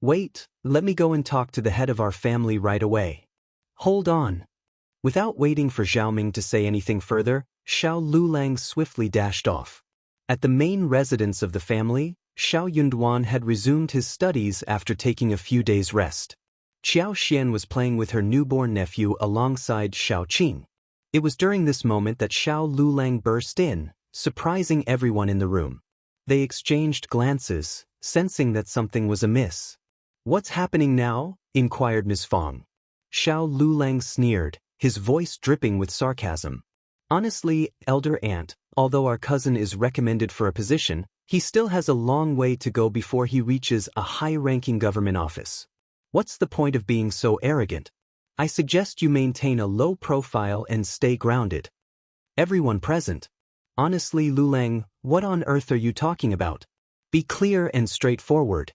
Wait, let me go and talk to the head of our family right away. Hold on." Without waiting for Zhao Ming to say anything further, Xiao Liulang swiftly dashed off. At the main residence of the family, Xiao Yunduan had resumed his studies after taking a few days' rest. Qiao Xian was playing with her newborn nephew alongside Shao Qing. It was during this moment that Xiao Liulang burst in, surprising everyone in the room. They exchanged glances, sensing that something was amiss. "What's happening now?" inquired Ms. Fang. Xiao Liulang sneered, his voice dripping with sarcasm. "Honestly, Elder Aunt, although our cousin is recommended for a position, he still has a long way to go before he reaches a high-ranking government office. What's the point of being so arrogant? I suggest you maintain a low profile and stay grounded." Everyone present, Honestly, Liulang, what on earth are you talking about? Be clear and straightforward.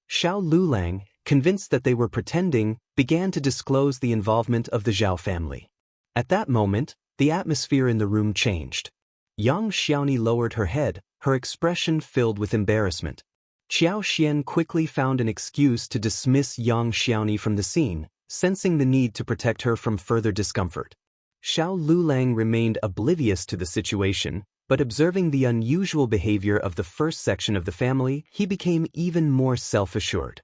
Liulang, convinced that they were pretending, began to disclose the involvement of the Zhao family. At that moment, the atmosphere in the room changed. Young Xiaoni lowered her head, her expression filled with embarrassment. Qiao Xian quickly found an excuse to dismiss young Xiaoni from the scene, sensing the need to protect her from further discomfort. Liulang remained oblivious to the situation, but observing the unusual behavior of the first section of the family, he became even more self-assured.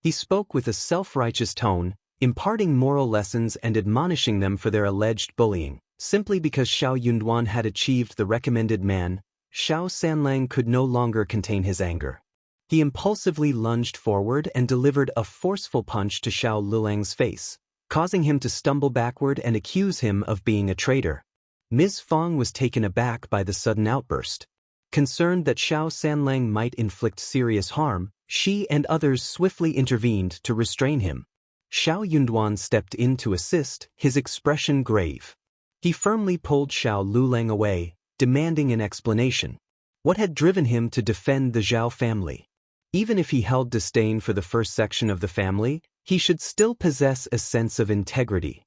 He spoke with a self-righteous tone, imparting moral lessons and admonishing them for their alleged bullying. Simply because Yunduan had achieved the recommended man, Shao Sanlang could no longer contain his anger. He impulsively lunged forward and delivered a forceful punch to Liulang's face, causing him to stumble backward and accuse him of being a traitor. Ms. Fang was taken aback by the sudden outburst. Concerned that Shao Sanlang might inflict serious harm, she and others swiftly intervened to restrain him. Yunduan stepped in to assist, his expression grave. He firmly pulled Liulang away, demanding an explanation. What had driven him to defend the Zhao family? Even if he held disdain for the first section of the family, he should still possess a sense of integrity.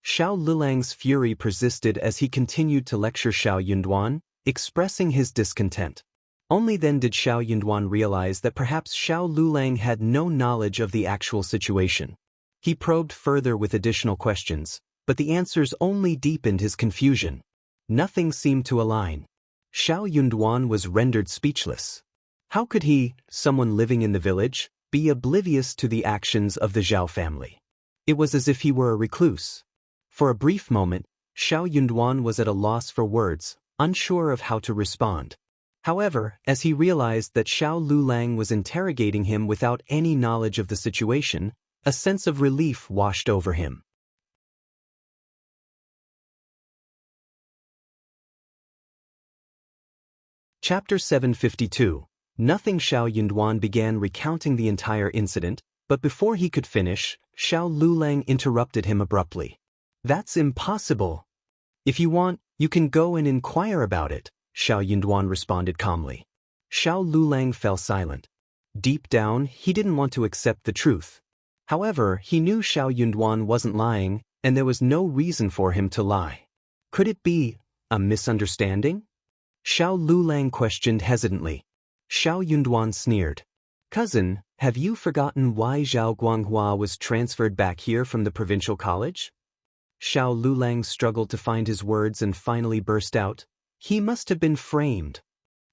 Liulang's fury persisted as he continued to lecture Yunduan, expressing his discontent. Only then did Yunduan realize that perhaps Liulang had no knowledge of the actual situation. He probed further with additional questions, but the answers only deepened his confusion. Nothing seemed to align. Yunduan was rendered speechless. How could he, someone living in the village, be oblivious to the actions of the Zhao family? It was as if he were a recluse. For a brief moment, Yunduan was at a loss for words, unsure of how to respond. However, as he realized that Liulang was interrogating him without any knowledge of the situation, a sense of relief washed over him. Chapter 752. Nothing. Yunduan began recounting the entire incident, but before he could finish, Liulang interrupted him abruptly. That's impossible. If you want, you can go and inquire about it, Yunduan responded calmly. Liulang fell silent. Deep down, he didn't want to accept the truth. However, he knew Yunduan wasn't lying, and there was no reason for him to lie. Could it be a misunderstanding? Liulang questioned hesitantly. Yunduan sneered. Cousin, have you forgotten why Zhao Guanghua was transferred back here from the provincial college? Liulang struggled to find his words and finally burst out. He must have been framed.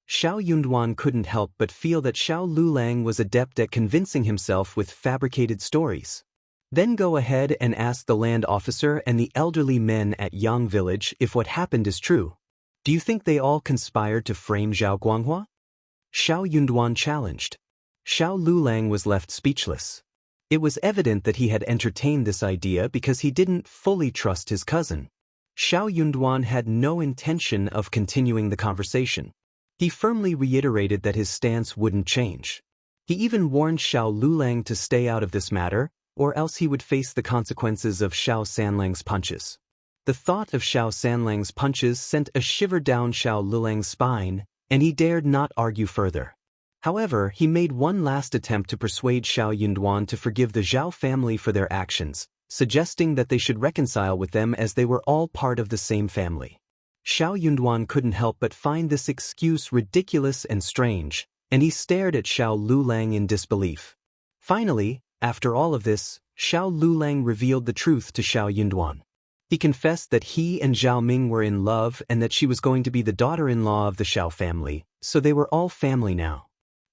Yunduan couldn't help but feel that Liulang was adept at convincing himself with fabricated stories. Then go ahead and ask the land officer and the elderly men at Yang village if what happened is true. Do you think they all conspired to frame Zhao Guanghua? Yunduan challenged. Liulang was left speechless. It was evident that he had entertained this idea because he didn't fully trust his cousin. Yunduan had no intention of continuing the conversation. He firmly reiterated that his stance wouldn't change. He even warned Liulang to stay out of this matter, or else he would face the consequences of Shao Sanlang's punches. The thought of Shao Sanlang's punches sent a shiver down Liulang's spine, and he dared not argue further. However, he made one last attempt to persuade Yunduan to forgive the Zhao family for their actions, suggesting that they should reconcile with them as they were all part of the same family. Yunduan couldn't help but find this excuse ridiculous and strange, and he stared at Liulang in disbelief. Finally, after all of this, Liulang revealed the truth to Yunduan. He confessed that he and Zhao Ming were in love and that she was going to be the daughter-in-law of the Shao family, so they were all family now.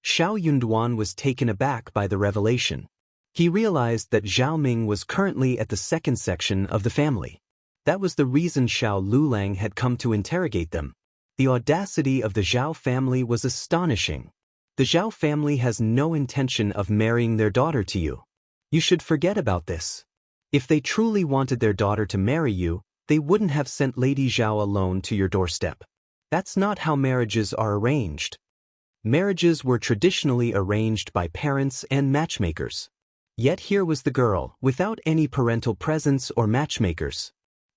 Yunduan was taken aback by the revelation. He realized that Zhao Ming was currently at the second section of the family. That was the reason Liulang had come to interrogate them. The audacity of the Zhao family was astonishing. The Zhao family has no intention of marrying their daughter to you. You should forget about this. If they truly wanted their daughter to marry you, they wouldn't have sent Lady Zhao alone to your doorstep. That's not how marriages are arranged. Marriages were traditionally arranged by parents and matchmakers. Yet here was the girl, without any parental presence or matchmakers.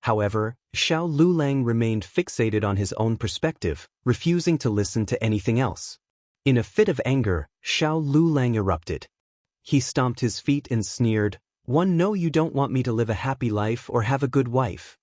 However, Xiao Liulang remained fixated on his own perspective, refusing to listen to anything else. In a fit of anger, Xiao Liulang erupted. He stomped his feet and sneered, "No, you don't want me to live a happy life or have a good wife.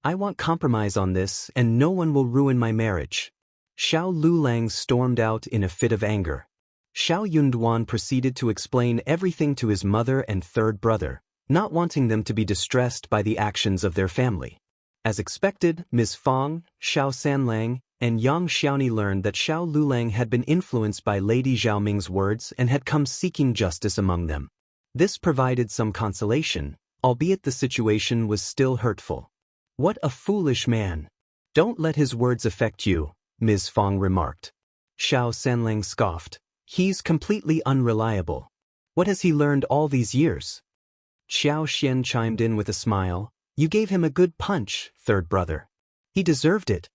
I want compromise on this, and no one will ruin my marriage." Xiao Liulang stormed out in a fit of anger. Xiao Yunduan proceeded to explain everything to his mother and third brother, not wanting them to be distressed by the actions of their family. As expected, Ms. Fang, Xiao Sanlang, and young Xiaoni learned that Xiao Liulang had been influenced by Lady Zhao Ming's words and had come seeking justice among them. This provided some consolation, albeit the situation was still hurtful. "What a foolish man. Don't let his words affect you," Ms. Fang remarked. Xiao Sanlang scoffed. "He's completely unreliable. What has he learned all these years?" Qiao Xian chimed in with a smile. "You gave him a good punch, third brother. He deserved it."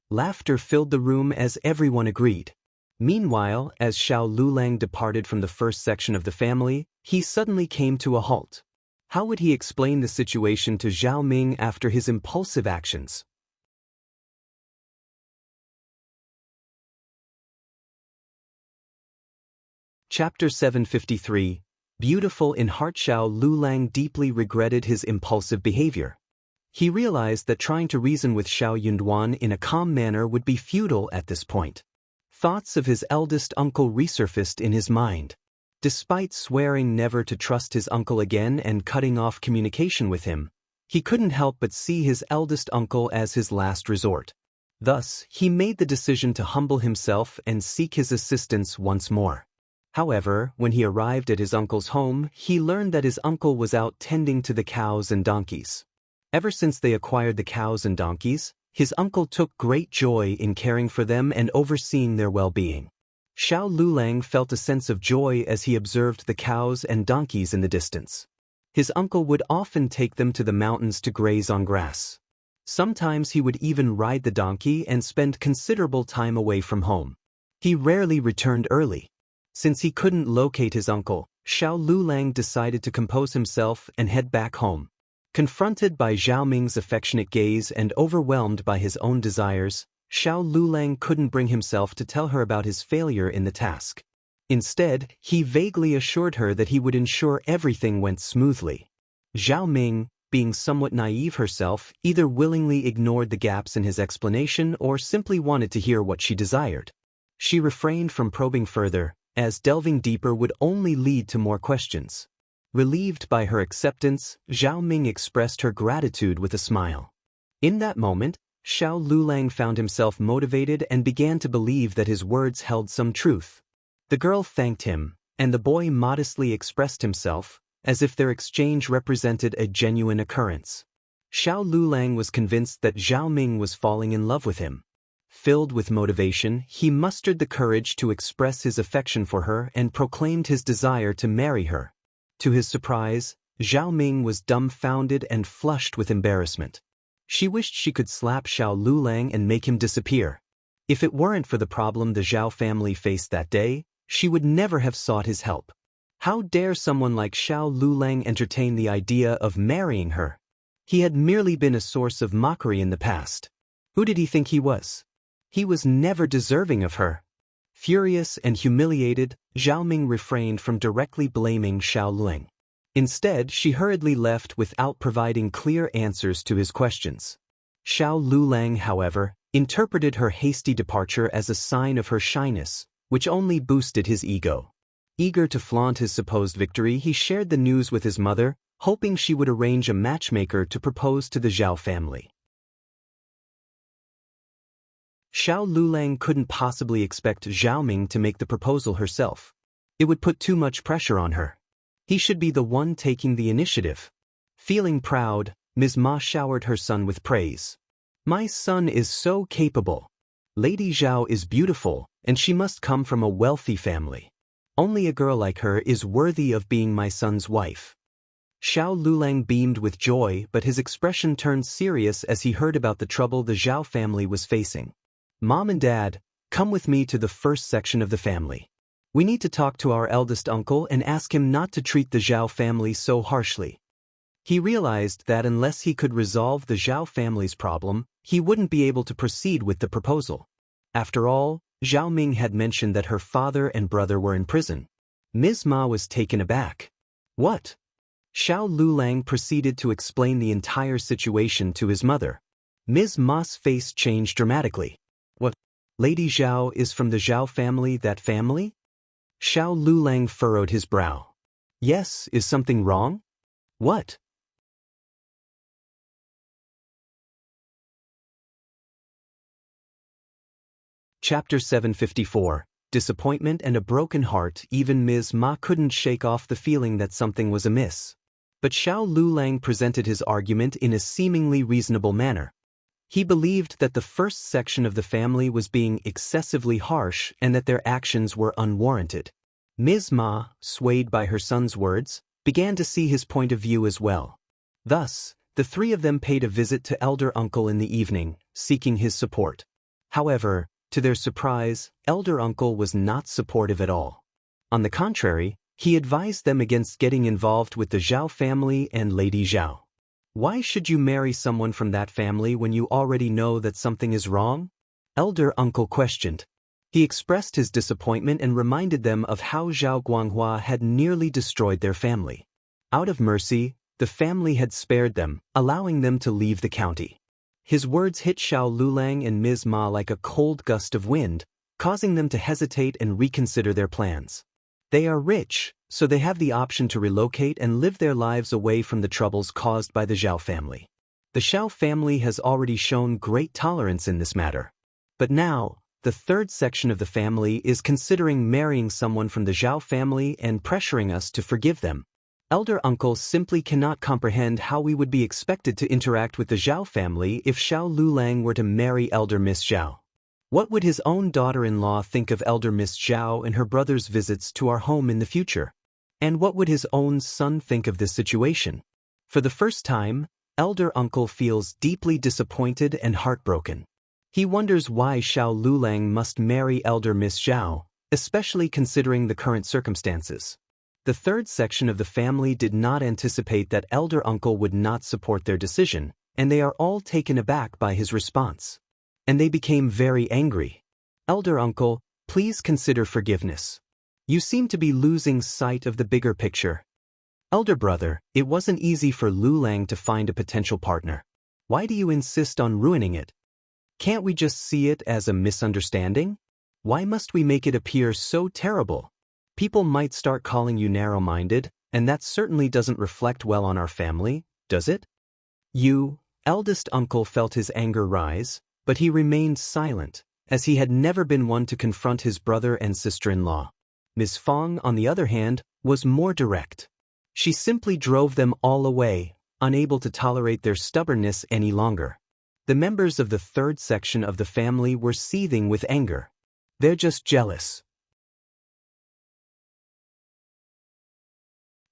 Laughter filled the room as everyone agreed. Meanwhile, as Xiao Liulang departed from the first section of the family, he suddenly came to a halt. How would he explain the situation to Zhao Ming after his impulsive actions? Chapter 753. Beautiful in heart. Xiao Liulang deeply regretted his impulsive behavior. He realized that trying to reason with Xiao Yunduan in a calm manner would be futile at this point. Thoughts of his eldest uncle resurfaced in his mind. Despite swearing never to trust his uncle again and cutting off communication with him, he couldn't help but see his eldest uncle as his last resort. Thus, he made the decision to humble himself and seek his assistance once more. However, when he arrived at his uncle's home, he learned that his uncle was out tending to the cows and donkeys. Ever since they acquired the cows and donkeys, his uncle took great joy in caring for them and overseeing their well-being. Xiao Liulang felt a sense of joy as he observed the cows and donkeys in the distance. His uncle would often take them to the mountains to graze on grass. Sometimes he would even ride the donkey and spend considerable time away from home. He rarely returned early. Since he couldn't locate his uncle, Xiao Liulang decided to compose himself and head back home. Confronted by Zhao Ming's affectionate gaze and overwhelmed by his own desires, Xiao Liulang couldn't bring himself to tell her about his failure in the task. Instead, he vaguely assured her that he would ensure everything went smoothly. Zhao Ming, being somewhat naive herself, either willingly ignored the gaps in his explanation or simply wanted to hear what she desired. She refrained from probing further, as delving deeper would only lead to more questions. Relieved by her acceptance, Zhao Ming expressed her gratitude with a smile. In that moment, Xiao Liulang found himself motivated and began to believe that his words held some truth. The girl thanked him, and the boy modestly expressed himself, as if their exchange represented a genuine occurrence. Xiao Liulang was convinced that Zhao Ming was falling in love with him. Filled with motivation, he mustered the courage to express his affection for her and proclaimed his desire to marry her. To his surprise, Zhao Ming was dumbfounded and flushed with embarrassment. She wished she could slap Xiao Liulang and make him disappear. If it weren't for the problem the Zhao family faced that day, she would never have sought his help. How dare someone like Xiao Liulang entertain the idea of marrying her? He had merely been a source of mockery in the past. Who did he think he was? He was never deserving of her. Furious and humiliated, Zhao Ming refrained from directly blaming Xiao Liulang. Instead, she hurriedly left without providing clear answers to his questions. Xiao Liulang, however, interpreted her hasty departure as a sign of her shyness, which only boosted his ego. Eager to flaunt his supposed victory, he shared the news with his mother, hoping she would arrange a matchmaker to propose to the Zhao family. Xiao Liulang couldn't possibly expect Zhao Ming to make the proposal herself. It would put too much pressure on her. He should be the one taking the initiative. Feeling proud, Ms. Ma showered her son with praise. "My son is so capable. Lady Zhao is beautiful, and she must come from a wealthy family. Only a girl like her is worthy of being my son's wife." Xiao Liulang beamed with joy, but his expression turned serious as he heard about the trouble the Zhao family was facing. "Mom and Dad, come with me to the first section of the family. We need to talk to our eldest uncle and ask him not to treat the Zhao family so harshly." He realized that unless he could resolve the Zhao family's problem, he wouldn't be able to proceed with the proposal. After all, Zhao Ming had mentioned that her father and brother were in prison. Ms. Ma was taken aback. What? Liulang proceeded to explain the entire situation to his mother. Ms. Ma's face changed dramatically. What? Lady Zhao is from the Zhao family, that family? Liulang furrowed his brow. Yes, is something wrong? What? Chapter 754. Disappointment and a broken heart. Even Ms. Ma couldn't shake off the feeling that something was amiss. But Liulang presented his argument in a seemingly reasonable manner. He believed that the first section of the family was being excessively harsh and that their actions were unwarranted. Ms. Ma, swayed by her son's words, began to see his point of view as well. Thus, the three of them paid a visit to elder uncle in the evening, seeking his support. However, to their surprise, elder uncle was not supportive at all. On the contrary, he advised them against getting involved with the Zhao family and Lady Zhao. Why should you marry someone from that family when you already know that something is wrong? Elder uncle questioned. He expressed his disappointment and reminded them of how Zhao Guanghua had nearly destroyed their family. Out of mercy, the family had spared them, allowing them to leave the county. His words hit Liulang and Ms. Ma like a cold gust of wind, causing them to hesitate and reconsider their plans. They are rich, so they have the option to relocate and live their lives away from the troubles caused by the Zhao family. The Xiao family has already shown great tolerance in this matter. But now, the third section of the family is considering marrying someone from the Zhao family and pressuring us to forgive them. Elder uncle simply cannot comprehend how we would be expected to interact with the Zhao family if Liulang were to marry elder Miss Zhao. What would his own daughter-in-law think of elder Miss Zhao and her brother's visits to our home in the future? And what would his own son think of this situation? For the first time, elder uncle feels deeply disappointed and heartbroken. He wonders why Liulang must marry elder Miss Zhao, especially considering the current circumstances. The third section of the family did not anticipate that elder uncle would not support their decision, and they are all taken aback by his response. And they became very angry. Elder uncle, please consider forgiveness. You seem to be losing sight of the bigger picture. Elder brother, it wasn't easy for Liulang to find a potential partner. Why do you insist on ruining it? Can't we just see it as a misunderstanding? Why must we make it appear so terrible? People might start calling you narrow-minded, and that certainly doesn't reflect well on our family, does it? Eldest uncle felt his anger rise, but he remained silent, as he had never been one to confront his brother and sister-in-law. Ms. Fang, on the other hand, was more direct. She simply drove them all away, unable to tolerate their stubbornness any longer. The members of the third section of the family were seething with anger. They're just jealous.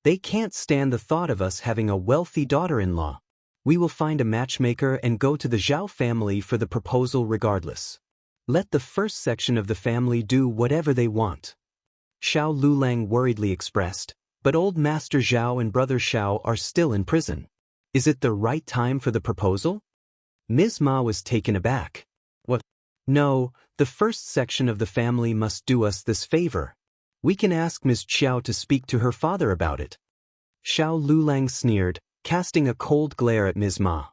They can't stand the thought of us having a wealthy daughter-in-law. We will find a matchmaker and go to the Zhao family for the proposal regardless. Let the first section of the family do whatever they want. Liulang worriedly expressed, but old Master Zhao and brother Shao are still in prison. Is it the right time for the proposal? Ms. Ma was taken aback. What? No, the first section of the family must do us this favor. We can ask Ms. Qiao to speak to her father about it. Liulang sneered, casting a cold glare at Ms. Ma.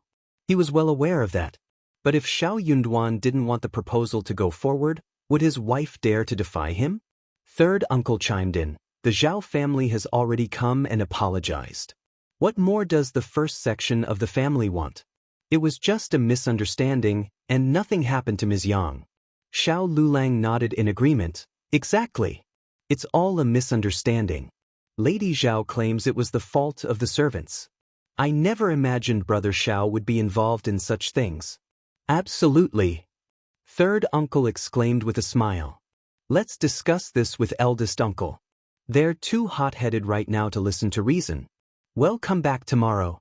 He was well aware of that. But if Yunduan didn't want the proposal to go forward, would his wife dare to defy him? Third uncle chimed in. The Zhao family has already come and apologized. What more does the first section of the family want? It was just a misunderstanding, and nothing happened to Ms.Zhang. Liulang nodded in agreement. Exactly. It's all a misunderstanding. Lady Zhao claims it was the fault of the servants. I never imagined Brother Shao would be involved in such things. Absolutely. Third uncle exclaimed with a smile. Let's discuss this with eldest uncle. They're too hot-headed right now to listen to reason. Well, come back tomorrow.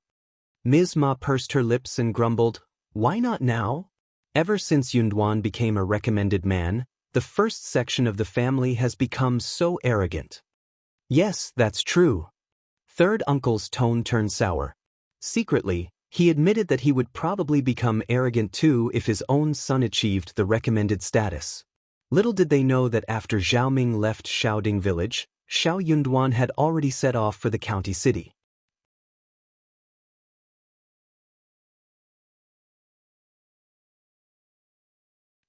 Ms. Ma pursed her lips and grumbled, why not now? Ever since Yunduan became a recommended man, the first section of the family has become so arrogant. Yes, that's true. Third uncle's tone turned sour. Secretly, he admitted that he would probably become arrogant too if his own son achieved the recommended status. Little did they know that after Zhao Ming left Shaoding village, Xiao Yunduan had already set off for the county city.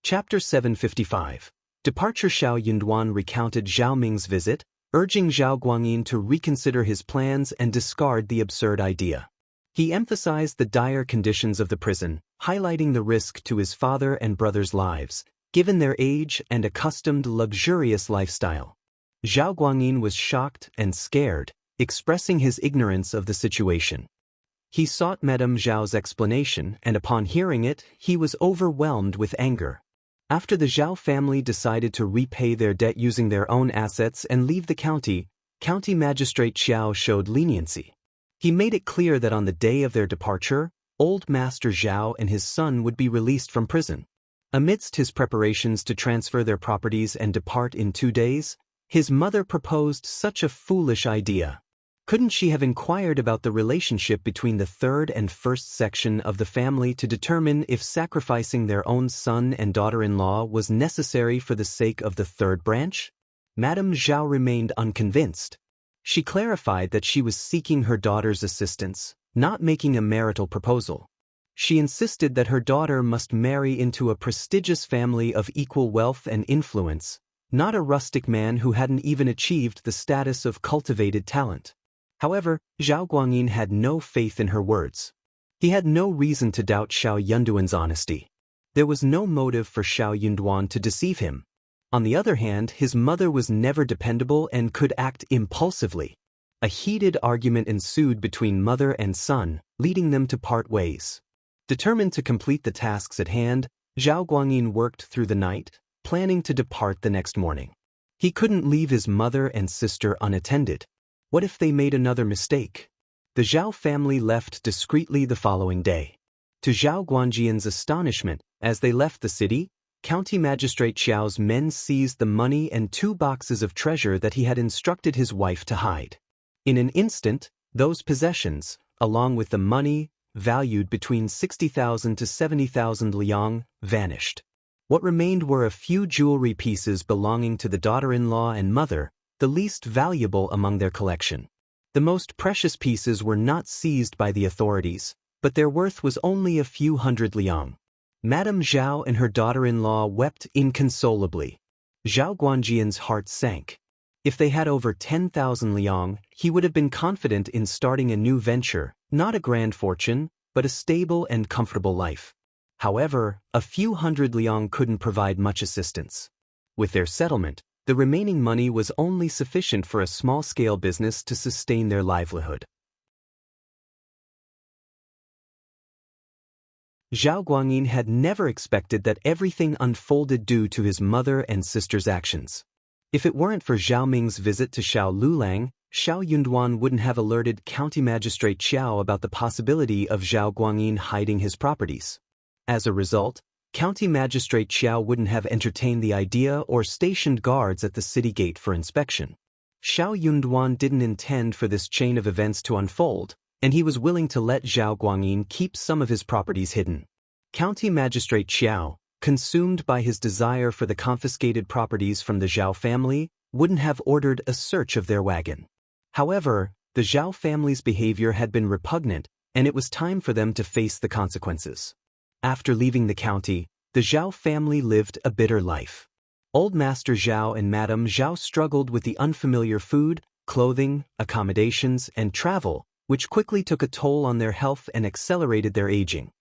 Chapter 755. Departure. Xiao Yunduan recounted Zhao Ming's visit, urging Zhao Guangyin to reconsider his plans and discard the absurd idea. He emphasized the dire conditions of the prison, highlighting the risk to his father and brother's lives, given their age and accustomed luxurious lifestyle. Zhao Guangyin was shocked and scared, expressing his ignorance of the situation. He sought Madame Zhao's explanation, and upon hearing it, he was overwhelmed with anger. After the Zhao family decided to repay their debt using their own assets and leave the county, County Magistrate Qiao showed leniency. He made it clear that on the day of their departure, old Master Zhao and his son would be released from prison. Amidst his preparations to transfer their properties and depart in 2 days, his mother proposed such a foolish idea. Couldn't she have inquired about the relationship between the third and first section of the family to determine if sacrificing their own son and daughter-in-law was necessary for the sake of the third branch? Madame Zhao remained unconvinced. She clarified that she was seeking her daughter's assistance, not making a marital proposal. She insisted that her daughter must marry into a prestigious family of equal wealth and influence, not a rustic man who hadn't even achieved the status of cultivated talent. However, Zhao Guangyin had no faith in her words. He had no reason to doubt Xiao Yunduan's honesty. There was no motive for Xiao Yunduan to deceive him. On the other hand, his mother was never dependable and could act impulsively. A heated argument ensued between mother and son, leading them to part ways. Determined to complete the tasks at hand, Zhao Guangyin worked through the night, planning to depart the next morning. He couldn't leave his mother and sister unattended. What if they made another mistake? The Zhao family left discreetly the following day. To Zhao Guanjian's astonishment, as they left the city, County Magistrate Qiao's men seized the money and 2 boxes of treasure that he had instructed his wife to hide. In an instant, those possessions, along with the money, valued between 60,000 to 70,000 liang, vanished. What remained were a few jewelry pieces belonging to the daughter-in-law and mother, the least valuable among their collection. The most precious pieces were not seized by the authorities, but their worth was only a few hundred liang. Madame Zhao and her daughter-in-law wept inconsolably. Zhao Guanjian's heart sank. If they had over 10,000 liang, he would have been confident in starting a new venture, not a grand fortune, but a stable and comfortable life. However, a few hundred liang couldn't provide much assistance. With their settlement, the remaining money was only sufficient for a small-scale business to sustain their livelihood. Zhao Guangyin had never expected that everything unfolded due to his mother and sister's actions. If it weren't for Zhao Ming's visit to Liulang, Xiao Yunduan wouldn't have alerted County Magistrate Qiao about the possibility of Zhao Guangyin hiding his properties. As a result, County Magistrate Qiao wouldn't have entertained the idea or stationed guards at the city gate for inspection. Xiao Yunduan didn't intend for this chain of events to unfold, and he was willing to let Zhao Guangyin keep some of his properties hidden. County Magistrate Qiao, consumed by his desire for the confiscated properties from the Zhao family, wouldn't have ordered a search of their wagon. However, the Zhao family's behavior had been repugnant, and it was time for them to face the consequences. After leaving the county, the Zhao family lived a bitter life. Old Master Zhao and Madame Zhao struggled with the unfamiliar food, clothing, accommodations, and travel, which quickly took a toll on their health and accelerated their aging.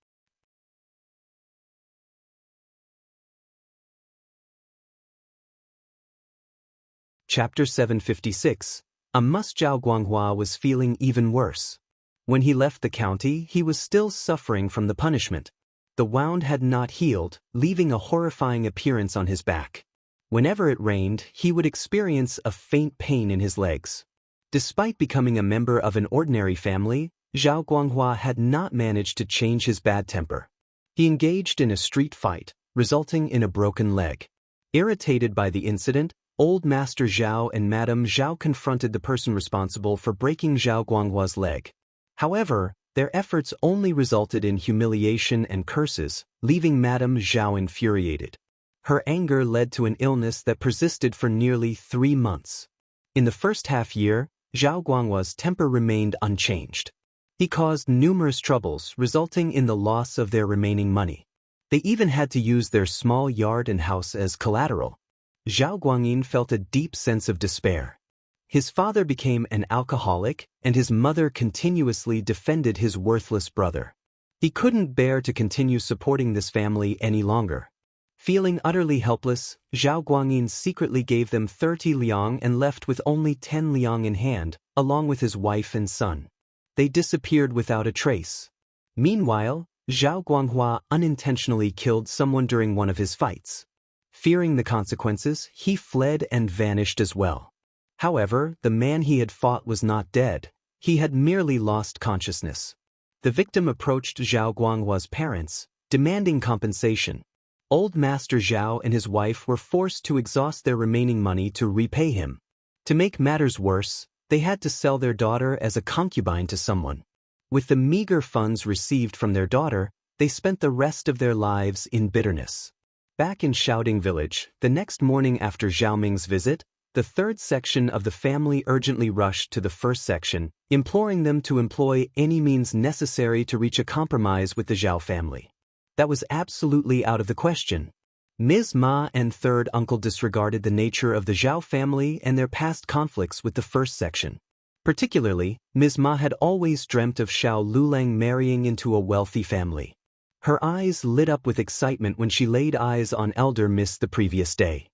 Chapter 756. Zhao Guanghua was feeling even worse. When he left the county, he was still suffering from the punishment. The wound had not healed, leaving a horrifying appearance on his back. Whenever it rained, he would experience a faint pain in his legs. Despite becoming a member of an ordinary family, Zhao Guanghua had not managed to change his bad temper. He engaged in a street fight, resulting in a broken leg. Irritated by the incident, Old Master Zhao and Madame Zhao confronted the person responsible for breaking Zhao Guanghua's leg. However, Their efforts only resulted in humiliation and curses, leaving Madame Zhao infuriated. Her anger led to an illness that persisted for nearly 3 months. In the first half-year, Zhao Guanghua's temper remained unchanged. He caused numerous troubles, resulting in the loss of their remaining money. They even had to use their small yard and house as collateral. Zhao Guangyin felt a deep sense of despair. His father became an alcoholic, and his mother continuously defended his worthless brother. He couldn't bear to continue supporting this family any longer. Feeling utterly helpless, Zhao Guangyin secretly gave them 30 liang and left with only 10 liang in hand, along with his wife and son. They disappeared without a trace. Meanwhile, Zhao Guanghua unintentionally killed someone during one of his fights. Fearing the consequences, he fled and vanished as well. However, the man he had fought was not dead. He had merely lost consciousness. The victim approached Zhao Guanghua's parents, demanding compensation. Old Master Zhao and his wife were forced to exhaust their remaining money to repay him. To make matters worse, they had to sell their daughter as a concubine to someone. With the meager funds received from their daughter, they spent the rest of their lives in bitterness. Back in Shaoding village, the next morning after Zhao Ming's visit, the third section of the family urgently rushed to the first section, imploring them to employ any means necessary to reach a compromise with the Zhao family. That was absolutely out of the question. Ms. Ma and third uncle disregarded the nature of the Zhao family and their past conflicts with the first section. Particularly, Ms. Ma had always dreamt of Shao Liulang marrying into a wealthy family. Her eyes lit up with excitement when she laid eyes on elder Miss the previous day.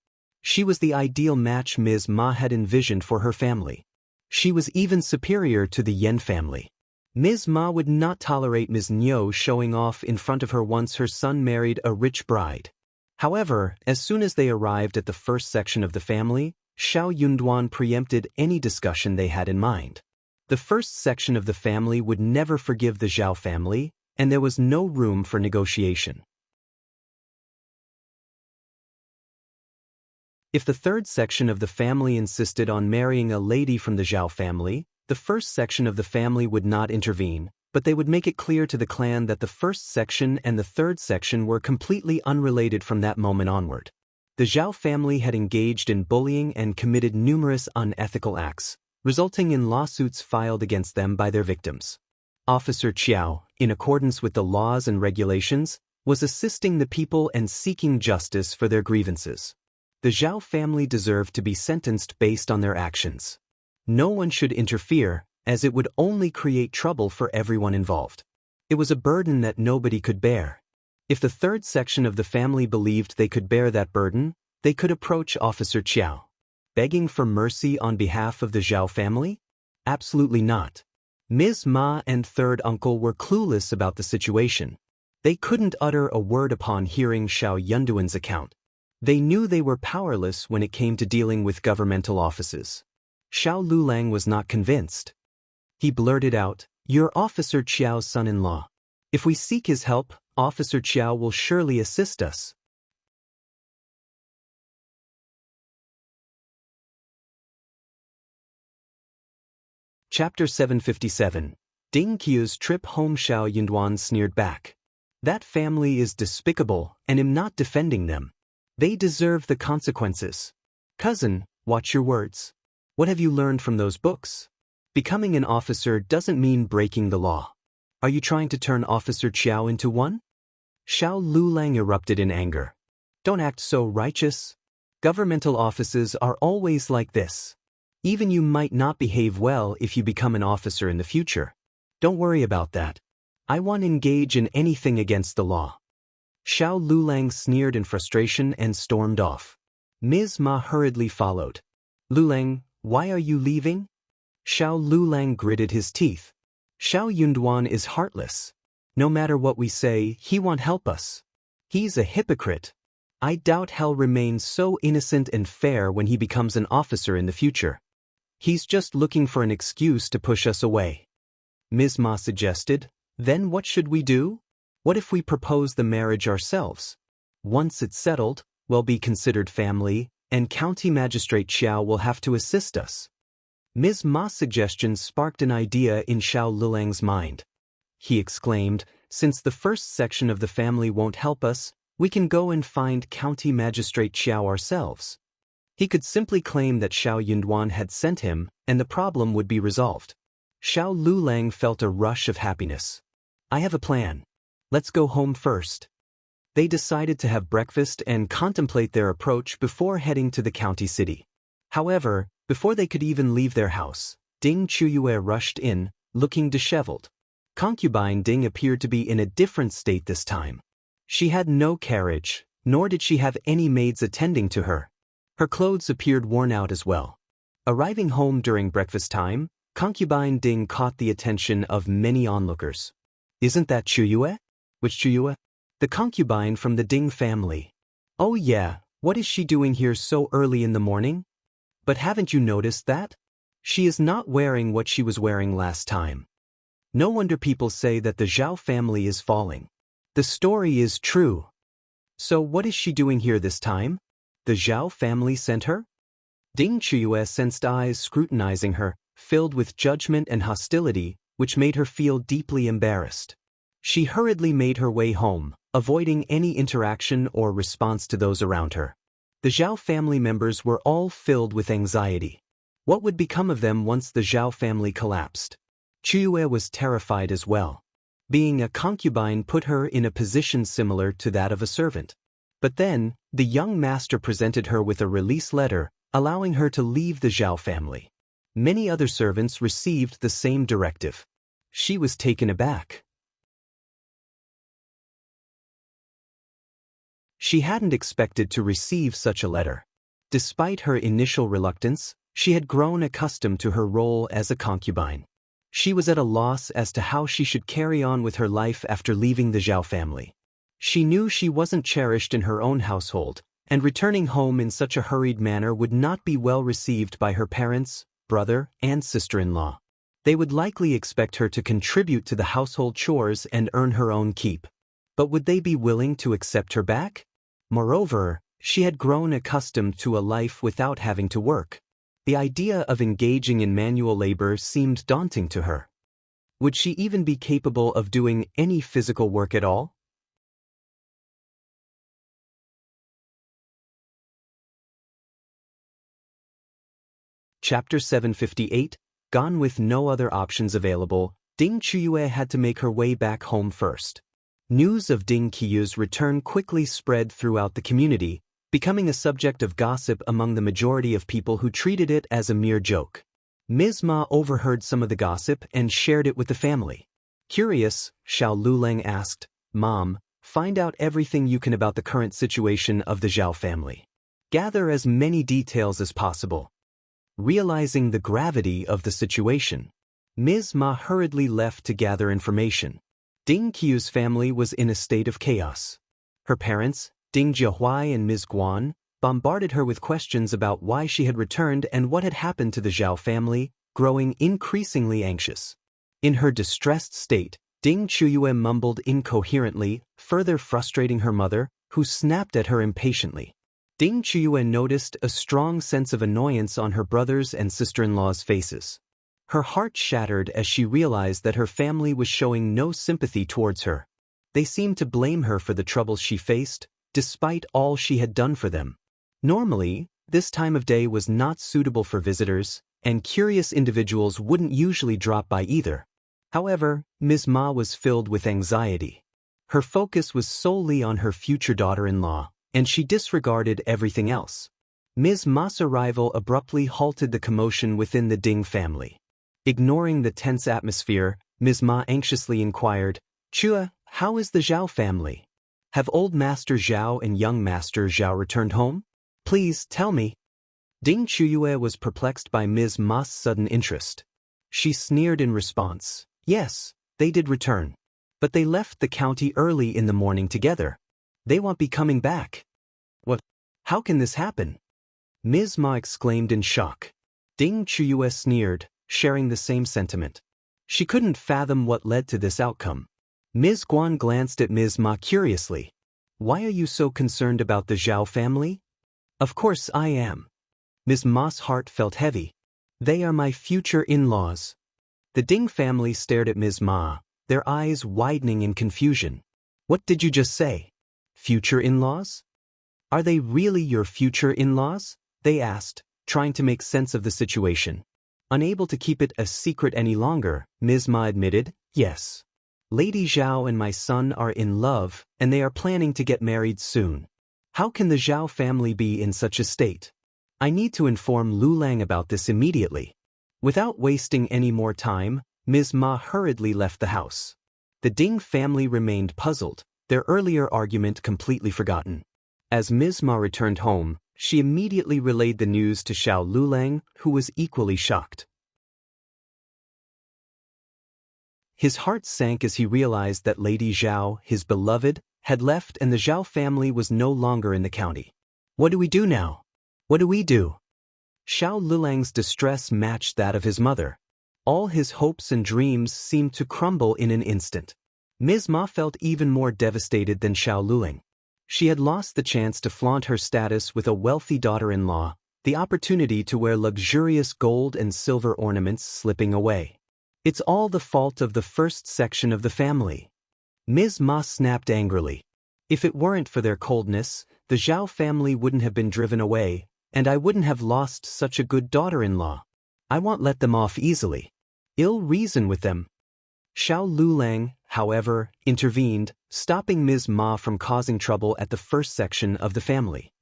She was the ideal match Ms. Ma had envisioned for her family. She was even superior to the Yen family. Ms. Ma would not tolerate Ms. Niu showing off in front of her once her son married a rich bride. However, as soon as they arrived at the first section of the family, Shao Yunduan preempted any discussion they had in mind. The first section of the family would never forgive the Zhao family, and there was no room for negotiation. If the third section of the family insisted on marrying a lady from the Zhao family, the first section of the family would not intervene, but they would make it clear to the clan that the first section and the third section were completely unrelated from that moment onward. The Zhao family had engaged in bullying and committed numerous unethical acts, resulting in lawsuits filed against them by their victims. Officer Qiao, in accordance with the laws and regulations, was assisting the people and seeking justice for their grievances. The Zhao family deserved to be sentenced based on their actions. No one should interfere, as it would only create trouble for everyone involved. It was a burden that nobody could bear. If the third section of the family believed they could bear that burden, they could approach Officer Qiao. Begging for mercy on behalf of the Zhao family? Absolutely not. Ms. Ma and third uncle were clueless about the situation. They couldn't utter a word upon hearing Shao Yunduan's account. They knew they were powerless when it came to dealing with governmental offices. Shao Liulang was not convinced. He blurted out, "You're Officer Qiao's son-in-law. If we seek his help, Officer Qiao will surely assist us." Chapter 757. Ding Qiu's trip home. Shao Yunduan sneered back. "That family is despicable, and am not defending them. They deserve the consequences. Cousin, watch your words. What have you learned from those books? Becoming an officer doesn't mean breaking the law. Are you trying to turn Officer Qiao into one?" Shao Liulang erupted in anger. "Don't act so righteous. Governmental offices are always like this. Even you might not behave well if you become an officer in the future. Don't worry about that. I won't engage in anything against the law." Shao Liulang sneered in frustration and stormed off. Ms. Ma hurriedly followed. "Liulang, why are you leaving?" Shao Liulang gritted his teeth. "Shao Yunduan is heartless. No matter what we say, he won't help us. He's a hypocrite. I doubt he'll remain so innocent and fair when he becomes an officer in the future. He's just looking for an excuse to push us away." Ms. Ma suggested, "Then what should we do? What if we propose the marriage ourselves? Once it's settled, we'll be considered family, and County Magistrate Qiao will have to assist us." Ms. Ma's suggestion sparked an idea in Shao Liulang's mind. he exclaimed, since the first section of the family won't help us, we can go and find County Magistrate Qiao ourselves. He could simply claim that Shao Yunduan had sent him, and the problem would be resolved. Shao Liulang felt a rush of happiness. I have a plan. Let's go home first. They decided to have breakfast and contemplate their approach before heading to the county city. However, before they could even leave their house, Ding Qiuyue rushed in, looking disheveled. Concubine Ding appeared to be in a different state this time. She had no carriage, nor did she have any maids attending to her. Her clothes appeared worn out as well. Arriving home during breakfast time, Concubine Ding caught the attention of many onlookers. Isn't that Qiuyue? Which Qiuyue? The concubine from the Ding family. Oh yeah, what is she doing here so early in the morning? But haven't you noticed that? She is not wearing what she was wearing last time. No wonder people say that the Zhao family is falling. The story is true. So what is she doing here this time? The Zhao family sent her? Ding Qiuyue sensed eyes scrutinizing her, filled with judgment and hostility, which made her feel deeply embarrassed. She hurriedly made her way home, avoiding any interaction or response to those around her. The Zhao family members were all filled with anxiety. What would become of them once the Zhao family collapsed? Qiuyue was terrified as well. Being a concubine put her in a position similar to that of a servant. But then, the young master presented her with a release letter, allowing her to leave the Zhao family. Many other servants received the same directive. She was taken aback. She hadn't expected to receive such a letter. Despite her initial reluctance, she had grown accustomed to her role as a concubine. She was at a loss as to how she should carry on with her life after leaving the Zhao family. She knew she wasn't cherished in her own household, and returning home in such a hurried manner would not be well received by her parents, brother, and sister-in-law. They would likely expect her to contribute to the household chores and earn her own keep. But would they be willing to accept her back? Moreover, she had grown accustomed to a life without having to work. The idea of engaging in manual labor seemed daunting to her. Would she even be capable of doing any physical work at all? Chapter 758, Gone with no other options available, Ding Qiuyue had to make her way back home first. News of Ding Qiuyue's return quickly spread throughout the community, becoming a subject of gossip among the majority of people who treated it as a mere joke. Ms. Ma overheard some of the gossip and shared it with the family. Curious, Shao Liulang asked, Mom, find out everything you can about the current situation of the Zhao family. Gather as many details as possible. Realizing the gravity of the situation, Ms. Ma hurriedly left to gather information. Ding Qiuyue's family was in a state of chaos. Her parents, Ding Jiahuai and Ms. Guan, bombarded her with questions about why she had returned and what had happened to the Zhao family, growing increasingly anxious. In her distressed state, Ding Qiuyue mumbled incoherently, further frustrating her mother, who snapped at her impatiently. Ding Qiuyue noticed a strong sense of annoyance on her brothers' and sister-in-law's faces. Her heart shattered as she realized that her family was showing no sympathy towards her. They seemed to blame her for the troubles she faced, despite all she had done for them. Normally, this time of day was not suitable for visitors, and curious individuals wouldn't usually drop by either. However, Ms. Ma was filled with anxiety. Her focus was solely on her future daughter-in-law, and she disregarded everything else. Ms. Ma's arrival abruptly halted the commotion within the Ding family. Ignoring the tense atmosphere, Ms. Ma anxiously inquired, Qiuyue, how is the Zhao family? Have old Master Zhao and young Master Zhao returned home? Please tell me. Ding Qiuyue was perplexed by Ms. Ma's sudden interest. She sneered in response. Yes, they did return. But they left the county early in the morning together. They won't be coming back. What? How can this happen? Ms. Ma exclaimed in shock. Ding Qiuyue sneered, sharing the same sentiment. She couldn't fathom what led to this outcome. Ms. Guan glanced at Ms. Ma curiously. Why are you so concerned about the Zhao family? Of course I am. Ms. Ma's heart felt heavy. They are my future in-laws. The Ding family stared at Ms. Ma, their eyes widening in confusion. What did you just say? Future in-laws? Are they really your future in-laws? They asked, trying to make sense of the situation. Unable to keep it a secret any longer, Ms. Ma admitted, yes. Lady Zhao and my son are in love, and they are planning to get married soon. How can the Zhao family be in such a state? I need to inform Liulang about this immediately. Without wasting any more time, Ms. Ma hurriedly left the house. The Ding family remained puzzled, their earlier argument completely forgotten. As Ms. Ma returned home, she immediately relayed the news to Liulang, who was equally shocked. His heart sank as he realized that Lady Zhao, his beloved, had left and the Zhao family was no longer in the county. What do we do now? What do we do? Liulang's distress matched that of his mother. All his hopes and dreams seemed to crumble in an instant. Ms. Ma felt even more devastated than Liulang. She had lost the chance to flaunt her status with a wealthy daughter-in-law, the opportunity to wear luxurious gold and silver ornaments slipping away. It's all the fault of the first section of the family. Ms. Ma snapped angrily. If it weren't for their coldness, the Zhao family wouldn't have been driven away, and I wouldn't have lost such a good daughter-in-law. I won't let them off easily. Ill reason with them. Liulang, however, intervened, stopping Ms. Ma from causing trouble at the first section of the family.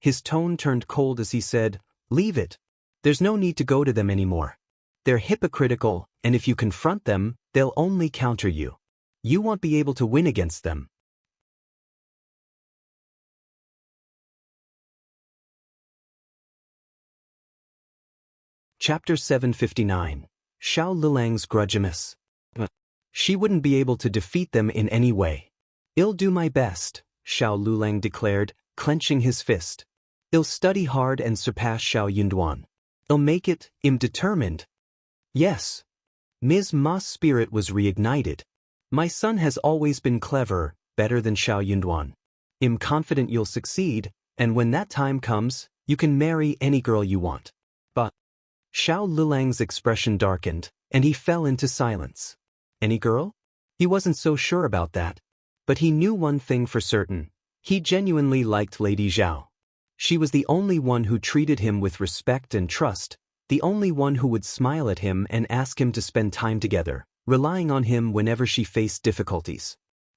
His tone turned cold as he said, "Leave it. There's no need to go to them anymore. They're hypocritical, and if you confront them, they'll only counter you. You won't be able to win against them." Chapter 759. Liulang's Grudgemas. She wouldn't be able to defeat them in any way. "I'll do my best," Liulang declared, clenching his fist. "I'll study hard and surpass Yunduan. I'll make it, I'm determined." Yes. Ms. Ma's spirit was reignited. "My son has always been clever, better than Yunduan. I'm confident you'll succeed, and when that time comes, you can marry any girl you want." But Liulang's expression darkened, and he fell into silence. Any girl? He wasn't so sure about that. But he knew one thing for certain. He genuinely liked Lady Zhao. She was the only one who treated him with respect and trust, the only one who would smile at him and ask him to spend time together, relying on him whenever she faced difficulties.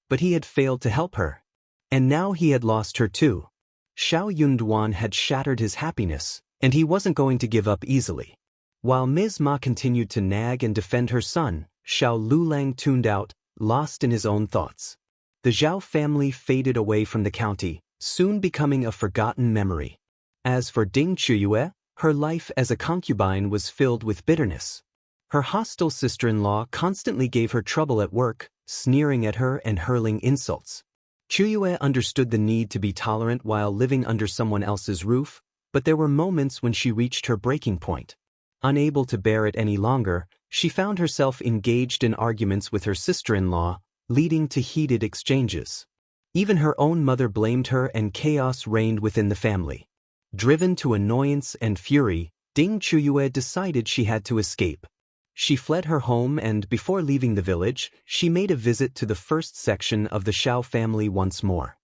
But he had failed to help her. And now he had lost her too. Yunduan had shattered his happiness, and he wasn't going to give up easily. While Ms. Ma continued to nag and defend her son, Liulang tuned out, lost in his own thoughts. The Zhao family faded away from the county, soon becoming a forgotten memory. As for Qiuyue, her life as a concubine was filled with bitterness. Her hostile sister-in-law constantly gave her trouble at work, sneering at her and hurling insults. Qiuyue understood the need to be tolerant while living under someone else's roof, but there were moments when she reached her breaking point. Unable to bear it any longer, she found herself engaged in arguments with her sister-in-law, leading to heated exchanges. Even her own mother blamed her and chaos reigned within the family. Driven to annoyance and fury, Qiuyue decided she had to escape. She fled her home and, before leaving the village, she made a visit to the first section of the Shao family once more.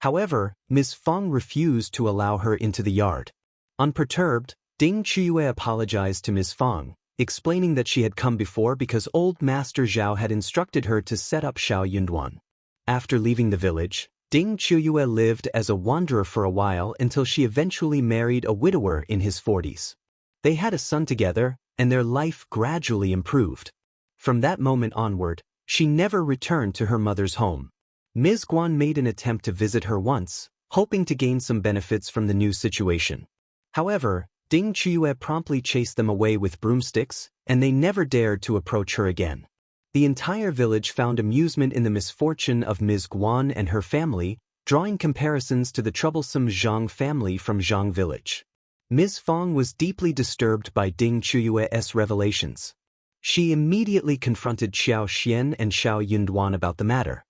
However, Ms. Fang refused to allow her into the yard. Unperturbed, Qiuyue apologized to Ms. Fang, explaining that she had come before because old Master Zhao had instructed her to set up Yunduan. After leaving the village, Qiuyue lived as a wanderer for a while until she eventually married a widower in his 40s. They had a son together, and their life gradually improved. From that moment onward, she never returned to her mother's home. Ms. Guan made an attempt to visit her once, hoping to gain some benefits from the new situation. However, Qiuyue promptly chased them away with broomsticks, and they never dared to approach her again. The entire village found amusement in the misfortune of Ms. Guan and her family, drawing comparisons to the troublesome Zhang family from Zhang village. Ms. Fang was deeply disturbed by Qiuyue's revelations. She immediately confronted Xiao Xian and Yunduan about the matter.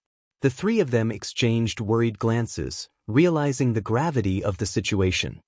The three of them exchanged worried glances, realizing the gravity of the situation.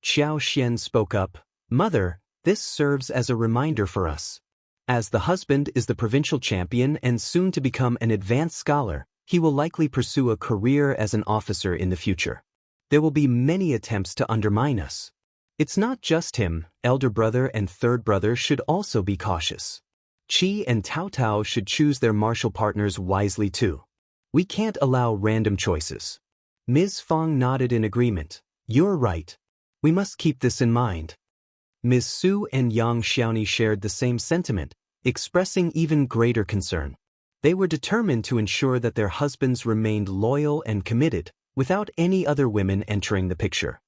Xiao Xian spoke up, "Mother, This serves as a reminder for us. As the husband is the provincial champion and soon to become an advanced scholar, he will likely pursue a career as an officer in the future. There will be many attempts to undermine us. It's not just him, elder brother and third brother should also be cautious. Qi and Tao should choose their martial partners wisely too. We can't allow random choices. Ms. Fang nodded in agreement. You're right. We must keep this in mind. Ms. Su and young Xiaoni shared the same sentiment, expressing even greater concern. They were determined to ensure that their husbands remained loyal and committed, without any other women entering the picture.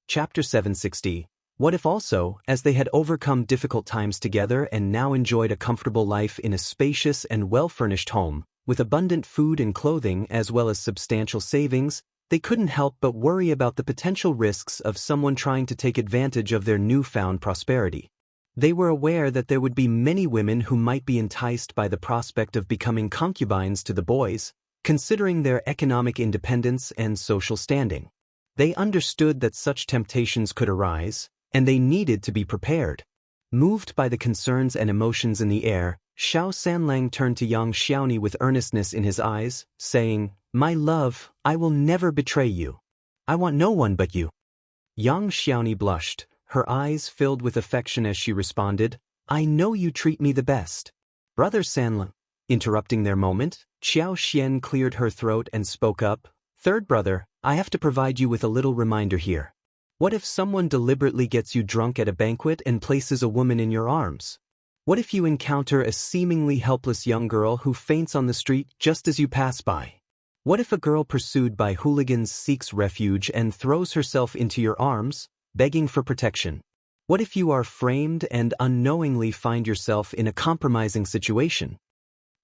Chapter 760. What if also, as they had overcome difficult times together and now enjoyed a comfortable life in a spacious and well-furnished home, with abundant food and clothing as well as substantial savings, they couldn't help but worry about the potential risks of someone trying to take advantage of their newfound prosperity. They were aware that there would be many women who might be enticed by the prospect of becoming concubines to the boys, considering their economic independence and social standing. They understood that such temptations could arise, and they needed to be prepared. Moved by the concerns and emotions in the air, Shao Sanlang turned to young Xiaoni with earnestness in his eyes, saying, "My love, I will never betray you. I want no one but you." Young Xiaoni blushed, her eyes filled with affection as she responded, "I know you treat me the best." Brother Sanlang. Interrupting their moment, Qiao Xian cleared her throat and spoke up, "Third brother, I have to provide you with a little reminder here. What if someone deliberately gets you drunk at a banquet and places a woman in your arms? What if you encounter a seemingly helpless young girl who faints on the street just as you pass by? What if a girl pursued by hooligans seeks refuge and throws herself into your arms, begging for protection? What if you are framed and unknowingly find yourself in a compromising situation?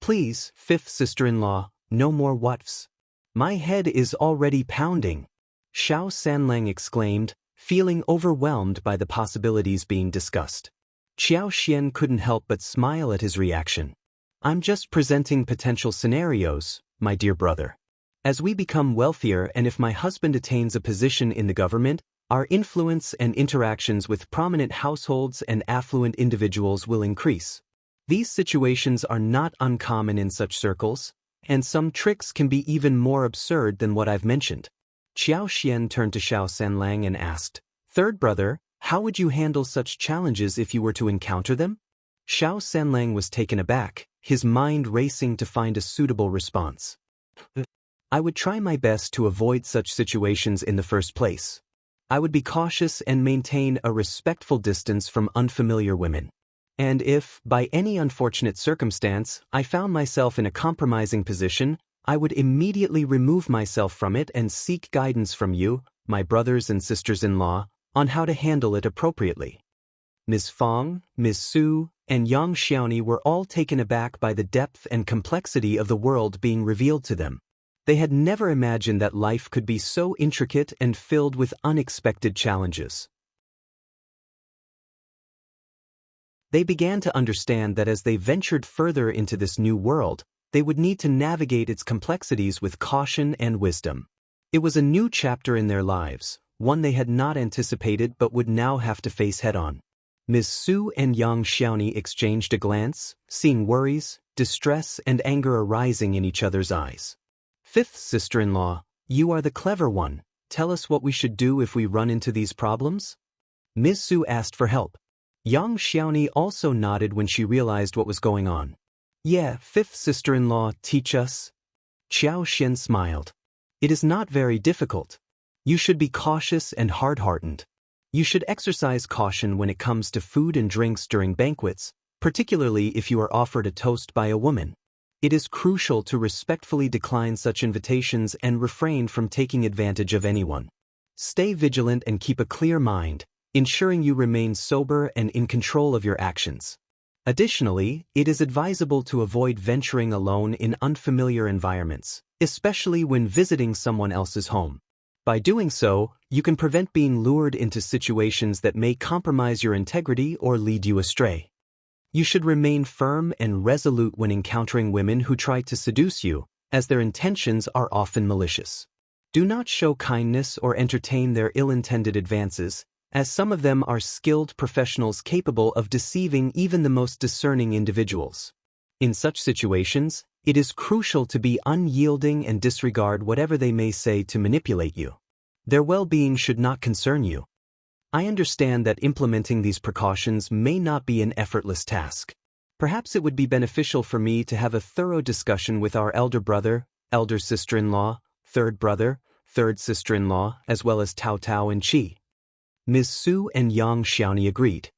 Please, fifth sister-in-law, no more what-ifs. My head is already pounding," Shao Sanlang exclaimed, feeling overwhelmed by the possibilities being discussed. Qiao Xian couldn't help but smile at his reaction. "I'm just presenting potential scenarios, my dear brother. As we become wealthier and if my husband attains a position in the government, our influence and interactions with prominent households and affluent individuals will increase. These situations are not uncommon in such circles, and some tricks can be even more absurd than what I've mentioned." Qiao Xian turned to Shao Sanlang and asked, "Third brother, how would you handle such challenges if you were to encounter them?" Shao Sanlang was taken aback, his mind racing to find a suitable response. "I would try my best to avoid such situations in the first place. I would be cautious and maintain a respectful distance from unfamiliar women. And if, by any unfortunate circumstance, I found myself in a compromising position, I would immediately remove myself from it and seek guidance from you, my brothers and sisters-in-law, on how to handle it appropriately." Ms. Fang, Ms. Su, and young Xiaoni were all taken aback by the depth and complexity of the world being revealed to them. They had never imagined that life could be so intricate and filled with unexpected challenges. They began to understand that as they ventured further into this new world, they would need to navigate its complexities with caution and wisdom. It was a new chapter in their lives, one they had not anticipated but would now have to face head-on. Ms. Su and young Xiaoni exchanged a glance, seeing worries, distress, and anger arising in each other's eyes. "Fifth sister-in-law, you are the clever one. Tell us what we should do if we run into these problems?" Ms. Su asked for help. Young Xiaoni also nodded when she realized what was going on. "Yeah, fifth sister-in-law, teach us." Qiao Xian smiled. "It is not very difficult. You should be cautious and hard-hearted. You should exercise caution when it comes to food and drinks during banquets, particularly if you are offered a toast by a woman. It is crucial to respectfully decline such invitations and refrain from taking advantage of anyone. Stay vigilant and keep a clear mind, ensuring you remain sober and in control of your actions. Additionally, it is advisable to avoid venturing alone in unfamiliar environments, especially when visiting someone else's home. By doing so, you can prevent being lured into situations that may compromise your integrity or lead you astray. You should remain firm and resolute when encountering women who try to seduce you, as their intentions are often malicious. Do not show kindness or entertain their ill-intended advances, as some of them are skilled professionals capable of deceiving even the most discerning individuals. In such situations, it is crucial to be unyielding and disregard whatever they may say to manipulate you. Their well-being should not concern you. I understand that implementing these precautions may not be an effortless task. Perhaps it would be beneficial for me to have a thorough discussion with our elder brother, elder sister-in-law, third brother, third sister-in-law, as well as Tao Tao and Qi. Ms. Su and Yang Xiaoni agreed.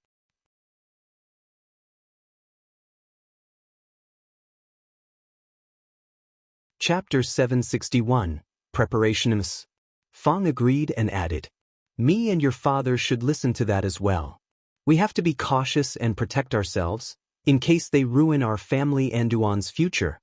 Chapter 761, Preparation. Ms. Fang agreed and added, "Me and your father should listen to that as well. We have to be cautious and protect ourselves, in case they ruin our family and Yunduan's future."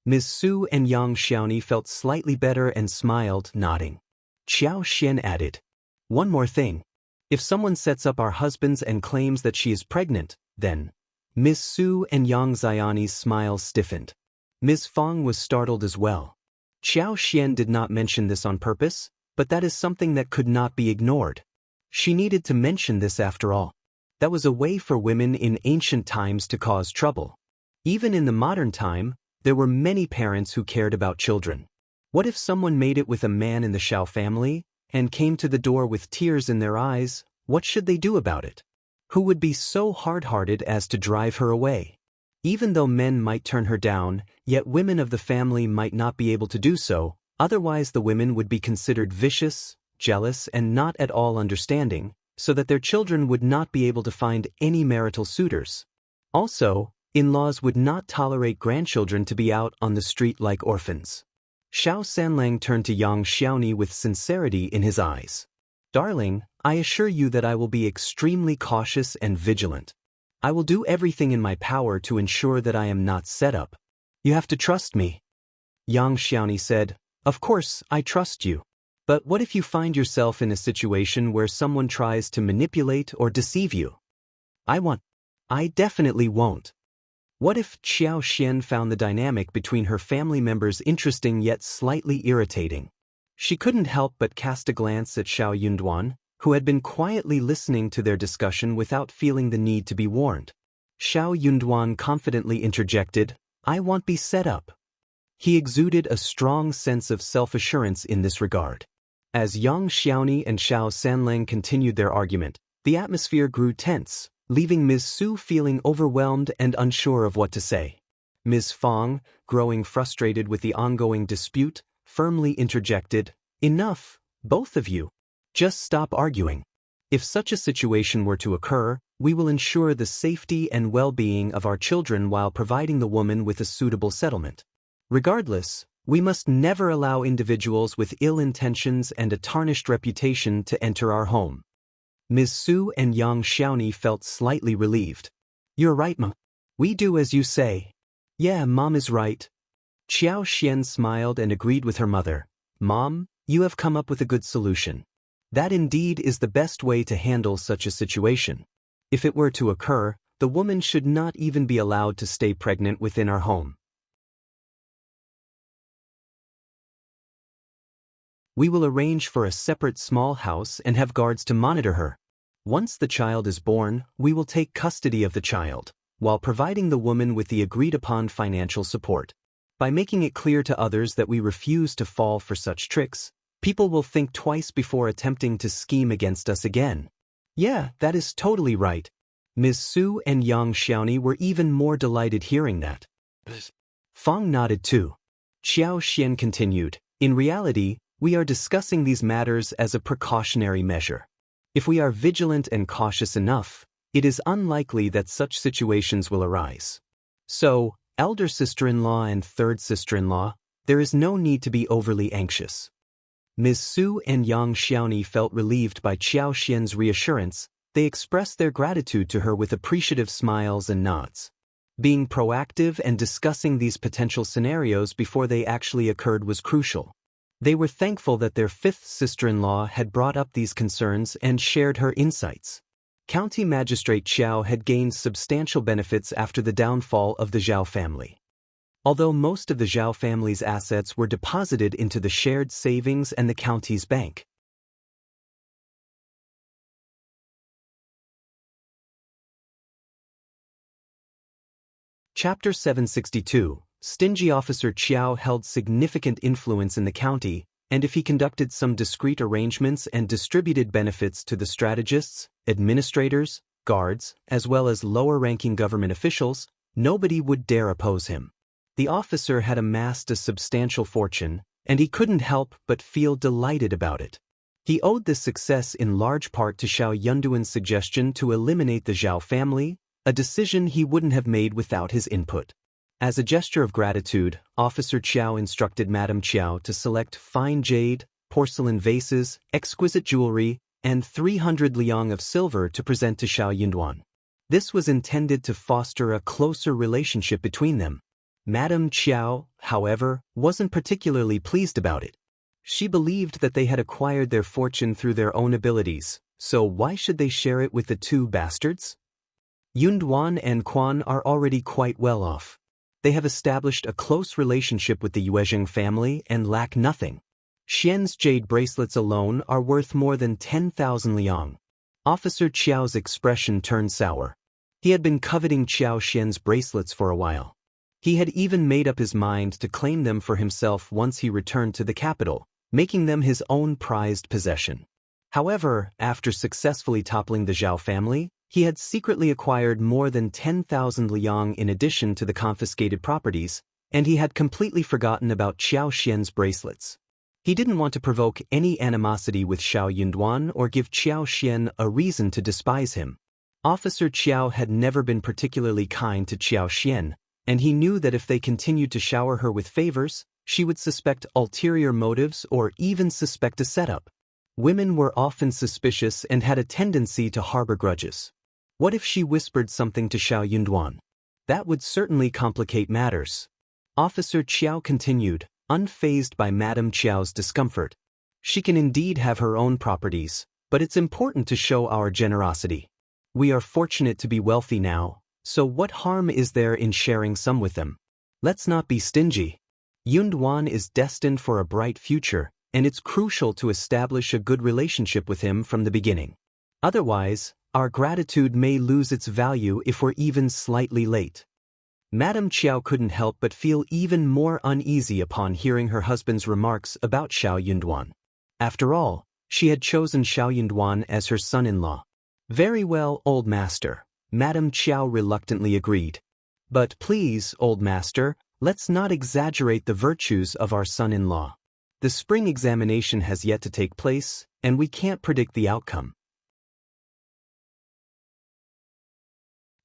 Ms. Su and Yang Xiaoni felt slightly better and smiled, nodding. Qiao Xian added, "One more thing. If someone sets up our husbands and claims that she is pregnant, then..." Ms. Su and Yang Xiaoni's smile stiffened. Ms. Fang was startled as well. Qiao Xian did not mention this on purpose, but that is something that could not be ignored. She needed to mention this after all. That was a way for women in ancient times to cause trouble. Even in the modern time, there were many parents who cared about children. What if someone made it with a man in the Shao family, and came to the door with tears in their eyes? What should they do about it? Who would be so hard-hearted as to drive her away? Even though men might turn her down, yet women of the family might not be able to do so, otherwise the women would be considered vicious, jealous, and not at all understanding, so that their children would not be able to find any marital suitors. Also, in-laws would not tolerate grandchildren to be out on the street like orphans. Shao Sanlang turned to Yang Xiaoni with sincerity in his eyes. "Darling, I assure you that I will be extremely cautious and vigilant. I will do everything in my power to ensure that I am not set up. You have to trust me." Yang Xiaoni said, "Of course, I trust you. But what if you find yourself in a situation where someone tries to manipulate or deceive you?" I definitely won't. What if Qiao Xian found the dynamic between her family members interesting yet slightly irritating? She couldn't help but cast a glance at Shao Yunduan, who had been quietly listening to their discussion without feeling the need to be warned. Shao Yunduan confidently interjected, "I won't be set up." He exuded a strong sense of self-assurance in this regard. As Yang Xiaoni and Shao Sanlang continued their argument, the atmosphere grew tense, leaving Ms. Su feeling overwhelmed and unsure of what to say. Ms. Fang, growing frustrated with the ongoing dispute, firmly interjected, "Enough, both of you. Just stop arguing. If such a situation were to occur, we will ensure the safety and well-being of our children while providing the woman with a suitable settlement. Regardless, we must never allow individuals with ill intentions and a tarnished reputation to enter our home." Ms. Su and Yang Xiaoni felt slightly relieved. "You're right, Mom. We do as you say." "Yeah, Mom is right." Qiao Xian smiled and agreed with her mother. "Mom, you have come up with a good solution. That indeed is the best way to handle such a situation. If it were to occur, the woman should not even be allowed to stay pregnant within our home. We will arrange for a separate small house and have guards to monitor her. Once the child is born, we will take custody of the child, while providing the woman with the agreed-upon financial support. By making it clear to others that we refuse to fall for such tricks, people will think twice before attempting to scheme against us again." "Yeah, that is totally right." Ms. Su and Yang Xiaoni were even more delighted hearing that. Fang nodded too. Qiao Xian continued, "In reality, we are discussing these matters as a precautionary measure. If we are vigilant and cautious enough, it is unlikely that such situations will arise. So, elder sister-in-law and third sister-in-law, there is no need to be overly anxious." Ms. Su and Yang Xiaoni felt relieved by Qiao Xian's reassurance. They expressed their gratitude to her with appreciative smiles and nods. Being proactive and discussing these potential scenarios before they actually occurred was crucial. They were thankful that their fifth sister-in-law had brought up these concerns and shared her insights. County Magistrate Qiao had gained substantial benefits after the downfall of the Zhao family. although most of the Zhao family's assets were deposited into the shared savings and the county's bank. Chapter 762. Stingy Officer Qiao held significant influence in the county, and if he conducted some discreet arrangements and distributed benefits to the strategists, administrators, guards, as well as lower-ranking government officials, nobody would dare oppose him. The officer had amassed a substantial fortune, and he couldn't help but feel delighted about it. He owed this success in large part to Shao Yunduan's suggestion to eliminate the Zhao family, a decision he wouldn't have made without his input. As a gesture of gratitude, Officer Qiao instructed Madame Qiao to select fine jade, porcelain vases, exquisite jewelry, and 300 liang of silver to present to Shao Yunduan. This was intended to foster a closer relationship between them. Madame Qiao, however, wasn't particularly pleased about it. She believed that they had acquired their fortune through their own abilities, so why should they share it with the two bastards? Yunduan and Quan are already quite well off. They have established a close relationship with the Zhang family and lack nothing. Xian's jade bracelets alone are worth more than 10,000 liang. Officer Qiao's expression turned sour. He had been coveting Qiao Xian's bracelets for a while. He had even made up his mind to claim them for himself once he returned to the capital, making them his own prized possession. However, after successfully toppling the Zhao family, he had secretly acquired more than 10,000 liang in addition to the confiscated properties, and he had completely forgotten about Qiao Xian's bracelets. He didn't want to provoke any animosity with Shao Yunduan or give Qiao Xian a reason to despise him. Officer Qiao had never been particularly kind to Qiao Xian, and he knew that if they continued to shower her with favors, she would suspect ulterior motives or even suspect a setup. Women were often suspicious and had a tendency to harbor grudges. What if she whispered something to Shao Yunduan? That would certainly complicate matters. Officer Qiao continued, unfazed by Madame Qiao's discomfort. She can indeed have her own properties, but it's important to show our generosity. We are fortunate to be wealthy now, so what harm is there in sharing some with them? Let's not be stingy. Yunduan is destined for a bright future, and it's crucial to establish a good relationship with him from the beginning. Otherwise, our gratitude may lose its value if we're even slightly late. Madame Qiao couldn't help but feel even more uneasy upon hearing her husband's remarks about Shao Yunduan. After all, she had chosen Shao Yunduan as her son-in-law. Very well, old master, Madame Qiao reluctantly agreed. But please, old master, let's not exaggerate the virtues of our son-in-law. The spring examination has yet to take place, and we can't predict the outcome.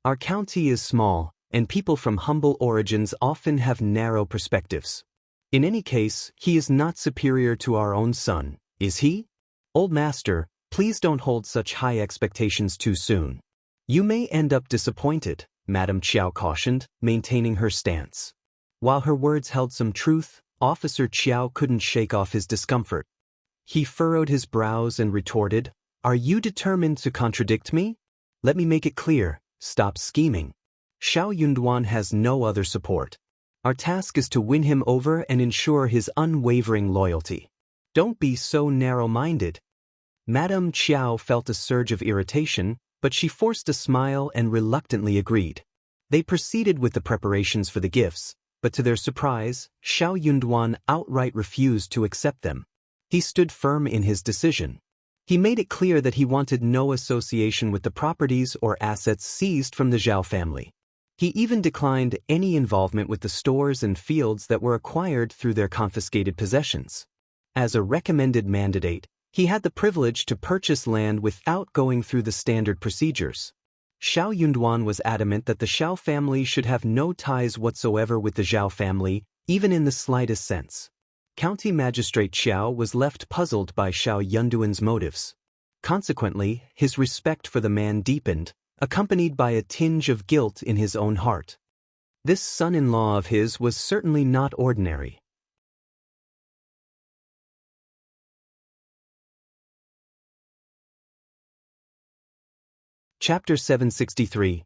Our county is small, and people from humble origins often have narrow perspectives. In any case, he is not superior to our own son, is he? Old master, please don't hold such high expectations too soon. You may end up disappointed, Madame Qiao cautioned, maintaining her stance. While her words held some truth, Officer Qiao couldn't shake off his discomfort. He furrowed his brows and retorted, "Are you determined to contradict me? Let me make it clear. Stop scheming. Shao Yunduan has no other support. Our task is to win him over and ensure his unwavering loyalty. Don't be so narrow-minded." Madame Qiao felt a surge of irritation, but she forced a smile and reluctantly agreed. They proceeded with the preparations for the gifts, but to their surprise, Shao Yunduan outright refused to accept them. He stood firm in his decision. He made it clear that he wanted no association with the properties or assets seized from the Zhao family. He even declined any involvement with the stores and fields that were acquired through their confiscated possessions. As a recommended mandate, he had the privilege to purchase land without going through the standard procedures. Shao Yunduan was adamant that the Shao family should have no ties whatsoever with the Zhao family, even in the slightest sense. County Magistrate Qiao was left puzzled by Shao Yunduan's motives. Consequently, his respect for the man deepened, accompanied by a tinge of guilt in his own heart. This son-in-law of his was certainly not ordinary. Chapter 763.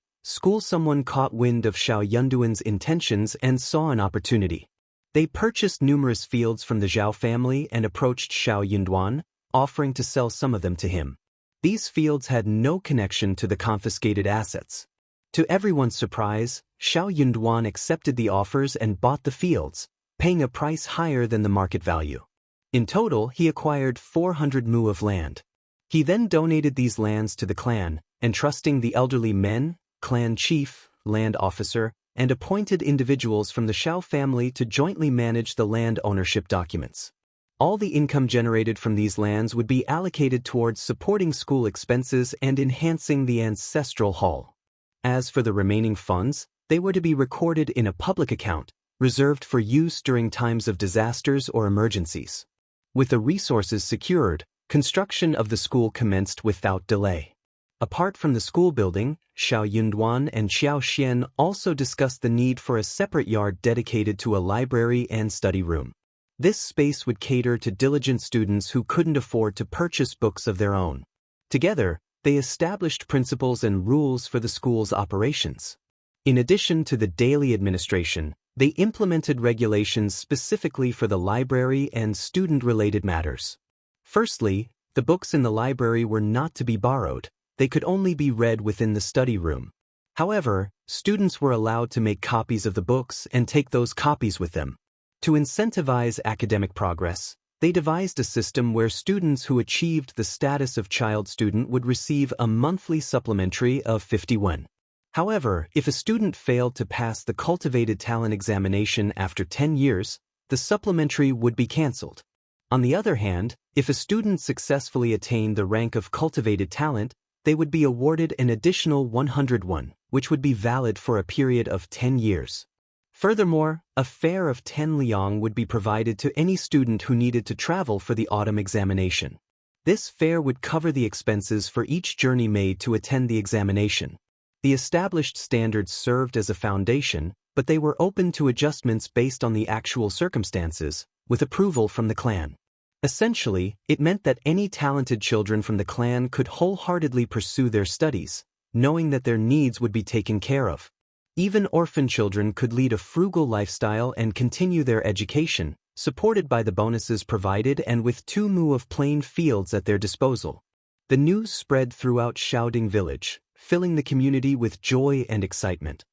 someone caught wind of Xiao Yunduan's intentions and saw an opportunity. They purchased numerous fields from the Zhao family and approached Xiao Yunduan, offering to sell some of them to him. These fields had no connection to the confiscated assets. To everyone's surprise, Xiao Yunduan accepted the offers and bought the fields, paying a price higher than the market value. In total, he acquired 400 mu of land. He then donated these lands to the clan, entrusting the elderly men, clan chief, land officer, and appointed individuals from the Shao family to jointly manage the land ownership documents. All the income generated from these lands would be allocated towards supporting school expenses and enhancing the ancestral hall. As for the remaining funds, they were to be recorded in a public account, reserved for use during times of disasters or emergencies. With the resources secured, construction of the school commenced without delay. Apart from the school building, Xiao Yunduan and Qiao Xian also discussed the need for a separate yard dedicated to a library and study room. This space would cater to diligent students who couldn't afford to purchase books of their own. Together, they established principles and rules for the school's operations. In addition to the daily administration, they implemented regulations specifically for the library and student-related matters. Firstly, the books in the library were not to be borrowed. They could only be read within the study room. However, students were allowed to make copies of the books and take those copies with them. To incentivize academic progress, they devised a system where students who achieved the status of child student would receive a monthly supplementary of 50 won. However, if a student failed to pass the cultivated talent examination after 10 years, the supplementary would be cancelled. On the other hand, if a student successfully attained the rank of cultivated talent, they would be awarded an additional 100 won, which would be valid for a period of 10 years. Furthermore, a fare of 10 liang would be provided to any student who needed to travel for the autumn examination. This fare would cover the expenses for each journey made to attend the examination. The established standards served as a foundation, but they were open to adjustments based on the actual circumstances, with approval from the clan. Essentially, it meant that any talented children from the clan could wholeheartedly pursue their studies, knowing that their needs would be taken care of. Even orphan children could lead a frugal lifestyle and continue their education, supported by the bonuses provided and with 2 mu of plain fields at their disposal. The news spread throughout Shaoding village, filling the community with joy and excitement.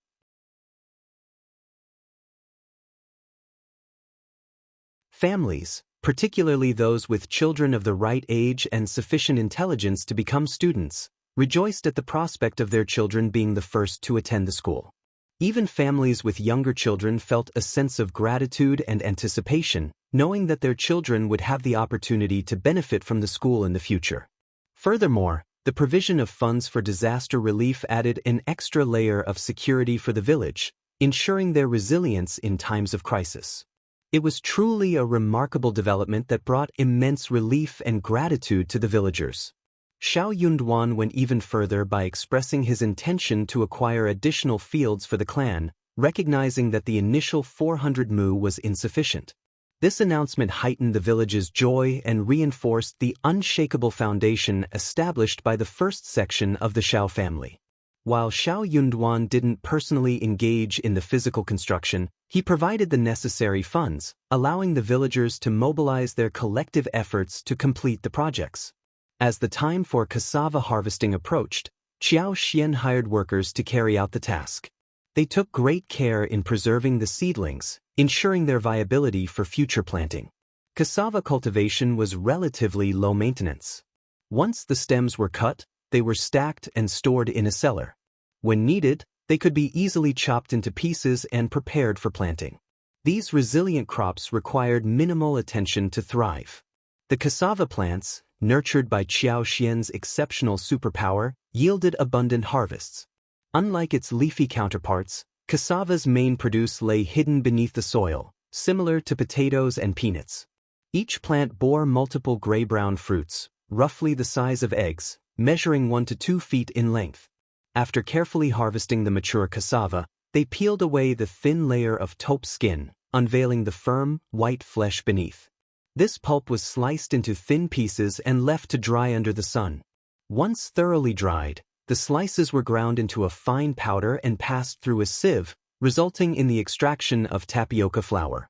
Families, particularly those with children of the right age and sufficient intelligence to become students, rejoiced at the prospect of their children being the first to attend the school. Even families with younger children felt a sense of gratitude and anticipation, knowing that their children would have the opportunity to benefit from the school in the future. Furthermore, the provision of funds for disaster relief added an extra layer of security for the village, ensuring their resilience in times of crisis. It was truly a remarkable development that brought immense relief and gratitude to the villagers. Xiao Yunduan went even further by expressing his intention to acquire additional fields for the clan, recognizing that the initial 400 mu was insufficient. This announcement heightened the village's joy and reinforced the unshakable foundation established by the first section of the Shao family. While Xiao Yunduan didn't personally engage in the physical construction, he provided the necessary funds, allowing the villagers to mobilize their collective efforts to complete the projects. As the time for cassava harvesting approached, Qiao Xian hired workers to carry out the task. They took great care in preserving the seedlings, ensuring their viability for future planting. Cassava cultivation was relatively low maintenance. Once the stems were cut, they were stacked and stored in a cellar. When needed, they could be easily chopped into pieces and prepared for planting. These resilient crops required minimal attention to thrive. The cassava plants, nurtured by Qiao Xian's exceptional superpower, yielded abundant harvests. Unlike its leafy counterparts, cassava's main produce lay hidden beneath the soil, similar to potatoes and peanuts. Each plant bore multiple gray-brown fruits, roughly the size of eggs, measuring 1 to 2 feet in length. After carefully harvesting the mature cassava, they peeled away the thin layer of taupe skin, unveiling the firm, white flesh beneath. This pulp was sliced into thin pieces and left to dry under the sun. Once thoroughly dried, The slices were ground into a fine powder and passed through a sieve, resulting in the extraction of tapioca flour.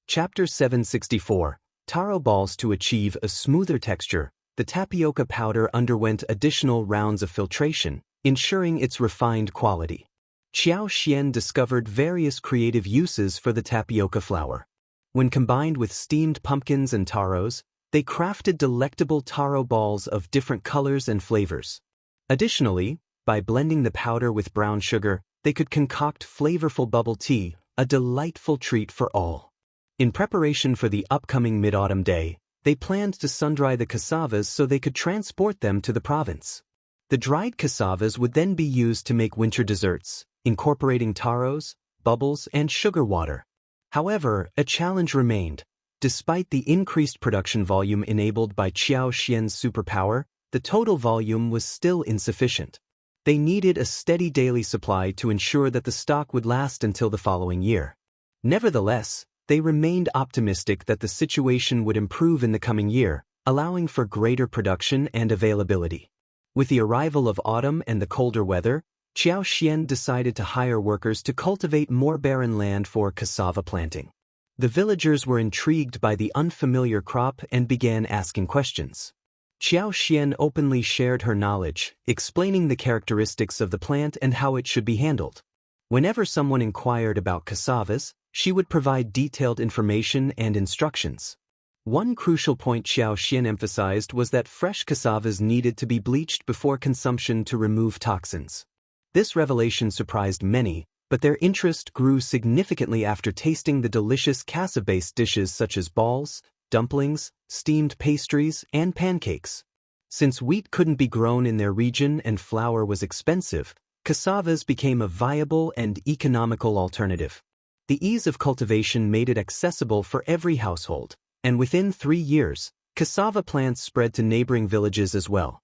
Chapter 764. Taro balls. To achieve a smoother texture, the tapioca powder underwent additional rounds of filtration, ensuring its refined quality. Qiao discovered various creative uses for the tapioca flour. When combined with steamed pumpkins and taros, they crafted delectable taro balls of different colors and flavors. Additionally, by blending the powder with brown sugar, they could concoct flavorful bubble tea, a delightful treat for all. In preparation for the upcoming Mid-Autumn Day, they planned to sun-dry the cassavas so they could transport them to the province. The dried cassavas would then be used to make winter desserts, incorporating taros, bubbles, and sugar water. However, a challenge remained. Despite the increased production volume enabled by Qiao Xian's superpower, the total volume was still insufficient. They needed a steady daily supply to ensure that the stock would last until the following year. Nevertheless, they remained optimistic that the situation would improve in the coming year, allowing for greater production and availability. With the arrival of autumn and the colder weather, Qiao Xian decided to hire workers to cultivate more barren land for cassava planting. The villagers were intrigued by the unfamiliar crop and began asking questions. Qiao Xian openly shared her knowledge, explaining the characteristics of the plant and how it should be handled. Whenever someone inquired about cassavas, she would provide detailed information and instructions. One crucial point Qiao Xian emphasized was that fresh cassavas needed to be bleached before consumption to remove toxins. This revelation surprised many, but their interest grew significantly after tasting the delicious cassava-based dishes such as balls, dumplings, steamed pastries, and pancakes. Since wheat couldn't be grown in their region and flour was expensive, cassavas became a viable and economical alternative. The ease of cultivation made it accessible for every household, and within 3 years, cassava plants spread to neighboring villages as well.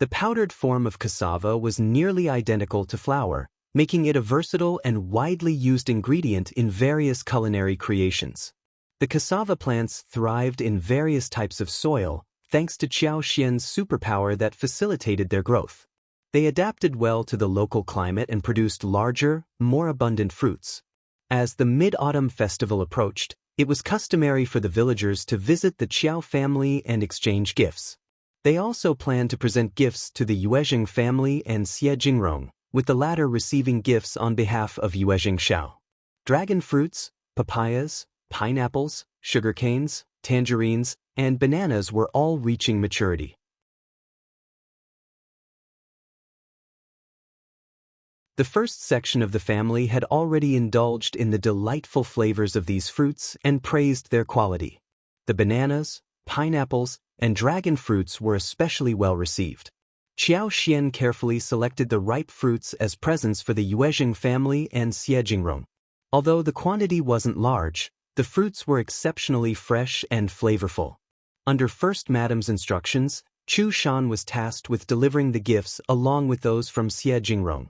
The powdered form of cassava was nearly identical to flour, making it a versatile and widely used ingredient in various culinary creations. The cassava plants thrived in various types of soil, thanks to Qiao Xian's superpower that facilitated their growth. They adapted well to the local climate and produced larger, more abundant fruits. As the Mid-Autumn Festival approached, it was customary for the villagers to visit the Qiao family and exchange gifts. They also planned to present gifts to the Yuezheng family and Xie Jingrong, with the latter receiving gifts on behalf of Yuezheng Shao. Dragon fruits, papayas, pineapples, sugarcanes, tangerines, and bananas were all reaching maturity. The first section of the family had already indulged in the delightful flavors of these fruits and praised their quality. The bananas, pineapples, and dragon fruits were especially well received. Qiao Xian carefully selected the ripe fruits as presents for the Yuezheng family and Xie Jingrong. Although the quantity wasn't large, the fruits were exceptionally fresh and flavorful. Under First Madam's instructions, Chu Shan was tasked with delivering the gifts along with those from Xie Jingrong.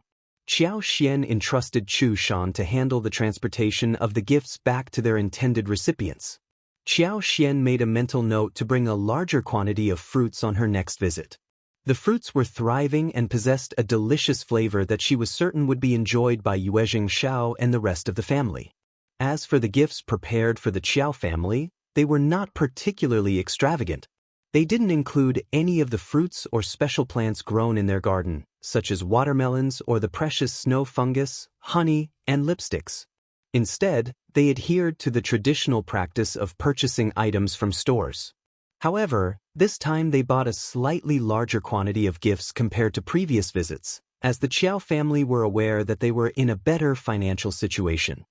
Qiao Xian entrusted Chu Shan to handle the transportation of the gifts back to their intended recipients. Qiao Xian made a mental note to bring a larger quantity of fruits on her next visit. The fruits were thriving and possessed a delicious flavor that she was certain would be enjoyed by Yuezheng Shao and the rest of the family. As for the gifts prepared for the Qiao family, they were not particularly extravagant. They didn't include any of the fruits or special plants grown in their garden, such as watermelons or the precious snow fungus, honey, and lipsticks. Instead, they adhered to the traditional practice of purchasing items from stores. However, this time they bought a slightly larger quantity of gifts compared to previous visits, as the Qiao family were aware that they were in a better financial situation.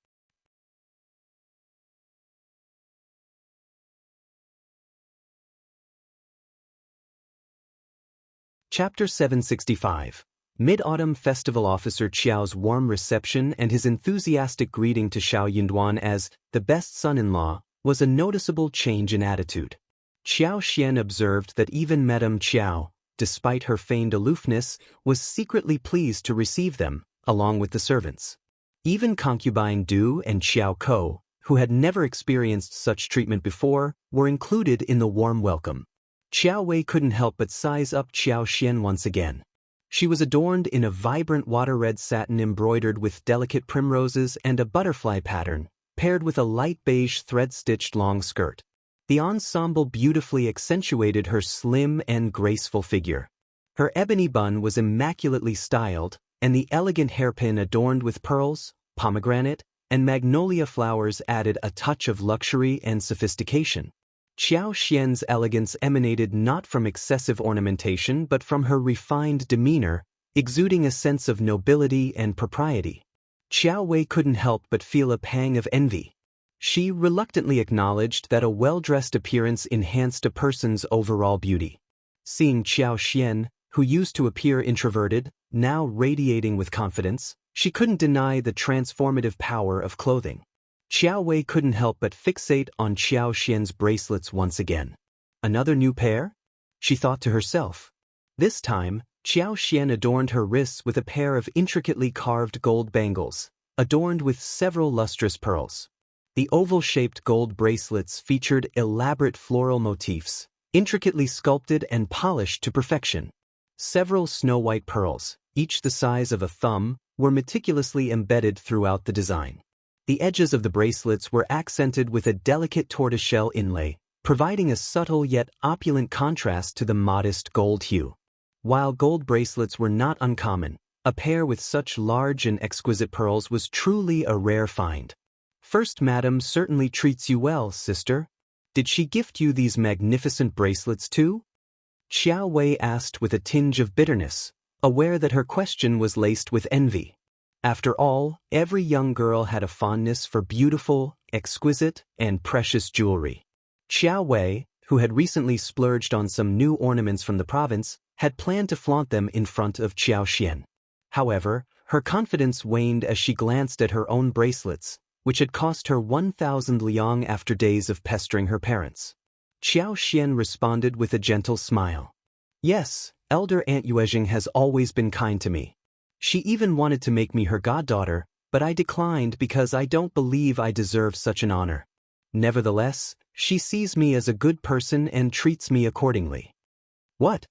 Chapter 765. Mid-Autumn Festival Officer Qiao's warm reception and his enthusiastic greeting to Shao Yunduan as the best son-in-law was a noticeable change in attitude. Qiao Xian observed that even Madame Qiao, despite her feigned aloofness, was secretly pleased to receive them, along with the servants. Even concubine Du and Qiao Ko, who had never experienced such treatment before, were included in the warm welcome. Qiuyue couldn't help but size up Xiaoxian once again. She was adorned in a vibrant water-red satin embroidered with delicate primroses and a butterfly pattern, paired with a light beige thread-stitched long skirt. The ensemble beautifully accentuated her slim and graceful figure. Her ebony bun was immaculately styled, and the elegant hairpin adorned with pearls, pomegranate, and magnolia flowers added a touch of luxury and sophistication. Xiaoxian's elegance emanated not from excessive ornamentation but from her refined demeanor, exuding a sense of nobility and propriety. Qiuyue couldn't help but feel a pang of envy. She reluctantly acknowledged that a well-dressed appearance enhanced a person's overall beauty. Seeing Xiaoxian, who used to appear introverted, now radiating with confidence, she couldn't deny the transformative power of clothing. Qiuyue couldn't help but fixate on Xiaoxian's bracelets once again. Another new pair? She thought to herself. This time, Xiaoxian adorned her wrists with a pair of intricately carved gold bangles, adorned with several lustrous pearls. The oval-shaped gold bracelets featured elaborate floral motifs, intricately sculpted and polished to perfection. Several snow-white pearls, each the size of a thumb, were meticulously embedded throughout the design. The edges of the bracelets were accented with a delicate tortoiseshell inlay, providing a subtle yet opulent contrast to the modest gold hue. While gold bracelets were not uncommon, a pair with such large and exquisite pearls was truly a rare find. "First Madam certainly treats you well, sister. Did she gift you these magnificent bracelets too?" Qiuyue asked with a tinge of bitterness, aware that her question was laced with envy. After all, every young girl had a fondness for beautiful, exquisite, and precious jewelry. Qiuyue, who had recently splurged on some new ornaments from the province, had planned to flaunt them in front of Xiaoxian. However, her confidence waned as she glanced at her own bracelets, which had cost her 1,000 liang after days of pestering her parents. Xiaoxian responded with a gentle smile. "Yes, Elder Aunt Yuezhing has always been kind to me. She even wanted to make me her goddaughter, but I declined because I don't believe I deserve such an honor. Nevertheless, she sees me as a good person and treats me accordingly." "What?"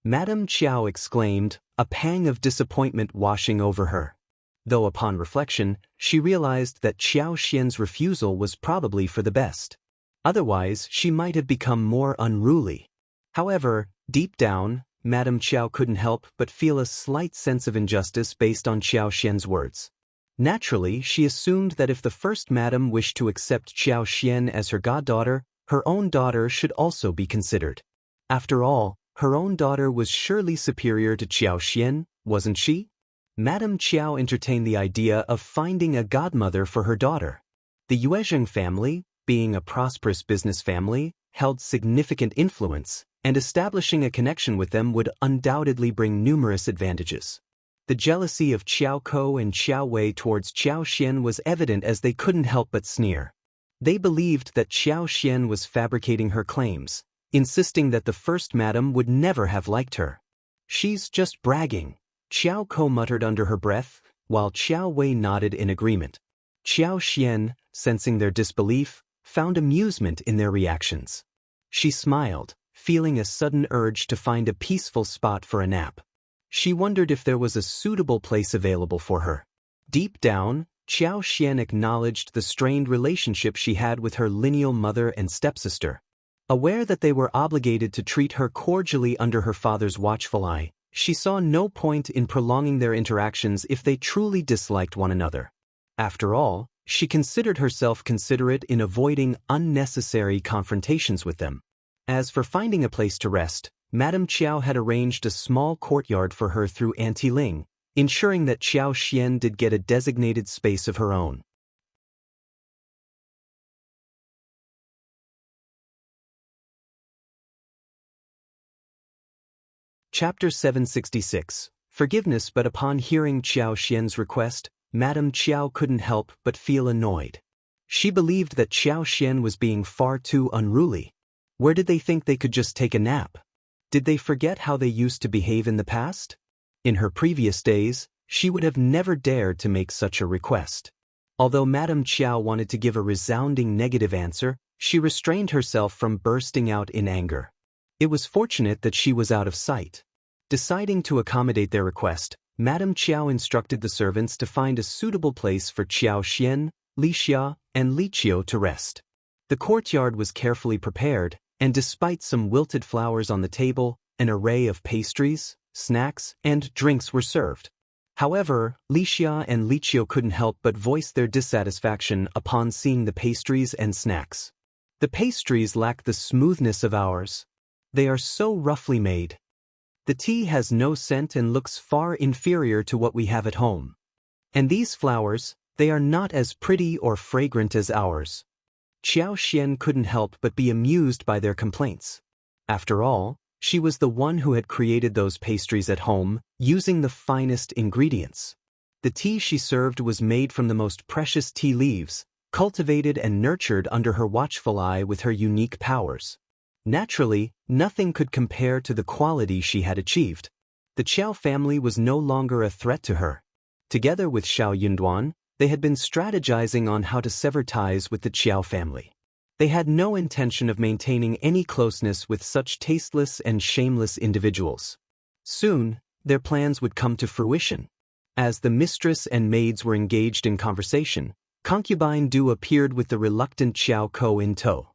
Madame Qiao exclaimed, a pang of disappointment washing over her. Though upon reflection, she realized that Xiaoxian's refusal was probably for the best. Otherwise, she might have become more unruly. However, deep down, Madame Qiao couldn't help but feel a slight sense of injustice based on Xiaoxian's words. Naturally, she assumed that if the first madam wished to accept Xiaoxian as her goddaughter, her own daughter should also be considered. After all, her own daughter was surely superior to Xiaoxian, wasn't she? Madame Qiao entertained the idea of finding a godmother for her daughter. The Yuezheng family, being a prosperous business family, held significant influence, and establishing a connection with them would undoubtedly bring numerous advantages. The jealousy of Qiaoko and Qiuyue towards Xiaoxian was evident as they couldn't help but sneer. They believed that Xiaoxian was fabricating her claims, insisting that the first madam would never have liked her. "She's just bragging," Qiaoko muttered under her breath, while Qiuyue nodded in agreement. Xiaoxian, sensing their disbelief, found amusement in their reactions. She smiled, feeling a sudden urge to find a peaceful spot for a nap. She wondered if there was a suitable place available for her. Deep down, Xiaoxian acknowledged the strained relationship she had with her lineal mother and stepsister. Aware that they were obligated to treat her cordially under her father's watchful eye, she saw no point in prolonging their interactions if they truly disliked one another. After all, she considered herself considerate in avoiding unnecessary confrontations with them. As for finding a place to rest, Madame Qiao had arranged a small courtyard for her through Auntie Ling, ensuring that Xiaoxian did get a designated space of her own. Chapter 766, Forgiveness. But upon hearing Xiaoxian's request, Madame Qiao couldn't help but feel annoyed. She believed that Xiaoxian was being far too unruly. Where did they think they could just take a nap? Did they forget how they used to behave in the past? In her previous days, she would have never dared to make such a request. Although Madame Qiao wanted to give a resounding negative answer, she restrained herself from bursting out in anger. It was fortunate that she was out of sight. Deciding to accommodate their request, Madame Qiao instructed the servants to find a suitable place for Qiao Xian, Li Xia, and Li Qiu to rest. The courtyard was carefully prepared, and despite some wilted flowers on the table, an array of pastries, snacks, and drinks were served. However, Li Xia and Li Qiu couldn't help but voice their dissatisfaction upon seeing the pastries and snacks. The pastries lack the smoothness of ours. They are so roughly made. The tea has no scent and looks far inferior to what we have at home. And these flowers, they are not as pretty or fragrant as ours. Qiao Xian couldn't help but be amused by their complaints. After all, she was the one who had created those pastries at home, using the finest ingredients. The tea she served was made from the most precious tea leaves, cultivated and nurtured under her watchful eye with her unique powers. Naturally, nothing could compare to the quality she had achieved. The Qiao family was no longer a threat to her. Together with Shao Yunduan, they had been strategizing on how to sever ties with the Qiao family. They had no intention of maintaining any closeness with such tasteless and shameless individuals. Soon, their plans would come to fruition. As the mistress and maids were engaged in conversation, Concubine Du appeared with the reluctant Qiao Ko in tow.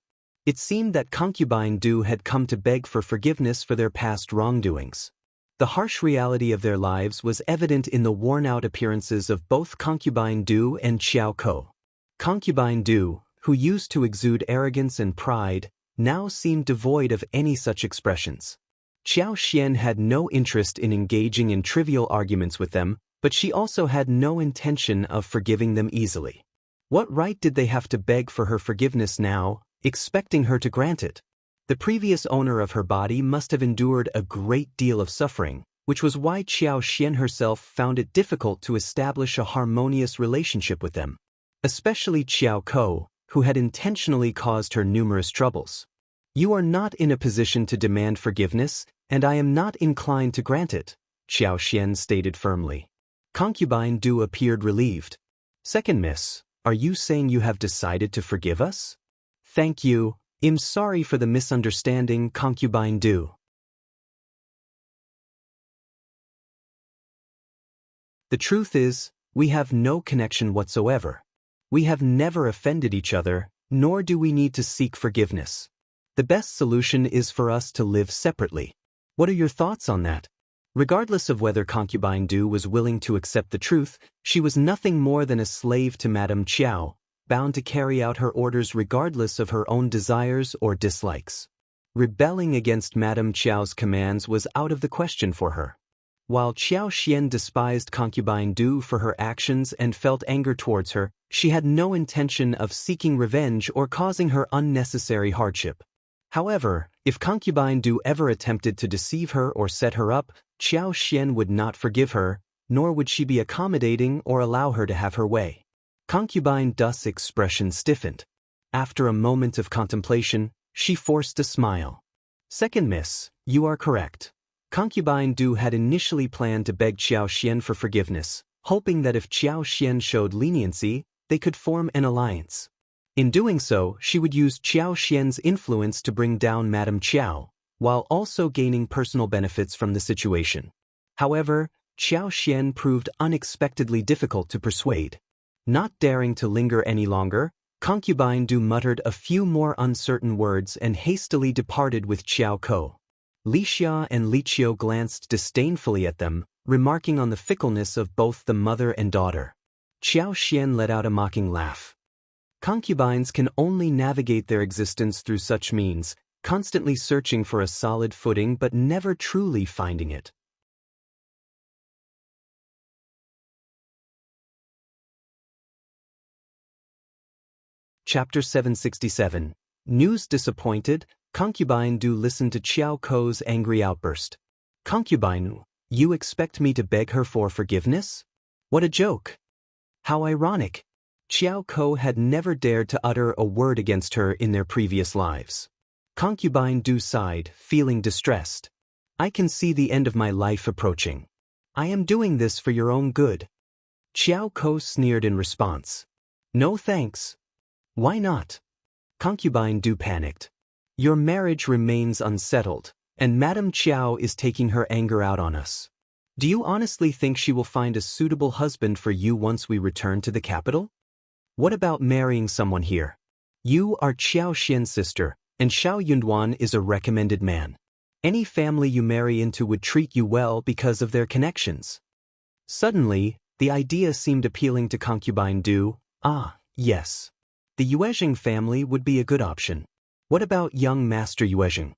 It seemed that Concubine Du had come to beg for forgiveness for their past wrongdoings. The harsh reality of their lives was evident in the worn-out appearances of both Concubine Du and Qiao Ko. Concubine Du, who used to exude arrogance and pride, now seemed devoid of any such expressions. Qiao Xian had no interest in engaging in trivial arguments with them, but she also had no intention of forgiving them easily. What right did they have to beg for her forgiveness now, expecting her to grant it? The previous owner of her body must have endured a great deal of suffering, which was why Qiao Xian herself found it difficult to establish a harmonious relationship with them. Especially Qiao Ko, who had intentionally caused her numerous troubles. You are not in a position to demand forgiveness, and I am not inclined to grant it, Qiao Xian stated firmly. Concubine Du appeared relieved. Second miss, are you saying you have decided to forgive us? Thank you. I'm sorry for the misunderstanding, Concubine Du. The truth is, we have no connection whatsoever. We have never offended each other, nor do we need to seek forgiveness. The best solution is for us to live separately. What are your thoughts on that? Regardless of whether Concubine Du was willing to accept the truth, she was nothing more than a slave to Madame Qiao, bound to carry out her orders regardless of her own desires or dislikes. Rebelling against Madame Qiao's commands was out of the question for her. While Qiao Xian despised Concubine Du for her actions and felt anger towards her, she had no intention of seeking revenge or causing her unnecessary hardship. However, if Concubine Du ever attempted to deceive her or set her up, Qiao Xian would not forgive her, nor would she be accommodating or allow her to have her way. Concubine Du's expression stiffened. After a moment of contemplation, she forced a smile. Second miss, you are correct. Concubine Du had initially planned to beg Qiao Xian for forgiveness, hoping that if Qiao Xian showed leniency, they could form an alliance. In doing so, she would use Qiao Xian's influence to bring down Madame Qiao, while also gaining personal benefits from the situation. However, Qiao Xian proved unexpectedly difficult to persuade. Not daring to linger any longer, Concubine Du muttered a few more uncertain words and hastily departed with Qiao Ko. Li Xia and Li Qiu glanced disdainfully at them, remarking on the fickleness of both the mother and daughter. Qiao Xian let out a mocking laugh. Concubines can only navigate their existence through such means, constantly searching for a solid footing but never truly finding it. Chapter 767. News disappointed, Concubine Du listened to Qiao Ko's angry outburst. Concubine, you expect me to beg her for forgiveness? What a joke! How ironic! Qiao Ko had never dared to utter a word against her in their previous lives. Concubine Du sighed, feeling distressed. I can see the end of my life approaching. I am doing this for your own good. Qiao Ko sneered in response. No thanks. Why not? Concubine Du panicked. Your marriage remains unsettled, and Madame Qiao is taking her anger out on us. Do you honestly think she will find a suitable husband for you once we return to the capital? What about marrying someone here? You are Qiao Xian's sister, and Shao Yunduan is a recommended man. Any family you marry into would treat you well because of their connections. Suddenly, the idea seemed appealing to Concubine Du. Ah, yes. The Yuezheng family would be a good option. What about young Master Yuezheng?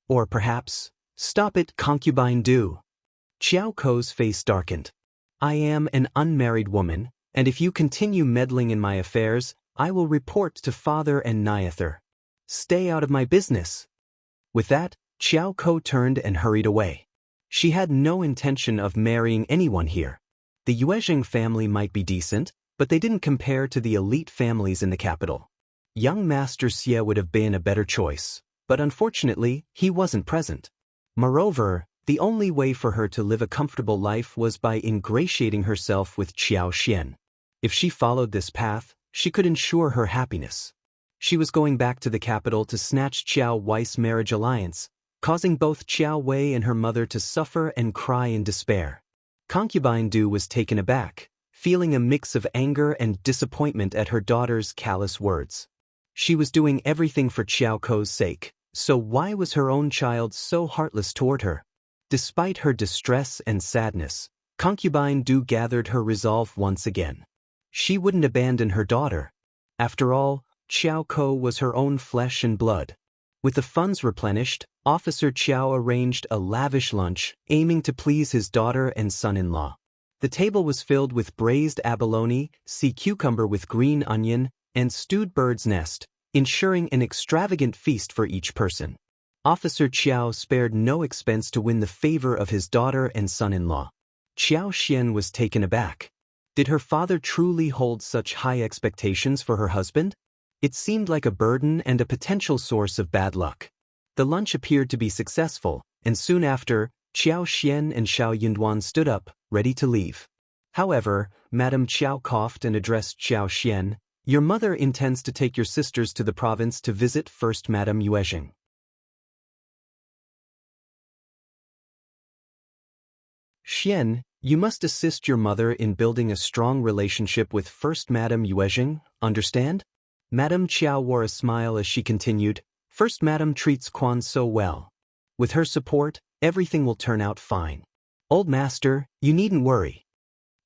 Or perhaps, stop it, Concubine Du. Qiao Ko's face darkened. I am an unmarried woman, and if you continue meddling in my affairs, I will report to Father and Nyather. Stay out of my business. With that, Qiao Ko turned and hurried away. She had no intention of marrying anyone here. The Yuezheng family might be decent, but they didn't compare to the elite families in the capital. Young Master Xie would have been a better choice, but unfortunately, he wasn't present. Moreover, the only way for her to live a comfortable life was by ingratiating herself with Qiao Xian. If she followed this path, she could ensure her happiness. She was going back to the capital to snatch Qiao Wei's marriage alliance, causing both Qiao Wei and her mother to suffer and cry in despair. Concubine Du was taken aback, feeling a mix of anger and disappointment at her daughter's callous words. She was doing everything for Qiao Ko's sake, so why was her own child so heartless toward her? Despite her distress and sadness, Concubine Du gathered her resolve once again. She wouldn't abandon her daughter. After all, Qiao Ko was her own flesh and blood. With the funds replenished, Officer Qiao arranged a lavish lunch, aiming to please his daughter and son-in-law. The table was filled with braised abalone, sea cucumber with green onion, and stewed bird's nest, ensuring an extravagant feast for each person. Officer Qiao spared no expense to win the favor of his daughter and son-in-law. Qiao Xian was taken aback. Did her father truly hold such high expectations for her husband? It seemed like a burden and a potential source of bad luck. The lunch appeared to be successful, and soon after, Qiao Xian and Shao Yunduan stood up, ready to leave. However, Madame Qiao coughed and addressed Qiao Xian. Your mother intends to take your sisters to the province to visit First Madame Yuezheng. Xian, you must assist your mother in building a strong relationship with First Madame Yuezheng, understand? Madame Qiao wore a smile as she continued, First Madame treats Quan so well. With her support, everything will turn out fine. Old Master, you needn't worry.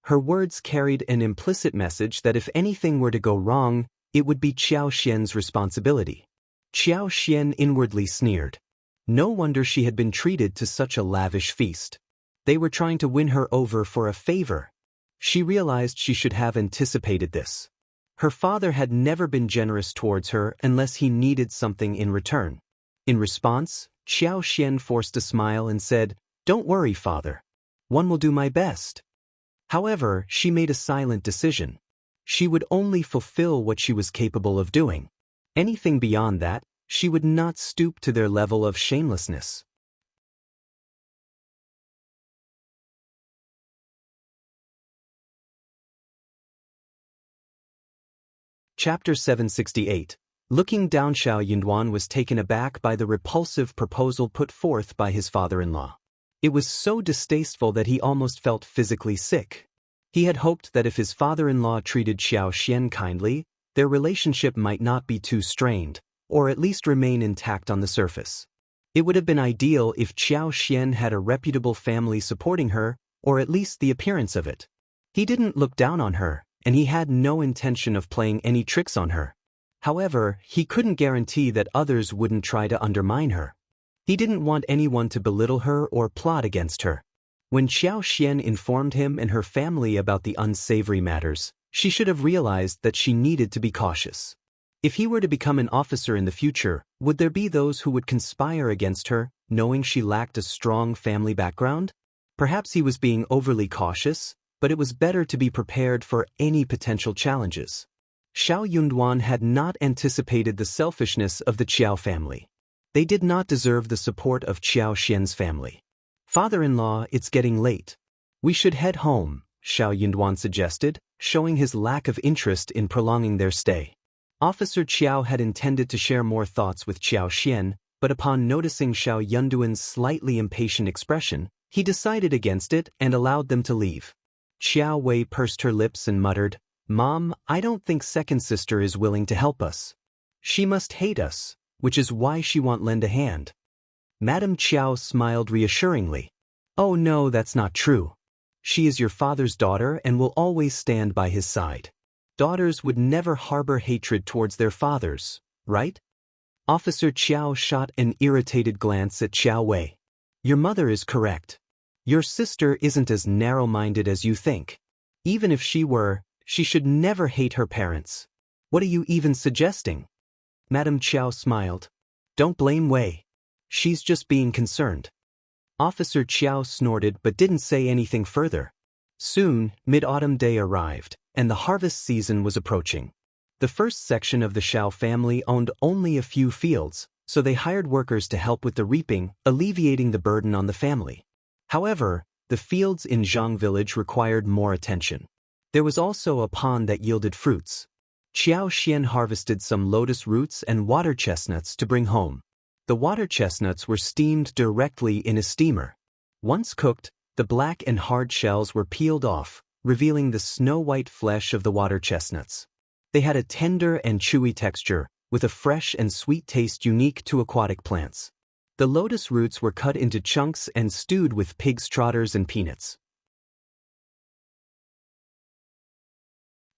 Her words carried an implicit message that if anything were to go wrong, it would be Qiao Xian's responsibility. Qiao Xian inwardly sneered. No wonder she had been treated to such a lavish feast. They were trying to win her over for a favor. She realized she should have anticipated this. Her father had never been generous towards her unless he needed something in return. In response, Qiao Xian forced a smile and said, Don't worry, father. One will do my best. However, she made a silent decision. She would only fulfill what she was capable of doing. Anything beyond that, she would not stoop to their level of shamelessness. Chapter 768. Looking down, Shao Yunduan was taken aback by the repulsive proposal put forth by his father-in-law. It was so distasteful that he almost felt physically sick. He had hoped that if his father-in-law treated Qiao Xian kindly, their relationship might not be too strained, or at least remain intact on the surface. It would have been ideal if Qiao Xian had a reputable family supporting her, or at least the appearance of it. He didn't look down on her, and he had no intention of playing any tricks on her. However, he couldn't guarantee that others wouldn't try to undermine her. He didn't want anyone to belittle her or plot against her. When Qiao Xian informed him and her family about the unsavory matters, she should have realized that she needed to be cautious. If he were to become an officer in the future, would there be those who would conspire against her, knowing she lacked a strong family background? Perhaps he was being overly cautious, but it was better to be prepared for any potential challenges. Shao Yunduan had not anticipated the selfishness of the Qiao family. They did not deserve the support of Qiao Xian's family. Father-in-law, it's getting late. We should head home, Yunduan suggested, showing his lack of interest in prolonging their stay. Officer Qiao had intended to share more thoughts with Qiao Xian, but upon noticing Yunduan's slightly impatient expression, he decided against it and allowed them to leave. Qiuyue pursed her lips and muttered, "Mom, I don't think second sister is willing to help us. She must hate us, which is why she won't lend a hand." Madame Qiao smiled reassuringly. "Oh no, that's not true. She is your father's daughter and will always stand by his side. Daughters would never harbor hatred towards their fathers, right?" Officer Qiao shot an irritated glance at Qiuyue. "Your mother is correct. Your sister isn't as narrow-minded as you think. Even if she were, she should never hate her parents. What are you even suggesting?" Madame Qiao smiled. "Don't blame Wei. She's just being concerned." Officer Qiao snorted but didn't say anything further. Soon, mid-autumn day arrived, and the harvest season was approaching. The first section of the Shao family owned only a few fields, so they hired workers to help with the reaping, alleviating the burden on the family. However, the fields in Zhang village required more attention. There was also a pond that yielded fruits. Qiao Xian harvested some lotus roots and water chestnuts to bring home. The water chestnuts were steamed directly in a steamer. Once cooked, the black and hard shells were peeled off, revealing the snow-white flesh of the water chestnuts. They had a tender and chewy texture, with a fresh and sweet taste unique to aquatic plants. The lotus roots were cut into chunks and stewed with pig's trotters and peanuts.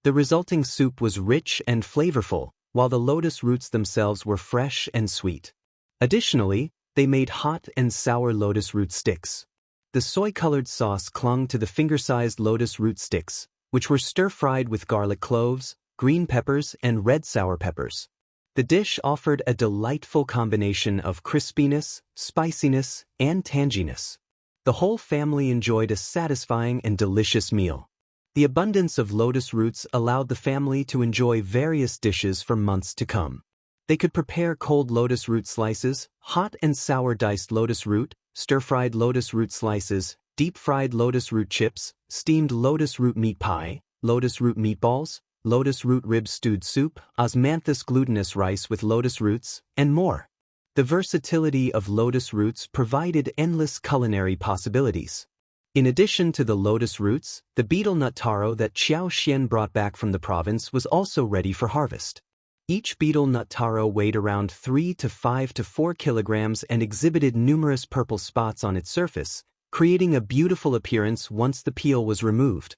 The resulting soup was rich and flavorful, while the lotus roots themselves were fresh and sweet. Additionally, they made hot and sour lotus root sticks. The soy-colored sauce clung to the finger-sized lotus root sticks, which were stir-fried with garlic cloves, green peppers, and red sour peppers. The dish offered a delightful combination of crispiness, spiciness, and tanginess. The whole family enjoyed a satisfying and delicious meal. The abundance of lotus roots allowed the family to enjoy various dishes for months to come. They could prepare cold lotus root slices, hot and sour diced lotus root, stir-fried lotus root slices, deep-fried lotus root chips, steamed lotus root meat pie, lotus root meatballs, lotus root rib stewed soup, osmanthus glutinous rice with lotus roots, and more. The versatility of lotus roots provided endless culinary possibilities. In addition to the lotus roots, the betel nut taro that Qiao Xian brought back from the province was also ready for harvest. Each betel nut taro weighed around 3 to 5 to 4 kilograms and exhibited numerous purple spots on its surface, creating a beautiful appearance once the peel was removed.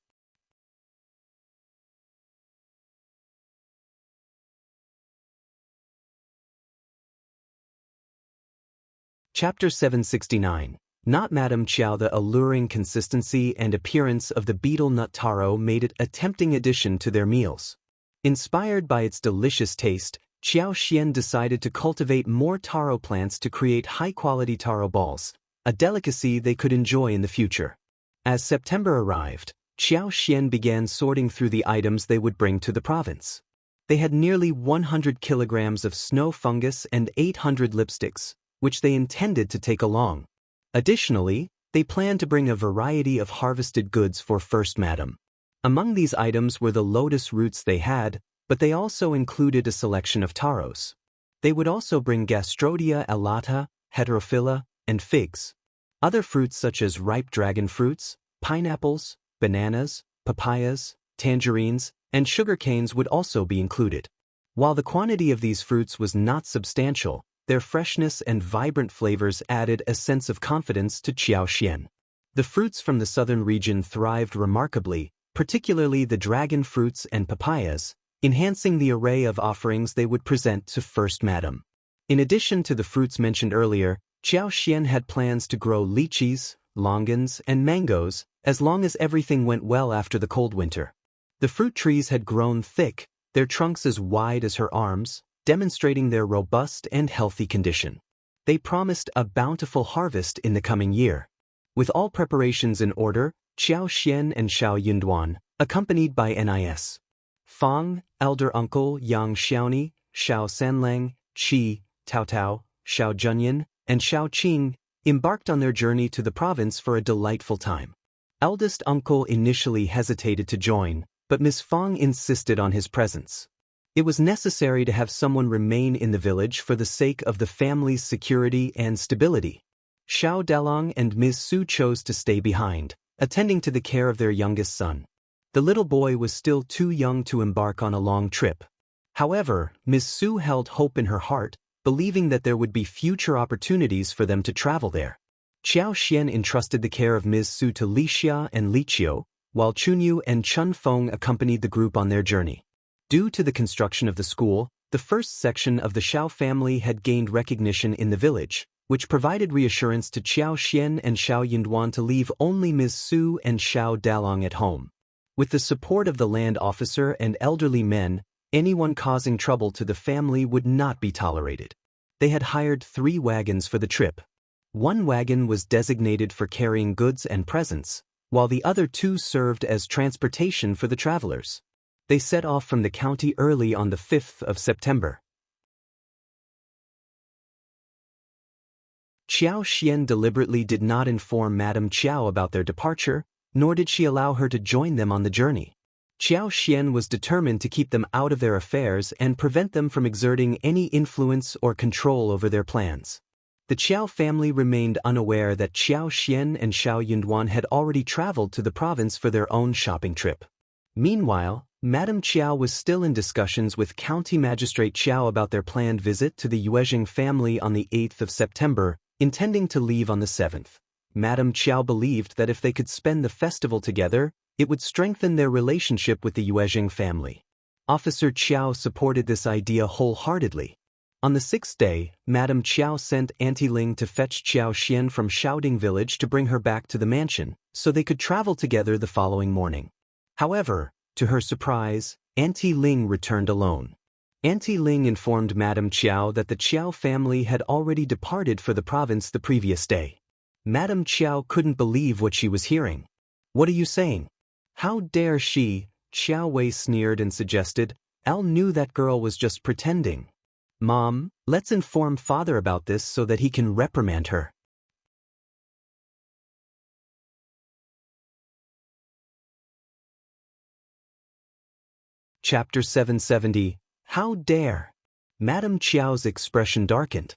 Chapter 769. Not Madame Qiao. The alluring consistency and appearance of the betel nut taro made it a tempting addition to their meals. Inspired by its delicious taste, Qiao Xian decided to cultivate more taro plants to create high-quality taro balls, a delicacy they could enjoy in the future. As September arrived, Qiao Xian began sorting through the items they would bring to the province. They had nearly 100 kilograms of snow fungus and 800 lipsticks, which they intended to take along. Additionally, they planned to bring a variety of harvested goods for First Madam. Among these items were the lotus roots they had, but they also included a selection of taros. They would also bring Gastrodia elata, heterophylla, and figs. Other fruits such as ripe dragon fruits, pineapples, bananas, papayas, tangerines, and sugarcanes would also be included. While the quantity of these fruits was not substantial, their freshness and vibrant flavors added a sense of confidence to Qiao Xian. The fruits from the southern region thrived remarkably, particularly the dragon fruits and papayas, enhancing the array of offerings they would present to First Madam. In addition to the fruits mentioned earlier, Qiao Xian had plans to grow lychees, longans, and mangoes, as long as everything went well after the cold winter. The fruit trees had grown thick, their trunks as wide as her arms, demonstrating their robust and healthy condition. They promised a bountiful harvest in the coming year. With all preparations in order, Qiao Xian and Shao Yunduan, accompanied by Nis. Fang, elder uncle Yang Xiaoni, Shao Sanlang, Qi, Tao Tao, Shao Junyan, and Shao Qing, embarked on their journey to the province for a delightful time. Eldest uncle initially hesitated to join, but Ms. Fang insisted on his presence. It was necessary to have someone remain in the village for the sake of the family's security and stability. Xiao Dalong and Ms. Su chose to stay behind, attending to the care of their youngest son. The little boy was still too young to embark on a long trip. However, Ms. Su held hope in her heart, believing that there would be future opportunities for them to travel there. Qiao Xian entrusted the care of Ms. Su to Li Xia and Li Qiuyue, while Qiuyue and Chun Feng accompanied the group on their journey. Due to the construction of the school, the first section of the Shao family had gained recognition in the village, which provided reassurance to Qiao Xian and Shao Yunduan to leave only Ms. Su and Xiao Dalong at home. With the support of the land officer and elderly men, anyone causing trouble to the family would not be tolerated. They had hired 3 wagons for the trip. 1 wagon was designated for carrying goods and presents, while the other 2 served as transportation for the travelers. They set off from the county early on the 5th of September. Qiao Xian deliberately did not inform Madame Qiao about their departure, nor did she allow her to join them on the journey. Qiao Xian was determined to keep them out of their affairs and prevent them from exerting any influence or control over their plans. The Qiao family remained unaware that Qiao Xian and Shao Yunduan had already traveled to the province for their own shopping trip. Meanwhile, Madame Qiao was still in discussions with County Magistrate Qiao about their planned visit to the Yuezheng family on the 8th of September, intending to leave on the 7th. Madame Qiao believed that if they could spend the festival together, it would strengthen their relationship with the Yuezheng family. Officer Qiao supported this idea wholeheartedly. On the 6th day, Madame Qiao sent Auntie Ling to fetch Qiao Xian from Shaoding village to bring her back to the mansion, so they could travel together the following morning. However, to her surprise, Auntie Ling returned alone. Auntie Ling informed Madame Qiao that the Qiao family had already departed for the province the previous day. Madame Qiao couldn't believe what she was hearing. "What are you saying? How dare she?" Qiuyue sneered and suggested. "Elle knew that girl was just pretending. Mom, let's inform father about this so that he can reprimand her." Chapter 770. How dare? Madame Qiao's expression darkened.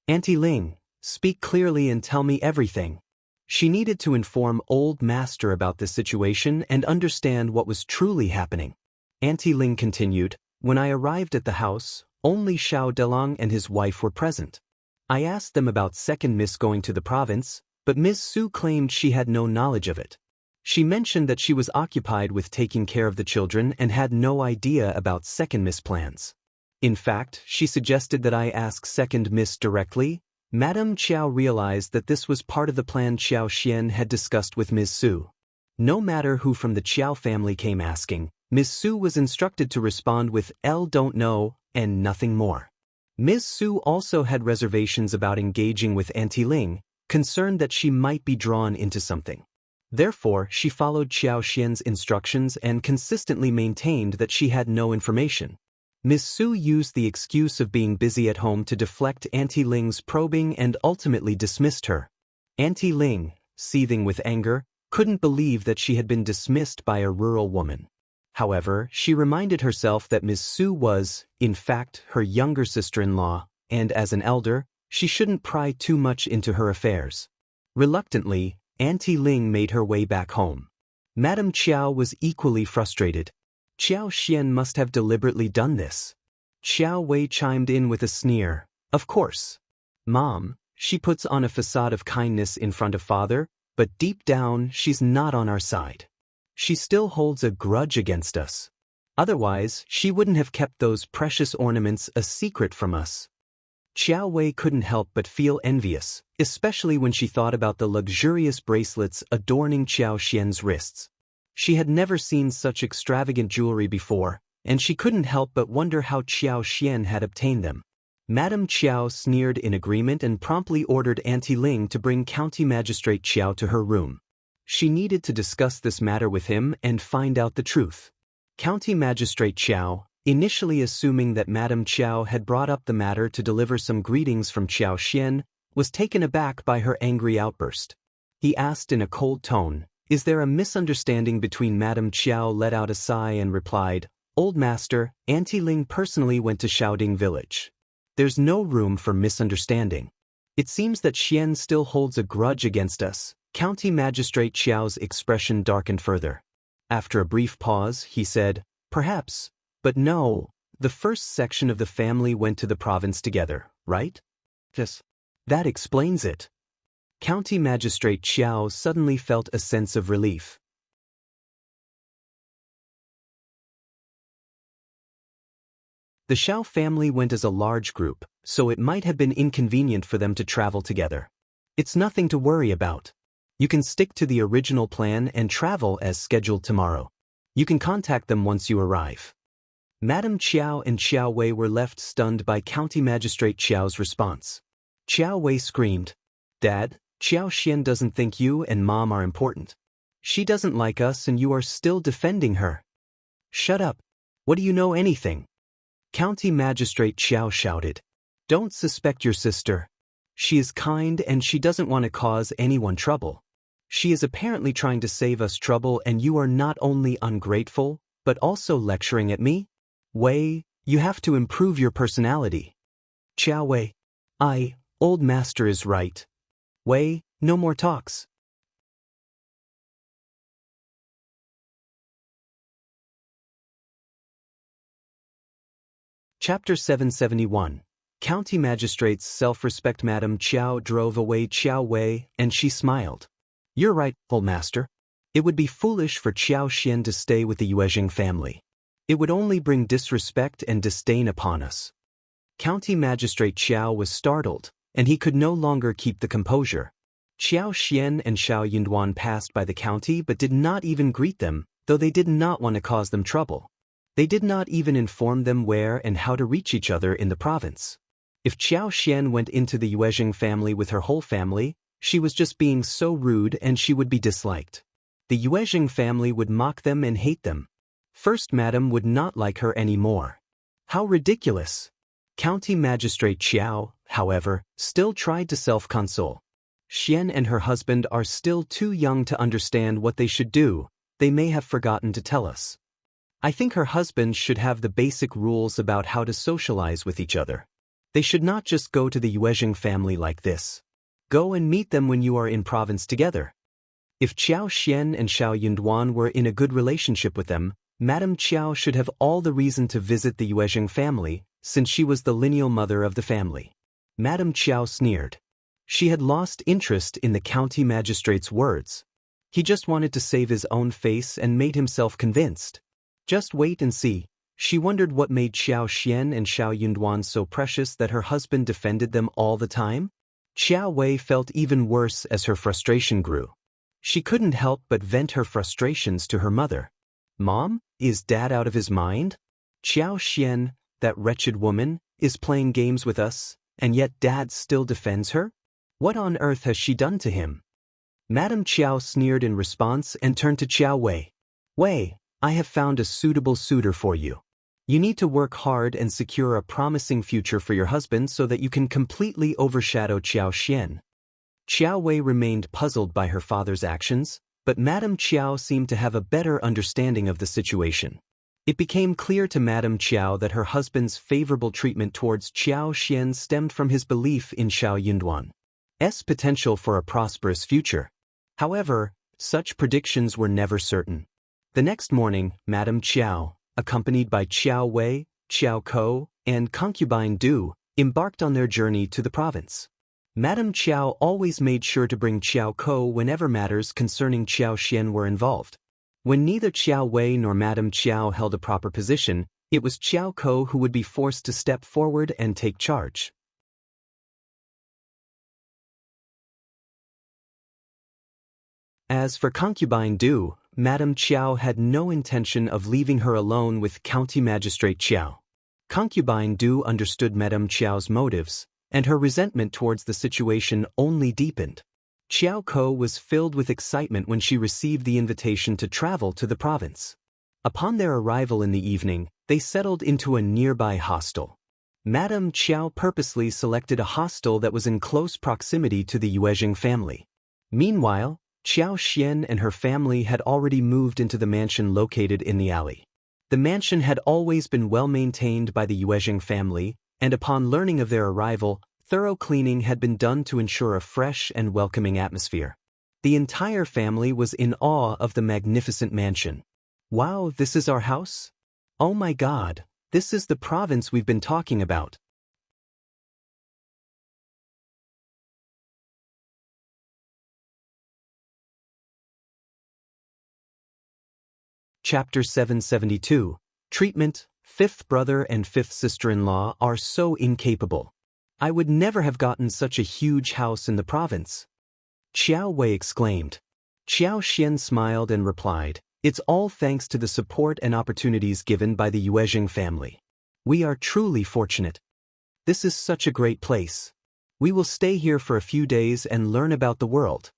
"Auntie Ling, speak clearly and tell me everything." She needed to inform Old Master about this situation and understand what was truly happening. Auntie Ling continued, "When I arrived at the house, only Shao Dalong and his wife were present. I asked them about second Miss going to the province, but Ms. Su claimed she had no knowledge of it. She mentioned that she was occupied with taking care of the children and had no idea about second Miss plans. In fact, she suggested that I ask second Miss directly." Madame Qiao realized that this was part of the plan Qiao Xian had discussed with Ms. Su. No matter who from the Qiao family came asking, Ms. Su was instructed to respond with "Elle don't know," and nothing more. Ms. Su also had reservations about engaging with Auntie Ling, concerned that she might be drawn into something. Therefore, she followed Qiao Xian's instructions and consistently maintained that she had no information. Ms. Su used the excuse of being busy at home to deflect Auntie Ling's probing and ultimately dismissed her. Auntie Ling, seething with anger, couldn't believe that she had been dismissed by a rural woman. However, she reminded herself that Ms. Su was, in fact, her younger sister-in-law, and as an elder, she shouldn't pry too much into her affairs. Reluctantly, Auntie Ling made her way back home. Madame Qiao was equally frustrated. Qiao Xian must have deliberately done this. Qiuyue chimed in with a sneer. "Of course. Mom, she puts on a facade of kindness in front of father, but deep down she's not on our side. She still holds a grudge against us. Otherwise, she wouldn't have kept those precious ornaments a secret from us." Qiuyue couldn't help but feel envious, especially when she thought about the luxurious bracelets adorning Qiao Xian's wrists. She had never seen such extravagant jewelry before, and she couldn't help but wonder how Qiao Xian had obtained them. Madame Qiao sneered in agreement and promptly ordered Auntie Ling to bring County Magistrate Qiao to her room. She needed to discuss this matter with him and find out the truth. County Magistrate Qiao, initially assuming that Madame Qiao had brought up the matter to deliver some greetings from Qiao Xian, was taken aback by her angry outburst. He asked in a cold tone, Is there a misunderstanding between Madame Qiao? Let out a sigh and replied, Old master, Auntie Ling personally went to Shaoding village. There's no room for misunderstanding. It seems that Xian still holds a grudge against us. County Magistrate Qiao's expression darkened further. After a brief pause, he said, Perhaps, but no, the first section of the family went to the province together, right? Yes. That explains it. County Magistrate Qiao suddenly felt a sense of relief. The Shao family went as a large group, so it might have been inconvenient for them to travel together. It's nothing to worry about. You can stick to the original plan and travel as scheduled tomorrow. You can contact them once you arrive. Madame Qiao and Qiuyue were left stunned by County Magistrate Qiao's response. Qiuyue screamed, Dad, Qiao Xian doesn't think you and Mom are important. She doesn't like us and you are still defending her. Shut up. What do you know anything? County Magistrate Qiao shouted. Don't suspect your sister. She is kind and she doesn't want to cause anyone trouble. She is apparently trying to save us trouble and you are not only ungrateful, but also lecturing at me? Wei, you have to improve your personality. Qiuyue. Old master is right. Wei, no more talks. Chapter 771. County Magistrate's Self-Respect. Madame Qiao drove away Qiuyue, and she smiled. You're right, old master. It would be foolish for Qiao Xian to stay with the Yuezheng family. It would only bring disrespect and disdain upon us. County Magistrate Qiao was startled, and he could no longer keep the composure. Qiao Xian and Shao Yunduan passed by the county but did not even greet them, though they did not want to cause them trouble. They did not even inform them where and how to reach each other in the province. If Qiao Xian went into the Yuezheng family with her whole family, she was just being so rude and she would be disliked. The Yuezheng family would mock them and hate them. First Madam would not like her anymore. How ridiculous! County Magistrate Qiao, however, still tried to self-console. Xian and her husband are still too young to understand what they should do. They may have forgotten to tell us. I think her husband should have the basic rules about how to socialize with each other. They should not just go to the Yuezheng family like this. Go and meet them when you are in province together. If Qiao Xian and Shao Yunduan were in a good relationship with them, Madame Qiao should have all the reason to visit the Yuezheng family, since she was the lineal mother of the family. Madame Qiao sneered. She had lost interest in the county magistrate's words. He just wanted to save his own face and made himself convinced. Just wait and see. She wondered what made Qiao Xian and Shao Yunduan so precious that her husband defended them all the time. Qiuyue felt even worse as her frustration grew. She couldn't help but vent her frustrations to her mother. Mom, is Dad out of his mind? Qiao Xian, that wretched woman, is playing games with us, and yet Dad still defends her? What on earth has she done to him? Madame Qiao sneered in response and turned to Qiuyue. Wei, I have found a suitable suitor for you. You need to work hard and secure a promising future for your husband so that you can completely overshadow Qiao Xian. Qiuyue remained puzzled by her father's actions, but Madame Qiao seemed to have a better understanding of the situation. It became clear to Madame Qiao that her husband's favorable treatment towards Qiao Xian stemmed from his belief in Shao Yunduan's potential for a prosperous future. However, such predictions were never certain. The next morning, Madame Qiao, accompanied by Qiuyue, Qiao Ko, and concubine Du, embarked on their journey to the province. Madame Qiao always made sure to bring Qiao Ko whenever matters concerning Qiao Xian were involved. When neither Qiuyue nor Madame Qiao held a proper position, it was Qiao Ko who would be forced to step forward and take charge. As for concubine Du, Madame Qiao had no intention of leaving her alone with County Magistrate Qiao. Concubine Du understood Madame Qiao's motives, and her resentment towards the situation only deepened. Qiao Ko was filled with excitement when she received the invitation to travel to the province. Upon their arrival in the evening, they settled into a nearby hostel. Madame Qiao purposely selected a hostel that was in close proximity to the Yuezheng family. Meanwhile, Qiao Xian and her family had already moved into the mansion located in the alley. The mansion had always been well maintained by the Yue family, and upon learning of their arrival, thorough cleaning had been done to ensure a fresh and welcoming atmosphere. The entire family was in awe of the magnificent mansion. Wow, this is our house? Oh my God, this is the province we've been talking about. Chapter 772, Treatment. Fifth brother and fifth sister-in-law are so incapable. I would never have gotten such a huge house in the province. Qiuyue exclaimed. Qiao Xian smiled and replied, it's all thanks to the support and opportunities given by the Yue family. We are truly fortunate. This is such a great place. We will stay here for a few days and learn about the world.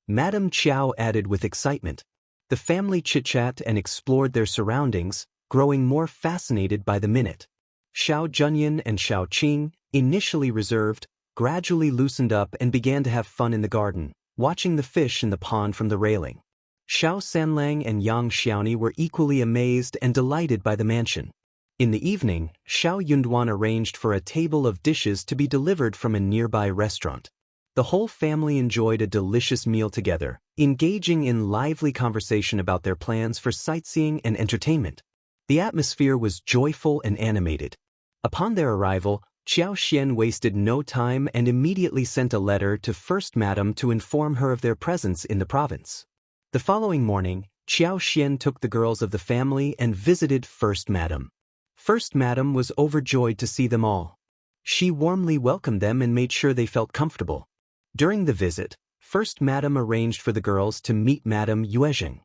Madame Qiao added with excitement. The family chit-chat and explored their surroundings, growing more fascinated by the minute. Shao Junyan and Shao Qing, initially reserved, gradually loosened up and began to have fun in the garden, watching the fish in the pond from the railing. Shao Sanlang and Yang Xiaoni were equally amazed and delighted by the mansion. In the evening, Shao Yunduan arranged for a table of dishes to be delivered from a nearby restaurant. The whole family enjoyed a delicious meal together, engaging in lively conversation about their plans for sightseeing and entertainment. The atmosphere was joyful and animated. Upon their arrival, Qiao Xian wasted no time and immediately sent a letter to First Madam to inform her of their presence in the province. The following morning, Qiao Xian took the girls of the family and visited First Madam. First Madam was overjoyed to see them all. She warmly welcomed them and made sure they felt comfortable. During the visit, First Madam arranged for the girls to meet Madame Yue.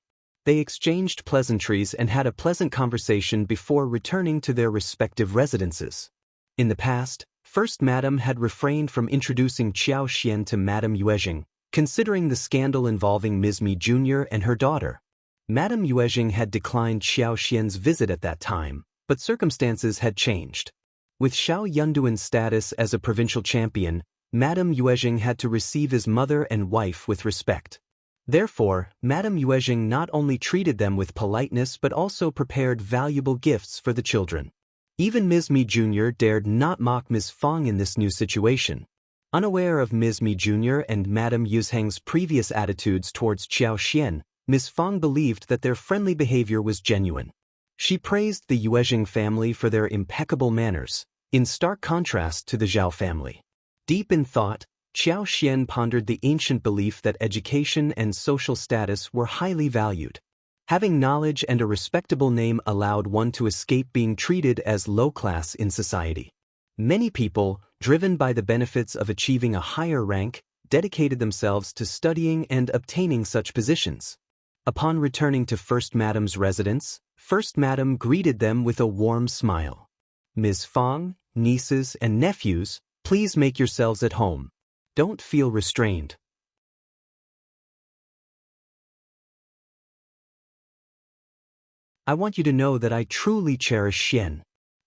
They exchanged pleasantries and had a pleasant conversation before returning to their respective residences. In the past, First Madam had refrained from introducing Qiao Xian to Madame Yue, considering the scandal involving Ms. Mi Jr. and her daughter. Madame Yue had declined Qiao Xian's visit at that time, but circumstances had changed. With Shao Yunduan's status as a provincial champion, Madame Yue had to receive his mother and wife with respect. Therefore, Madame Yue not only treated them with politeness but also prepared valuable gifts for the children. Even Ms. Mi Jr. dared not mock Ms. Fang in this new situation. Unaware of Ms. Mi Jr. and Madame Yuzhang's previous attitudes towards Qiao Xian, Ms. Fang believed that their friendly behavior was genuine. She praised the Yue family for their impeccable manners, in stark contrast to the Zhao family. Deep in thought, Qiao Xian pondered the ancient belief that education and social status were highly valued. Having knowledge and a respectable name allowed one to escape being treated as low class in society. Many people, driven by the benefits of achieving a higher rank, dedicated themselves to studying and obtaining such positions. Upon returning to First Madam's residence, First Madam greeted them with a warm smile. Ms. Fang, nieces and nephews, please make yourselves at home. Don't feel restrained. I want you to know that I truly cherish Xian.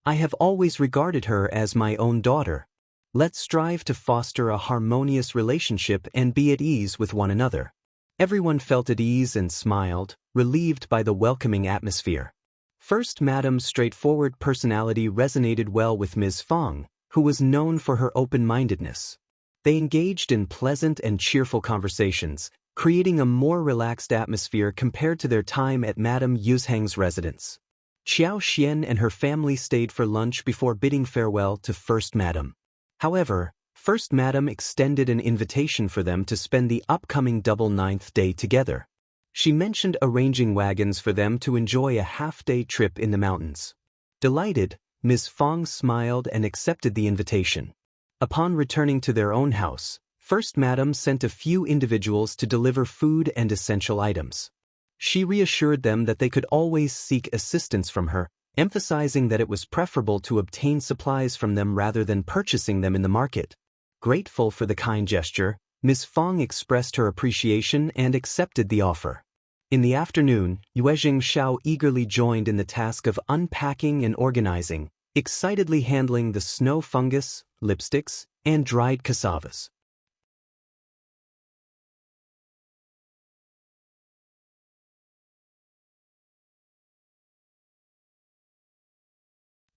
I have always regarded her as my own daughter. Let's strive to foster a harmonious relationship and be at ease with one another. Everyone felt at ease and smiled, relieved by the welcoming atmosphere. First Madam's straightforward personality resonated well with Ms. Fang, who was known for her open-mindedness. They engaged in pleasant and cheerful conversations, creating a more relaxed atmosphere compared to their time at Madame Yuzhang's residence. Qiao Xian and her family stayed for lunch before bidding farewell to First Madam. However, First Madam extended an invitation for them to spend the upcoming double 9th day together. She mentioned arranging wagons for them to enjoy a half-day trip in the mountains. Delighted, Ms. Fang smiled and accepted the invitation. Upon returning to their own house, First Madam sent a few individuals to deliver food and essential items. She reassured them that they could always seek assistance from her, emphasizing that it was preferable to obtain supplies from them rather than purchasing them in the market. Grateful for the kind gesture, Ms. Fang expressed her appreciation and accepted the offer. In the afternoon, Yue Shao eagerly joined in the task of unpacking and organizing, excitedly handling the snow fungus, lipsticks, and dried cassavas.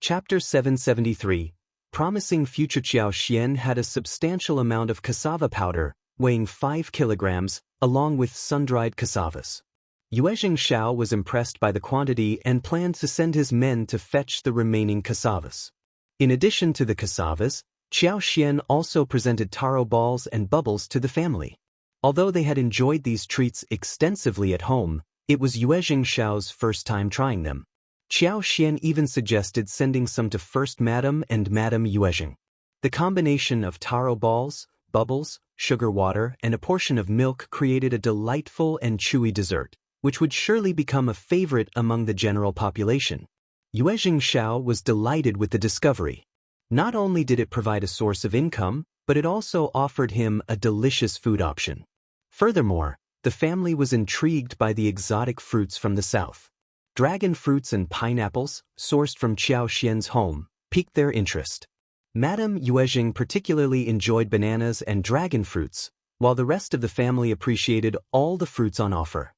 Chapter 773. Promising future Qiao Xian had a substantial amount of cassava powder, weighing 5 kilograms, along with sun-dried cassavas. Yuezheng Shao was impressed by the quantity and planned to send his men to fetch the remaining cassavas. In addition to the cassavas, Qiao Xian also presented taro balls and bubbles to the family. Although they had enjoyed these treats extensively at home, it was Yuezheng Shao's first time trying them. Qiao Xian even suggested sending some to First Madam and Madam Yuezheng. The combination of taro balls, bubbles, sugar water, and a portion of milk created a delightful and chewy dessert, which would surely become a favorite among the general population. Yuezheng Shao was delighted with the discovery. Not only did it provide a source of income, but it also offered him a delicious food option. Furthermore, the family was intrigued by the exotic fruits from the south. Dragon fruits and pineapples, sourced from Qiao Xian's home, piqued their interest. Madame Yuezheng particularly enjoyed bananas and dragon fruits, while the rest of the family appreciated all the fruits on offer.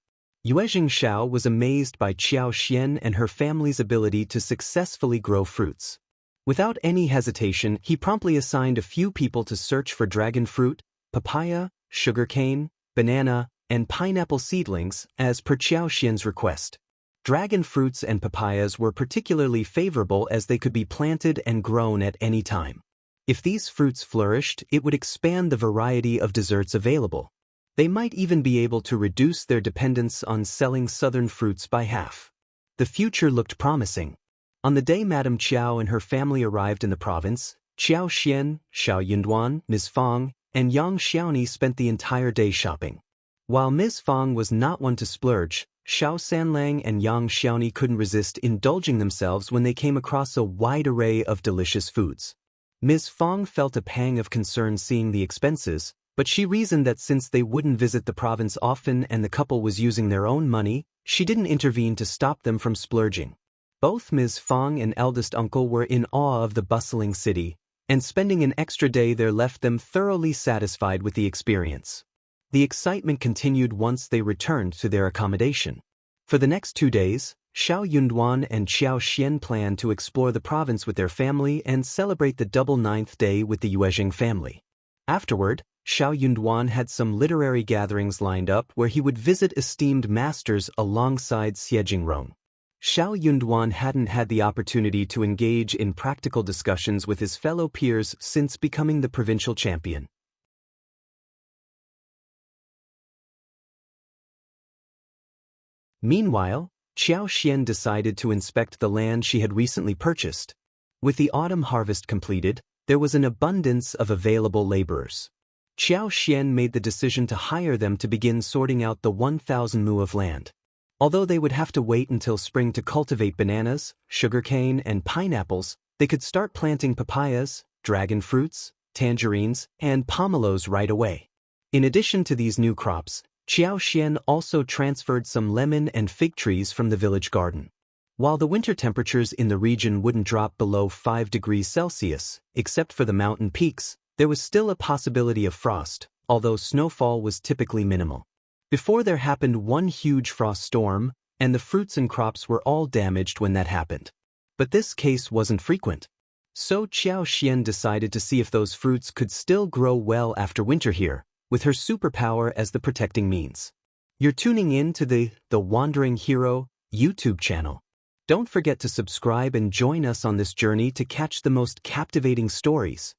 Yuezheng Shao was amazed by Qiao Xian and her family's ability to successfully grow fruits. Without any hesitation, he promptly assigned a few people to search for dragon fruit, papaya, sugarcane, banana, and pineapple seedlings, as per Qiao Xian's request. Dragon fruits and papayas were particularly favorable as they could be planted and grown at any time. If these fruits flourished, it would expand the variety of desserts available. They might even be able to reduce their dependence on selling southern fruits by half. The future looked promising. On the day Madame Qiao and her family arrived in the province, Qiao Xian, Shao Yunduan, Ms. Fang, and young Xiaoni spent the entire day shopping. While Ms. Fang was not one to splurge, Shao Sanlang and young Xiaoni couldn't resist indulging themselves when they came across a wide array of delicious foods. Ms. Fang felt a pang of concern seeing the expenses, but she reasoned that since they wouldn't visit the province often and the couple was using their own money, she didn't intervene to stop them from splurging. Both Ms. Fang and eldest uncle were in awe of the bustling city, and spending an extra day there left them thoroughly satisfied with the experience. The excitement continued once they returned to their accommodation. For the next 2 days, Shao Yunduan and Qiao Xian planned to explore the province with their family and celebrate the double 9th day with the Yuezheng family. Afterward, Shao Yunduan had some literary gatherings lined up where he would visit esteemed masters alongside Xiejingrong. Shao Yunduan hadn't had the opportunity to engage in practical discussions with his fellow peers since becoming the provincial champion. Meanwhile, Qiao Xian decided to inspect the land she had recently purchased. With the autumn harvest completed, there was an abundance of available laborers. Qiao Xian made the decision to hire them to begin sorting out the 1,000 mu of land. Although they would have to wait until spring to cultivate bananas, sugarcane, and pineapples, they could start planting papayas, dragon fruits, tangerines, and pomelos right away. In addition to these new crops, Qiao Xian also transferred some lemon and fig trees from the village garden. While the winter temperatures in the region wouldn't drop below 5 degrees Celsius, except for the mountain peaks, there was still a possibility of frost, although snowfall was typically minimal. Before there happened one huge frost storm, and the fruits and crops were all damaged when that happened. But this case wasn't frequent. So Qiao Xian decided to see if those fruits could still grow well after winter here, with her superpower as the protecting means. You're tuning in to the Wandering Hero YouTube channel. Don't forget to subscribe and join us on this journey to catch the most captivating stories.